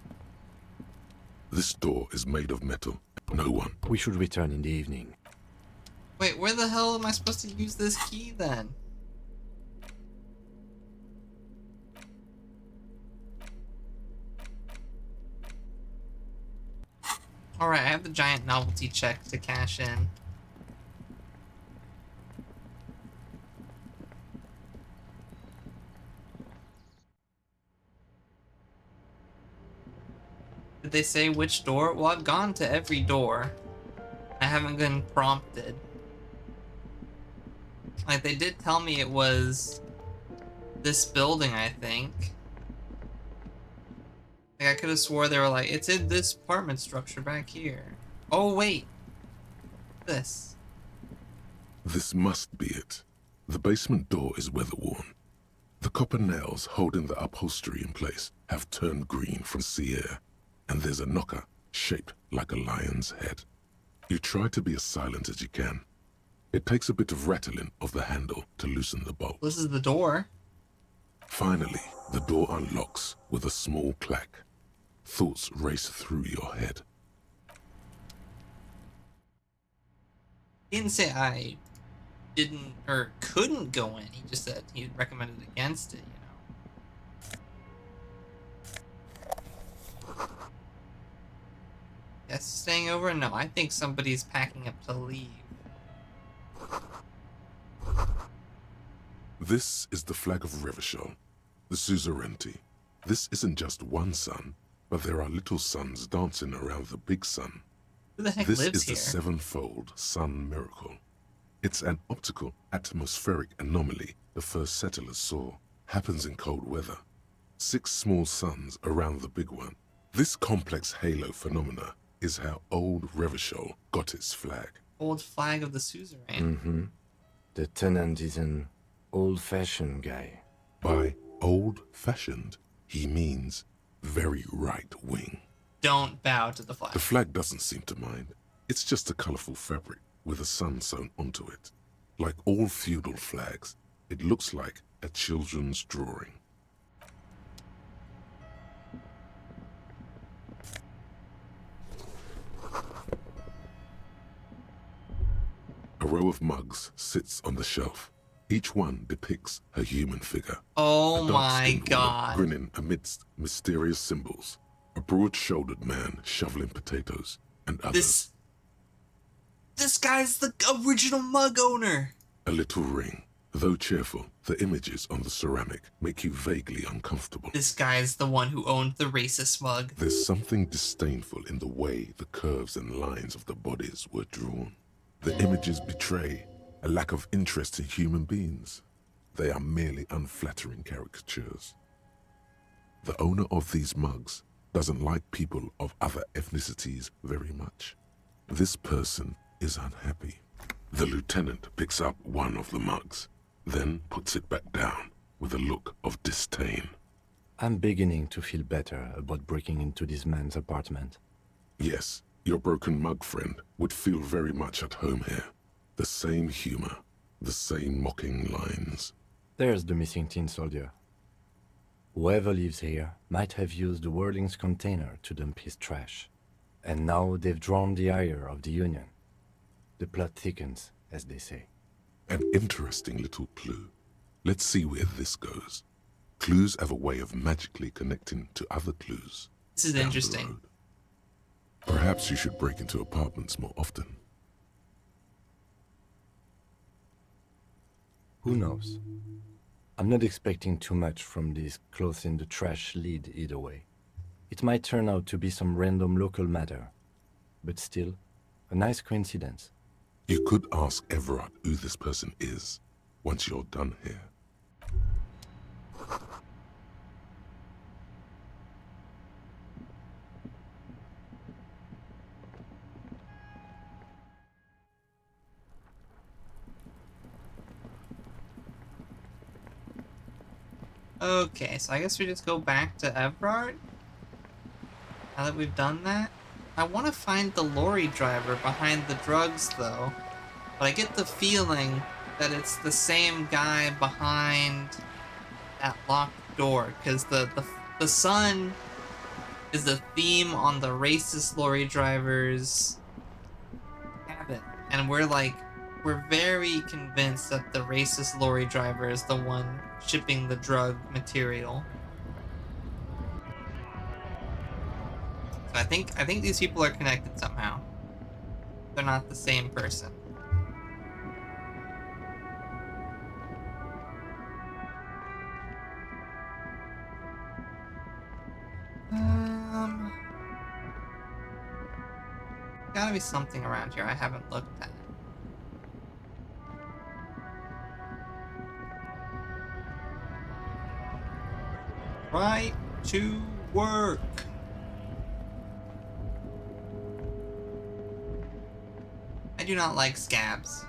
This door is made of metal. No one. We should return in the evening. Wait, where the hell am I supposed to use this key then? Alright, I have the giant novelty check to cash in. Did they say which door? Well, I've gone to every door. I haven't been prompted. Like, they did tell me it was this building, I think. Like, I could have swore they were like, it's in this apartment structure back here. Oh, wait. This. This must be it. The basement door is weather-worn. The copper nails holding the upholstery in place have turned green from sea air, and there's a knocker shaped like a lion's head. You try to be as silent as you can. It takes a bit of rattling of the handle to loosen the bolt. This is the door. Finally, the door unlocks with a small clack. Thoughts race through your head. He didn't say I didn't or couldn't go in. He just said he recommended against it, you know. Yes, staying over? No, I think somebody's packing up to leave. This is the flag of Revachol, the suzerainty. This isn't just one sun, but there are little suns dancing around the big sun. Who the heck This lives is the here? sevenfold sun miracle. It's an optical atmospheric anomaly the first settlers saw. Happens in cold weather. 6 small suns around the big one. This complex halo phenomena is how old Revachol got its flag. Old flag of the suzerain. Mm-hmm. The tenant is an old-fashioned guy. By old old-fashioned, he means very right-wing. Don't bow to the flag. The flag doesn't seem to mind. It's just a colorful fabric with a sun sewn onto it. Like all feudal flags, it looks like a children's drawing. A row of mugs sits on the shelf. Each one depicts a human figure. Oh a my God. woman grinning amidst mysterious symbols. A broad-shouldered man shoveling potatoes, and others. This guy's the original mug owner. A little ring. Though cheerful, the images on the ceramic make you vaguely uncomfortable. This guy's the one who owned the racist mug. There's something disdainful in the way the curves and lines of the bodies were drawn. The images betray a lack of interest in human beings. They are merely unflattering caricatures. The owner of these mugs doesn't like people of other ethnicities very much. This person is unhappy. The lieutenant picks up one of the mugs, then puts it back down with a look of disdain. I'm beginning to feel better about breaking into this man's apartment. Yes, your broken mug friend would feel very much at home here. The same humor, the same mocking lines. There's the missing tin soldier. Whoever lives here might have used the Whirling's container to dump his trash. And now they've drawn the ire of the Union. The plot thickens, as they say. An interesting little clue. Let's see where this goes. Clues have a way of magically connecting to other clues. This is interesting. Perhaps you should break into apartments more often. Who knows? I'm not expecting too much from this clothes in the trash lead either way. It might turn out to be some random local matter, but still, a nice coincidence. You could ask Everard who this person is once you're done here. Okay, so I guess we just go back to Everard? Now that we've done that? I want to find the lorry driver behind the drugs, though. But I get the feeling that it's the same guy behind that locked door, because the sun is the theme on the racist lorry drivers' habit. And we're very convinced that the racist lorry driver is the one shipping the drug material. So I think these people are connected somehow. They're not the same person. Gotta be something around here I haven't looked at. Right to work. I do not like scabs.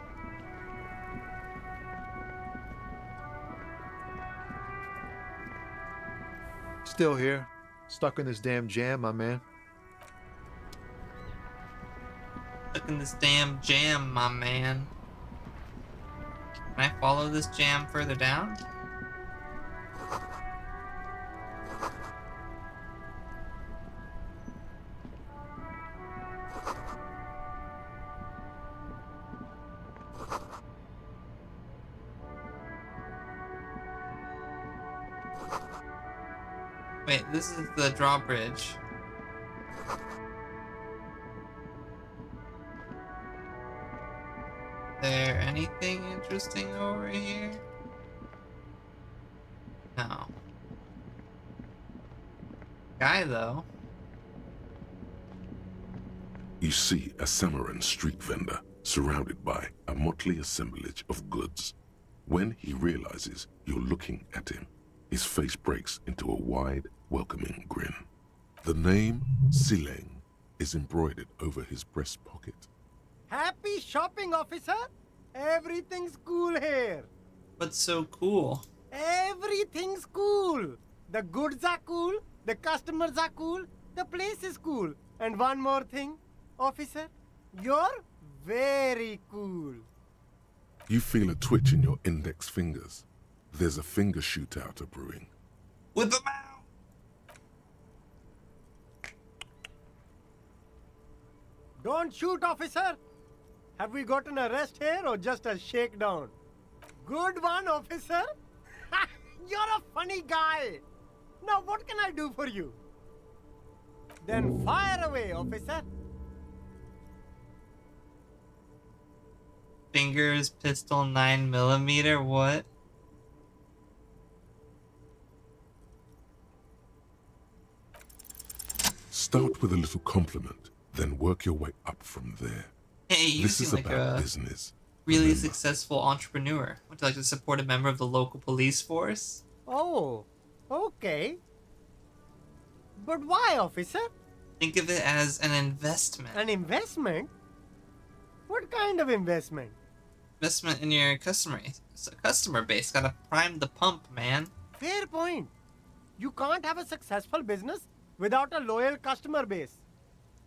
Still here. Stuck in this damn jam, my man. Stuck in this damn jam, my man. Can I follow this jam further down? Wait, this is the drawbridge. There anything interesting over here? No. Guy, though. You see a Samaran street vendor surrounded by a motley assemblage of goods. When he realizes you're looking at him, his face breaks into a wide, welcoming grin. The name Sileng is embroidered over his breast pocket. Happy shopping, officer! Everything's cool here. What's so cool? Everything's cool. The goods are cool, the customers are cool, the place is cool. And one more thing, officer, you're very cool. You feel a twitch in your index fingers. There's a finger shootout brewing. Whip them out! Don't shoot, officer. Have we got an arrest here or just a shakedown? Good one, officer. You're a funny guy. Now what can I do for you? Then fire away, officer. Fingers, pistol, 9mm, what? Start with a little compliment, then work your way up from there. Hey, you This seem is like about a business. really Remember. successful entrepreneur. Would you like to support a member of the local police force? Oh, okay. But why, officer? Think of it as an investment. An investment? What kind of investment? Investment in your customer base. Gotta prime the pump, man. Fair point. You can't have a successful business without a loyal customer base.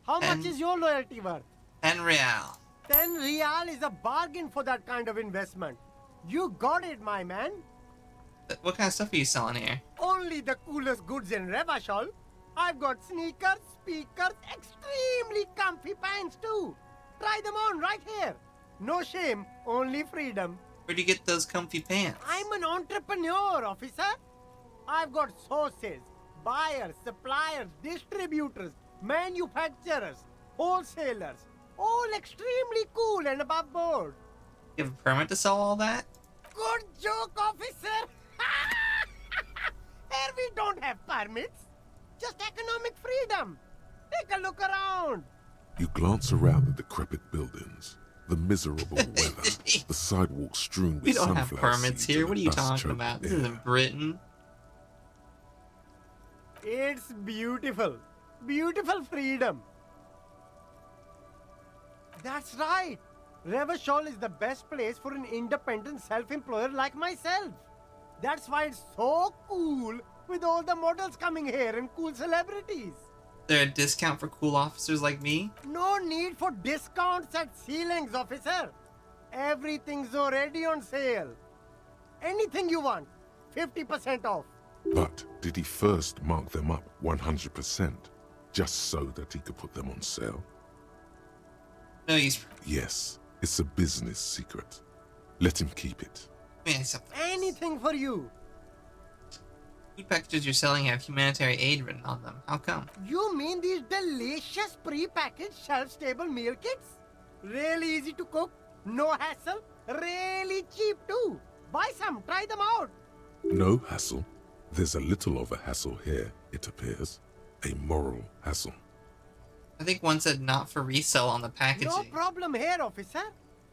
How much is your loyalty worth? 10 real. 10 real is a bargain for that kind of investment. You got it, my man. What kind of stuff are you selling here? Only the coolest goods in Revachol. I've got sneakers, speakers, extremely comfy pants too. Try them on right here. No shame, only freedom. Where'd you get those comfy pants? I'm an entrepreneur, officer. I've got sources, buyers, suppliers, distributors, manufacturers, wholesalers, all extremely cool and above board. You have a permit to sell all that? Good joke, officer. Here we don't have permits, just economic freedom. Take a look around. You glance around the decrepit buildings, the miserable weather, the sidewalks strewn with We don't have sunflower permits seeds here. and What are you dust talking choked about? This air. isn't Britain. It's beautiful. Beautiful freedom. That's right. Revachol is the best place for an independent self-employer like myself. That's why it's so cool with all the models coming here and cool celebrities. Is there a discount for cool officers like me? No need for discounts at ceilings, officer. Everything's already on sale. Anything you want, 50% off. But did he first mark them up 100%, just so that he could put them on sale? No, he's... Yes, it's a business secret. Let him keep it. Anything for you. Food packages you're selling have humanitarian aid written on them. How come? You mean these delicious pre-packaged shelf-stable meal kits? Really easy to cook, no hassle, really cheap too. Buy some, try them out. No hassle. There's a little of a hassle here, it appears. A moral hassle. I think one said not for resale on the packaging. No problem here, officer.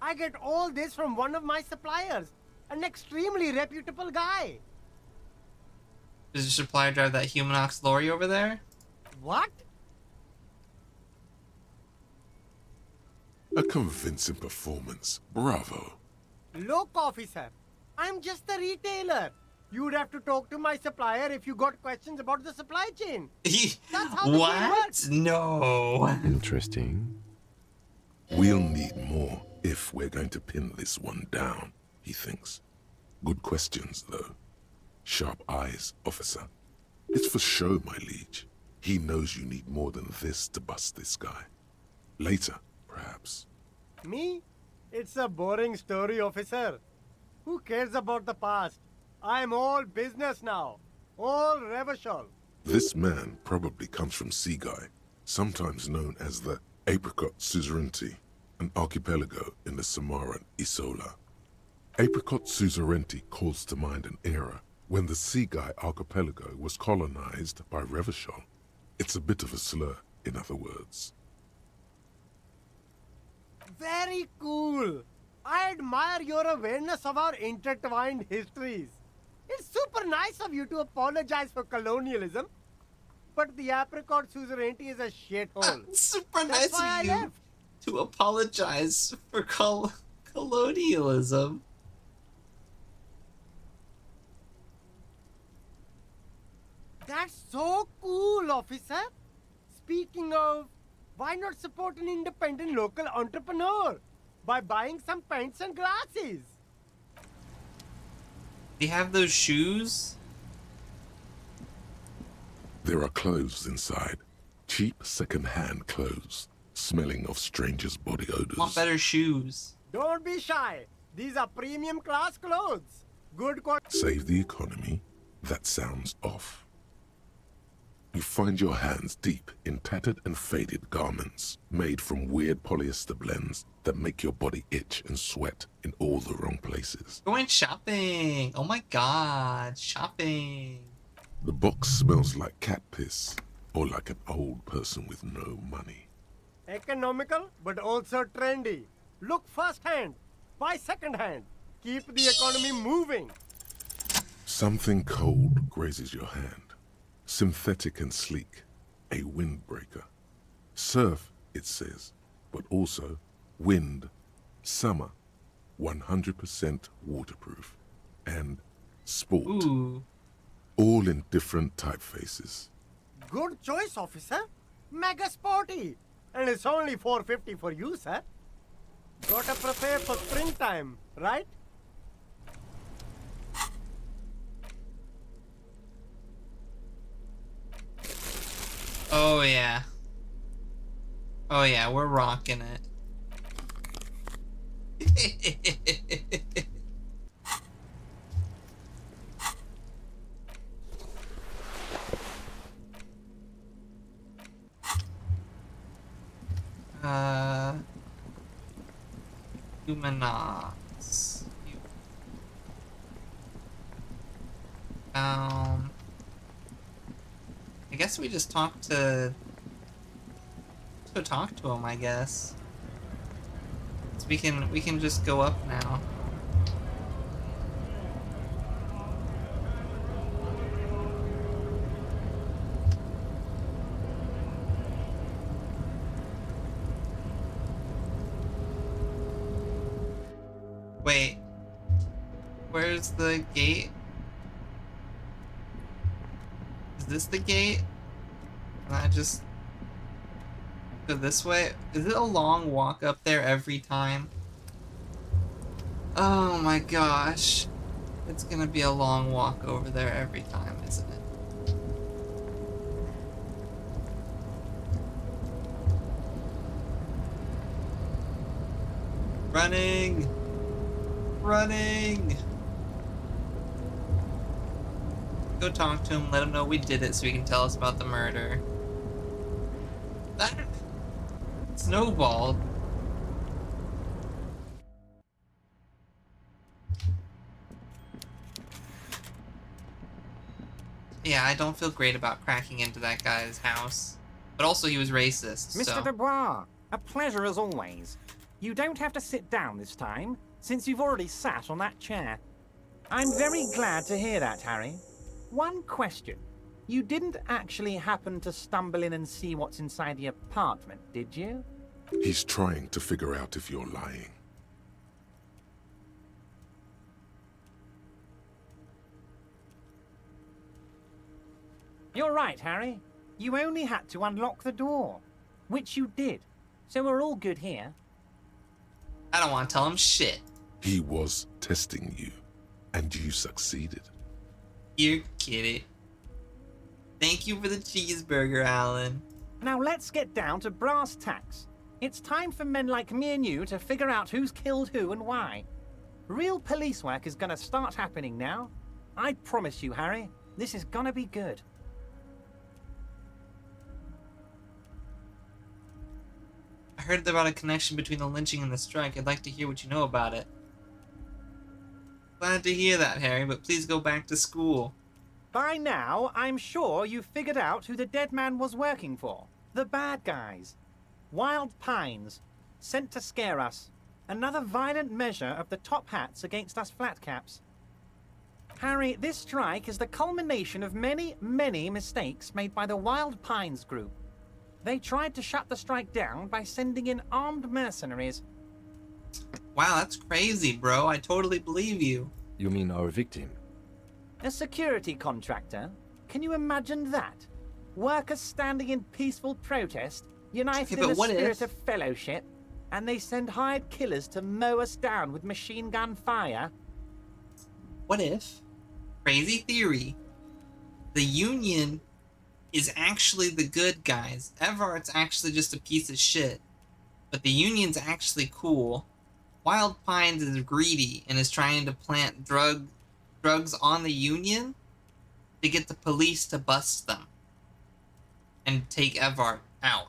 I get all this from one of my suppliers, an extremely reputable guy. Does your supplier drive that Humanox lorry over there? What? A convincing performance. Bravo. Look, officer, I'm just a retailer. You'd have to talk to my supplier if you got questions about the supply chain. That's how the game works. No. Interesting. We'll need more if we're going to pin this one down, he thinks. Good questions, though. Sharp eyes, officer. It's for show, my liege. He knows you need more than this to bust this guy. Later, perhaps. Me? It's a boring story, officer. Who cares about the past? I'm all business now. All Revachol. This man probably comes from Seaguy, sometimes known as the Apricot Suzerainty, an archipelago in the Samaran Isola. Apricot Suzerainty calls to mind an era when the Seaguy archipelago was colonized by Revachol. It's a bit of a slur, in other words. Very cool. I admire your awareness of our intertwined histories. It's super nice of you to apologize for colonialism, but the Apricot Suzerainty is a shithole. Super That's nice why of I you left. to apologize for colonialism. That's so cool, officer. Speaking of, why not support an independent local entrepreneur by buying some pens and glasses? Do you have those shoes? There are clothes inside. Cheap second-hand clothes, smelling of strangers' body odors. Want better shoes. Don't be shy. These are premium class clothes. Good quality. Save the economy? That sounds off. You find your hands deep in tattered and faded garments made from weird polyester blends that make your body itch and sweat in all the wrong places. Going shopping. Oh my god, shopping. The box smells like cat piss or like an old person with no money. Economical, but also trendy. Look first-hand, buy second-hand. Keep the economy moving. Something cold grazes your hand. Synthetic and sleek, a windbreaker. Surf, it says, but also wind, summer, 100% waterproof, and sport. Ooh. All in different typefaces. Good choice, officer. Mega sporty. And it's only $4.50 for you, sir. Gotta prepare for springtime, right? Oh yeah. Oh yeah, we're rocking it. Humanox. I guess we just talked to... Let's go talk to him, I guess. So we can just go up now. Wait. Where's the gate? Is this the gate? Can I just go this way? Is it a long walk up there every time? Oh my gosh. It's gonna be a long walk over there every time, isn't it? Running! Running! Go talk to him, let him know we did it so he can tell us about the murder. That snowballed. Yeah, I don't feel great about cracking into that guy's house. But also he was racist, Mr. so... Dubois, a pleasure as always. You don't have to sit down this time, since you've already sat on that chair. I'm very glad to hear that, Harry. One question. You didn't actually happen to stumble in and see what's inside the apartment, did you? He's trying to figure out if you're lying. You're right, Harry. You only had to unlock the door, which you did. So we're all good here. I don't want to tell him shit. He was testing you, and you succeeded. You kidding. Thank you for the cheeseburger, Alan. Now let's get down to brass tacks. It's time for men like me and you to figure out who's killed who and why. Real police work is gonna start happening now. I promise you, Harry, this is gonna be good. I heard about a connection between the lynching and the strike. I'd like to hear what you know about it. Glad to hear that, Harry, but please go back to school. By now, I'm sure you've figured out who the dead man was working for. The bad guys. Wild Pines. Sent to scare us. Another violent measure of the top hats against us flatcaps. Harry, this strike is the culmination of many, many mistakes made by the Wild Pines group. They tried to shut the strike down by sending in armed mercenaries. Wow, that's crazy, bro. I totally believe you. You mean our victim? A security contractor, Can you imagine that? Workers standing in peaceful protest, united in a what spirit if- of fellowship, and they send hired killers to mow us down with machine gun fire? What if, crazy theory, the Union is actually the good guys? Everart's actually just a piece of shit, but the Union's actually cool. Wild Pines is greedy and is trying to plant drugs on the Union to get the police to bust them and take Evart out.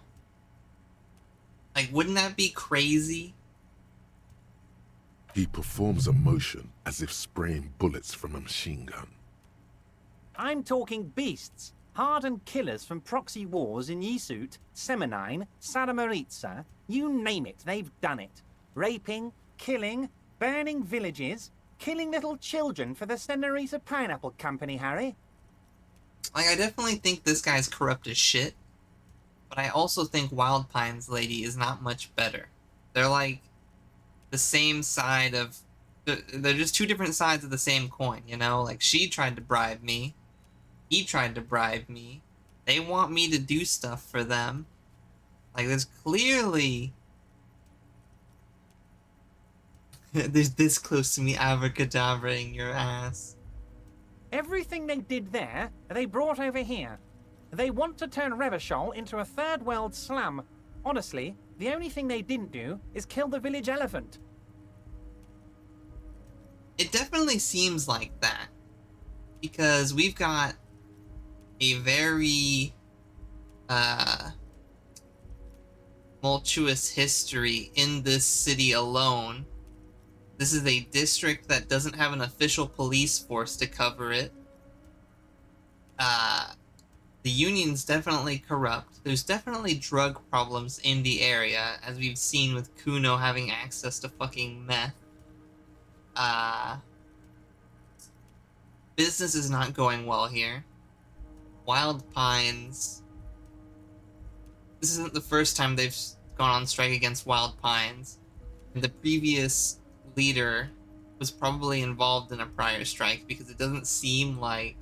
Like, wouldn't that be crazy? He performs a motion as if spraying bullets from a machine gun. I'm talking beasts, hardened killers from proxy wars in Yisut, Semenine, Saramoritsa, you name it, they've done it. Raping, killing, burning villages, killing little children for the Senorita Pineapple Company, Harry. Like, I definitely think this guy's corrupt as shit, but I also think Wild Pine's lady is not much better. They're like the same side of... They're just two different sides of the same coin, you know? Like, she tried to bribe me. He tried to bribe me. They want me to do stuff for them. Like, there's clearly... There's this close to me abracadabra-ing your ass. Everything they did there, they brought over here. They want to turn Revachol into a third world slum. Honestly, the only thing they didn't do is kill the village elephant. It definitely seems like that. Because we've got a very tumultuous history in this city alone. This is a district that doesn't have an official police force to cover it. The Union's definitely corrupt. There's definitely drug problems in the area, as we've seen with Kuno having access to fucking meth. Business is not going well here. Wild Pines... This isn't the first time they've gone on strike against Wild Pines. The previous leader was probably involved in a prior strike, because it doesn't seem like...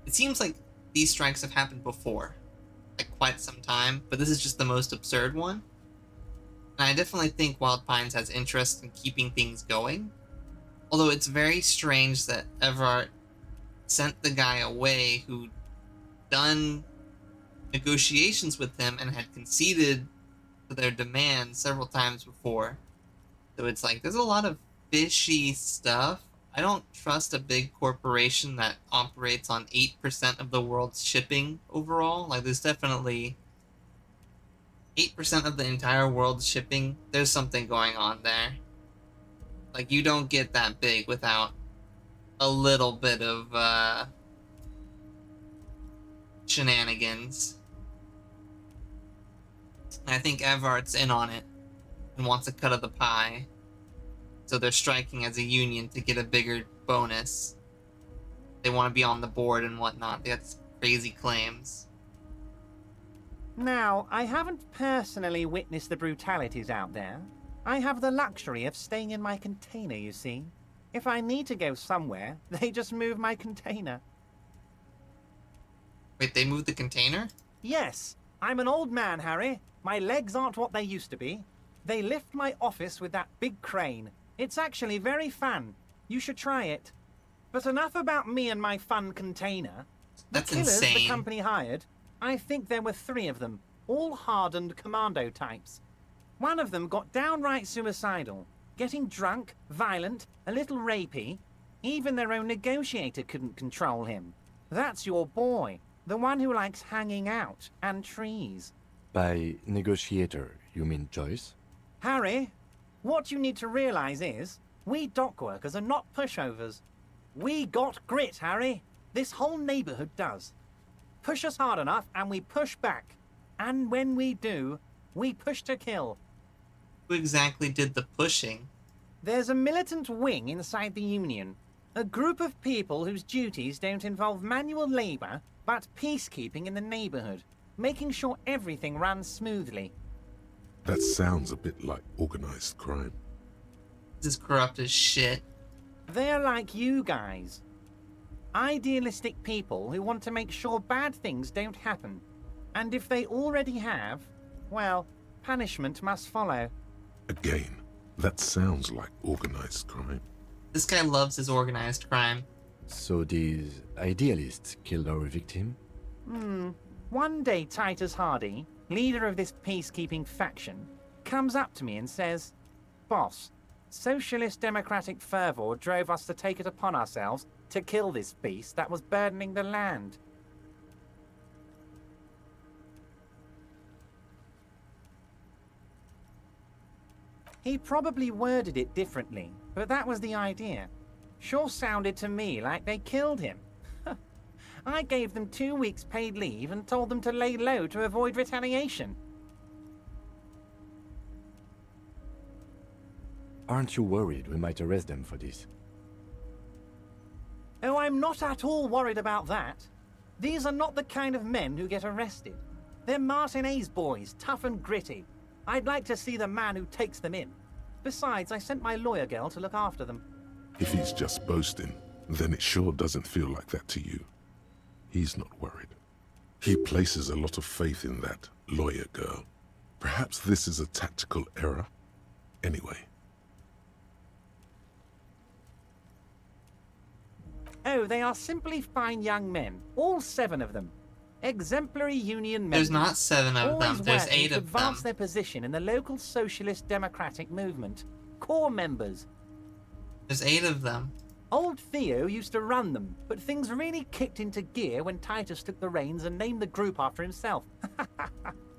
It seems like these strikes have happened before. Like, quite some time. But this is just the most absurd one. And I definitely think Wild Pines has interest in keeping things going. Although it's very strange that Everart sent the guy away who'd done negotiations with him and had conceded to their demands several times before. So it's like, there's a lot of fishy stuff. I don't trust a big corporation that operates on 8% of the world's shipping overall. Like, there's definitely 8% of the entire world's shipping. There's something going on there. Like, you don't get that big without a little bit of shenanigans. I think Evart's in on it and wants a cut of the pie. So they're striking as a union to get a bigger bonus. They want to be on the board and whatnot. They got crazy claims. Now, I haven't personally witnessed the brutalities out there. I have the luxury of staying in my container, you see. If I need to go somewhere, they just move my container. Wait, they moved the container? Yes, I'm an old man, Harry. My legs aren't what they used to be. They lift my office with that big crane. It's actually very fun. You should try it. But enough about me and my fun container. That's the killers insane. the company hired, I think there were 3 of them, all hardened commando types. One of them got downright suicidal, getting drunk, violent, a little rapey. Even their own negotiator couldn't control him. That's your boy, the one who likes hanging out and trees. By negotiator, you mean Joyce? Harry, what you need to realize is, we dock workers are not pushovers. We got grit, Harry. This whole neighborhood does. Push us hard enough and we push back. And when we do, we push to kill. Who exactly did the pushing? There's a militant wing inside the Union. A group of people whose duties don't involve manual labor, but peacekeeping in the neighborhood, making sure everything runs smoothly. That sounds a bit like organized crime. This is corrupt as shit. They're like you guys. Idealistic people who want to make sure bad things don't happen. And if they already have, well, punishment must follow. Again, that sounds like organized crime. This guy loves his organized crime. So these idealists killed our victim? One day Titus Hardy, leader of this peacekeeping faction, comes up to me and says, "Boss, socialist democratic fervor drove us to take it upon ourselves to kill this beast that was burdening the land." He probably worded it differently, but that was the idea. Sure sounded to me like they killed him. I gave them 2 weeks paid leave and told them to lay low to avoid retaliation. Aren't you worried we might arrest them for this? Oh, I'm not at all worried about that. These are not the kind of men who get arrested. They're Martinez boys, tough and gritty. I'd like to see the man who takes them in. Besides, I sent my lawyer girl to look after them. If he's just boasting, then it sure doesn't feel like that to you. He's not worried. He places a lot of faith in that lawyer girl. Perhaps this is a tactical error. Anyway. Oh, they are simply fine young men. All 7 of them. Exemplary union members. There's not 7 of them. There's Always 8 to of advance them. their position in the local socialist democratic movement. Core members. There's 8 of them. Old Theo used to run them, but things really kicked into gear when Titus took the reins and named the group after himself.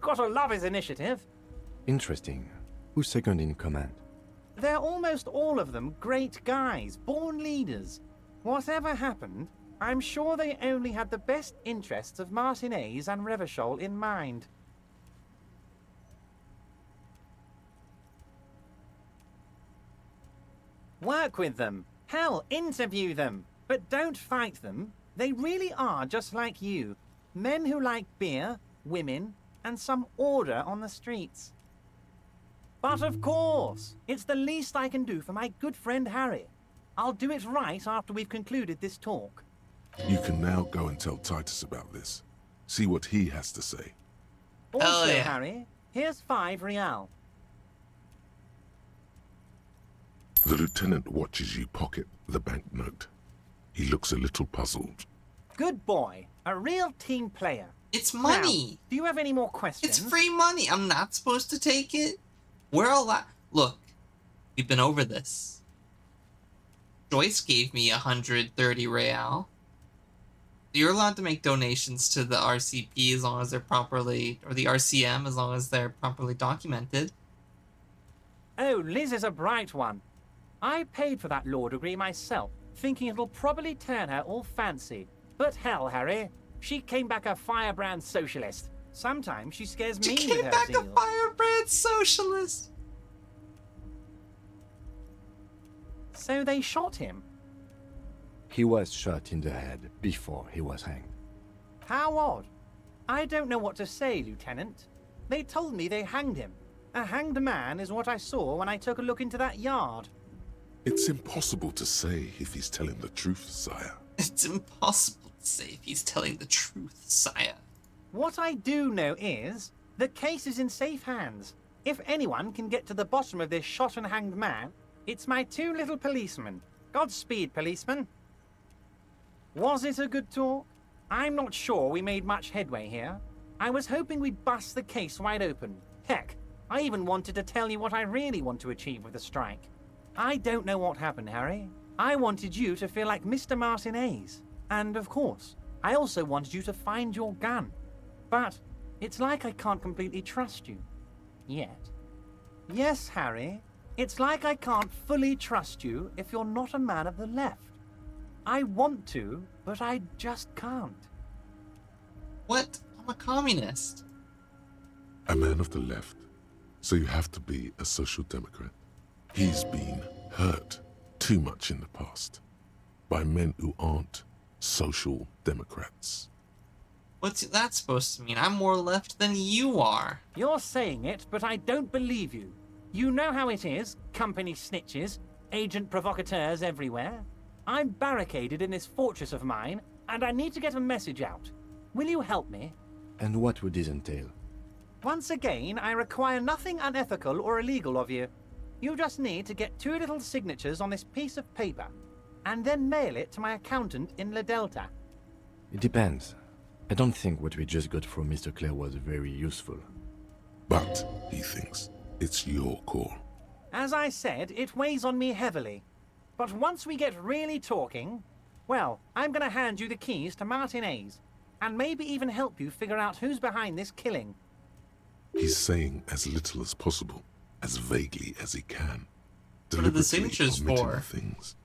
Gotta love his initiative. Interesting. Who's second in command? They're almost all of them great guys, born leaders. Whatever happened, I'm sure they only had the best interests of Martinez and Revachol in mind. Work with them. Hell, interview them. But don't fight them. They really are just like you. Men who like beer, women, and some order on the streets. But of course, it's the least I can do for my good friend Harry. I'll do it right after we've concluded this talk. You can now go and tell Titus about this. See what he has to say. Also, yeah. Harry, here's 5 real. The lieutenant watches you pocket the banknote. He looks a little puzzled. Good boy. A real team player. It's money. Now, do you have any more questions? It's free money. I'm not supposed to take it. We're allowed. Look, we've been over this. Joyce gave me 130 real. You're allowed to make donations to the RCP as long as they're properly, or the RCM as long as they're properly documented. Oh, Liz is a bright one. I paid for that law degree myself, thinking it'll probably turn her all fancy. But hell, Harry, she came back a firebrand socialist. Sometimes she scares me She with came her back zeal. a firebrand socialist. So they shot him. He was shot in the head before he was hanged. How odd. I don't know what to say, Lieutenant. They told me they hanged him. A hanged man is what I saw when I took a look into that yard. It's impossible to say if he's telling the truth, sire. It's impossible to say if he's telling the truth, sire. What I do know is, the case is in safe hands. If anyone can get to the bottom of this shot and hanged man, it's my 2 little policemen. Godspeed, policeman. Was it a good talk? I'm not sure we made much headway here. I was hoping we'd bust the case wide open. Heck, I even wanted to tell you what I really want to achieve with the strike. I don't know what happened, Harry. I wanted you to feel like Mr. Martinez. And of course, I also wanted you to find your gun. But it's like I can't completely trust you. Yet. Yes, Harry. It's like I can't fully trust you if you're not a man of the left. I want to, but I just can't. What? I'm a communist. A man of the left. So you have to be a social democrat. He's been hurt too much in the past by men who aren't social democrats. What's that supposed to mean? I'm more left than you are. You're saying it, but I don't believe you. You know how it is, company snitches, agent provocateurs everywhere. I'm barricaded in this fortress of mine, and I need to get a message out. Will you help me? And what would this entail? Once again, I require nothing unethical or illegal of you. You just need to get 2 little signatures on this piece of paper, and then mail it to my accountant in La Delta. It depends. I don't think what we just got from Mr. Clare was very useful. But, he thinks, it's your call. As I said, it weighs on me heavily. But once we get really talking, well, I'm gonna hand you the keys to Martinez, and maybe even help you figure out who's behind this killing. He's saying as little as possible, as vaguely as he can. What are the signatures omitting for? Things.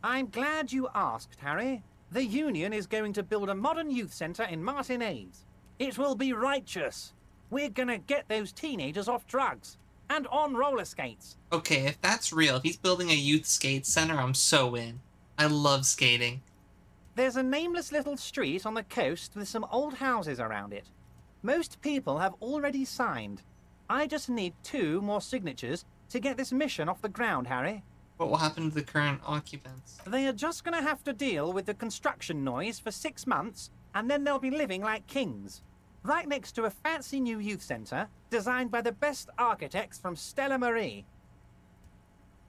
I'm glad you asked, Harry. The Union is going to build a modern youth centre in Martinez. It will be righteous. We're gonna get those teenagers off drugs and on roller skates. Okay, if that's real, if he's building a youth skate center, I'm so in. I love skating. There's a nameless little street on the coast with some old houses around it. Most people have already signed. I just need 2 more signatures to get this mission off the ground, Harry. What will happen to the current occupants? They are just gonna have to deal with the construction noise for 6 months, and then they'll be living like kings. Right next to a fancy new youth centre, designed by the best architects from Stella Marie.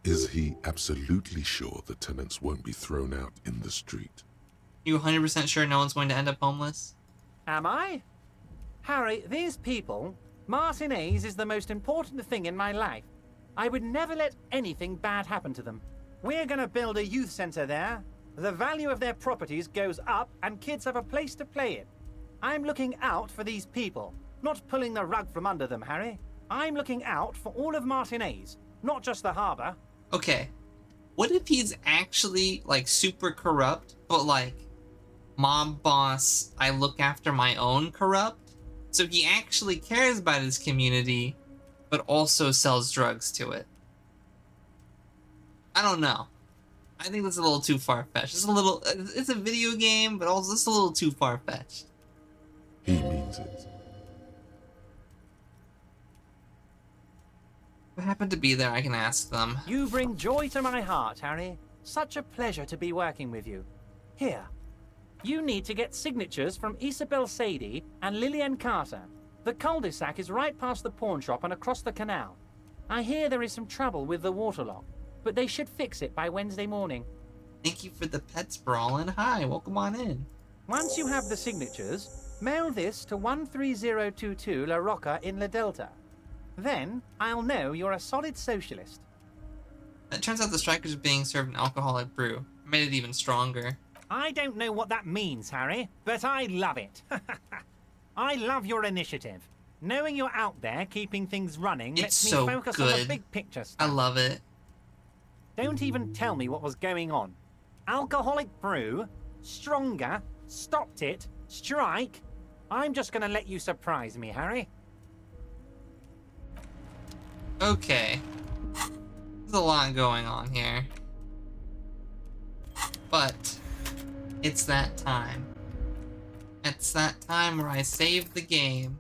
Is he absolutely sure the tenants won't be thrown out in the street? You 100% sure no one's going to end up homeless? Am I? Harry, these people, Martinez is the most important thing in my life. I would never let anything bad happen to them. We're gonna build a youth centre there. The value of their properties goes up and kids have a place to play in. I'm looking out for these people, not pulling the rug from under them, Harry. I'm looking out for all of Martinez, not just the harbour. Okay, what if he's actually, like, super corrupt, but, like, mob boss, I look after my own corrupt? So he actually cares about his community, but also sells drugs to it. I don't know. I think that's a little too far-fetched. It's a video game, but also it's a little too far-fetched. He means it. If I happen to be there, I can ask them. You bring joy to my heart, Harry. Such a pleasure to be working with you. Here, you need to get signatures from Isabel Sadie and Lillian Carter. The cul-de-sac is right past the pawn shop and across the canal. I hear there is some trouble with the waterlock, but they should fix it by Wednesday morning. Thank you for the pets, Brawlin. Hi, welcome on in. Once you have the signatures, mail this to 13022 La Rocca in La Delta. Then, I'll know you're a solid socialist. It turns out the strikers are being served an alcoholic brew. Made it even stronger. I don't know what that means, Harry, but I love it. I love your initiative. Knowing you're out there keeping things running lets me so focus on the good. big picture stuff. I love it. Don't even tell me what was going on. Alcoholic brew, stronger, stopped it, strike. I'm just gonna let you surprise me, Harry. Okay. There's a lot going on here. But it's that time. It's that time where I save the game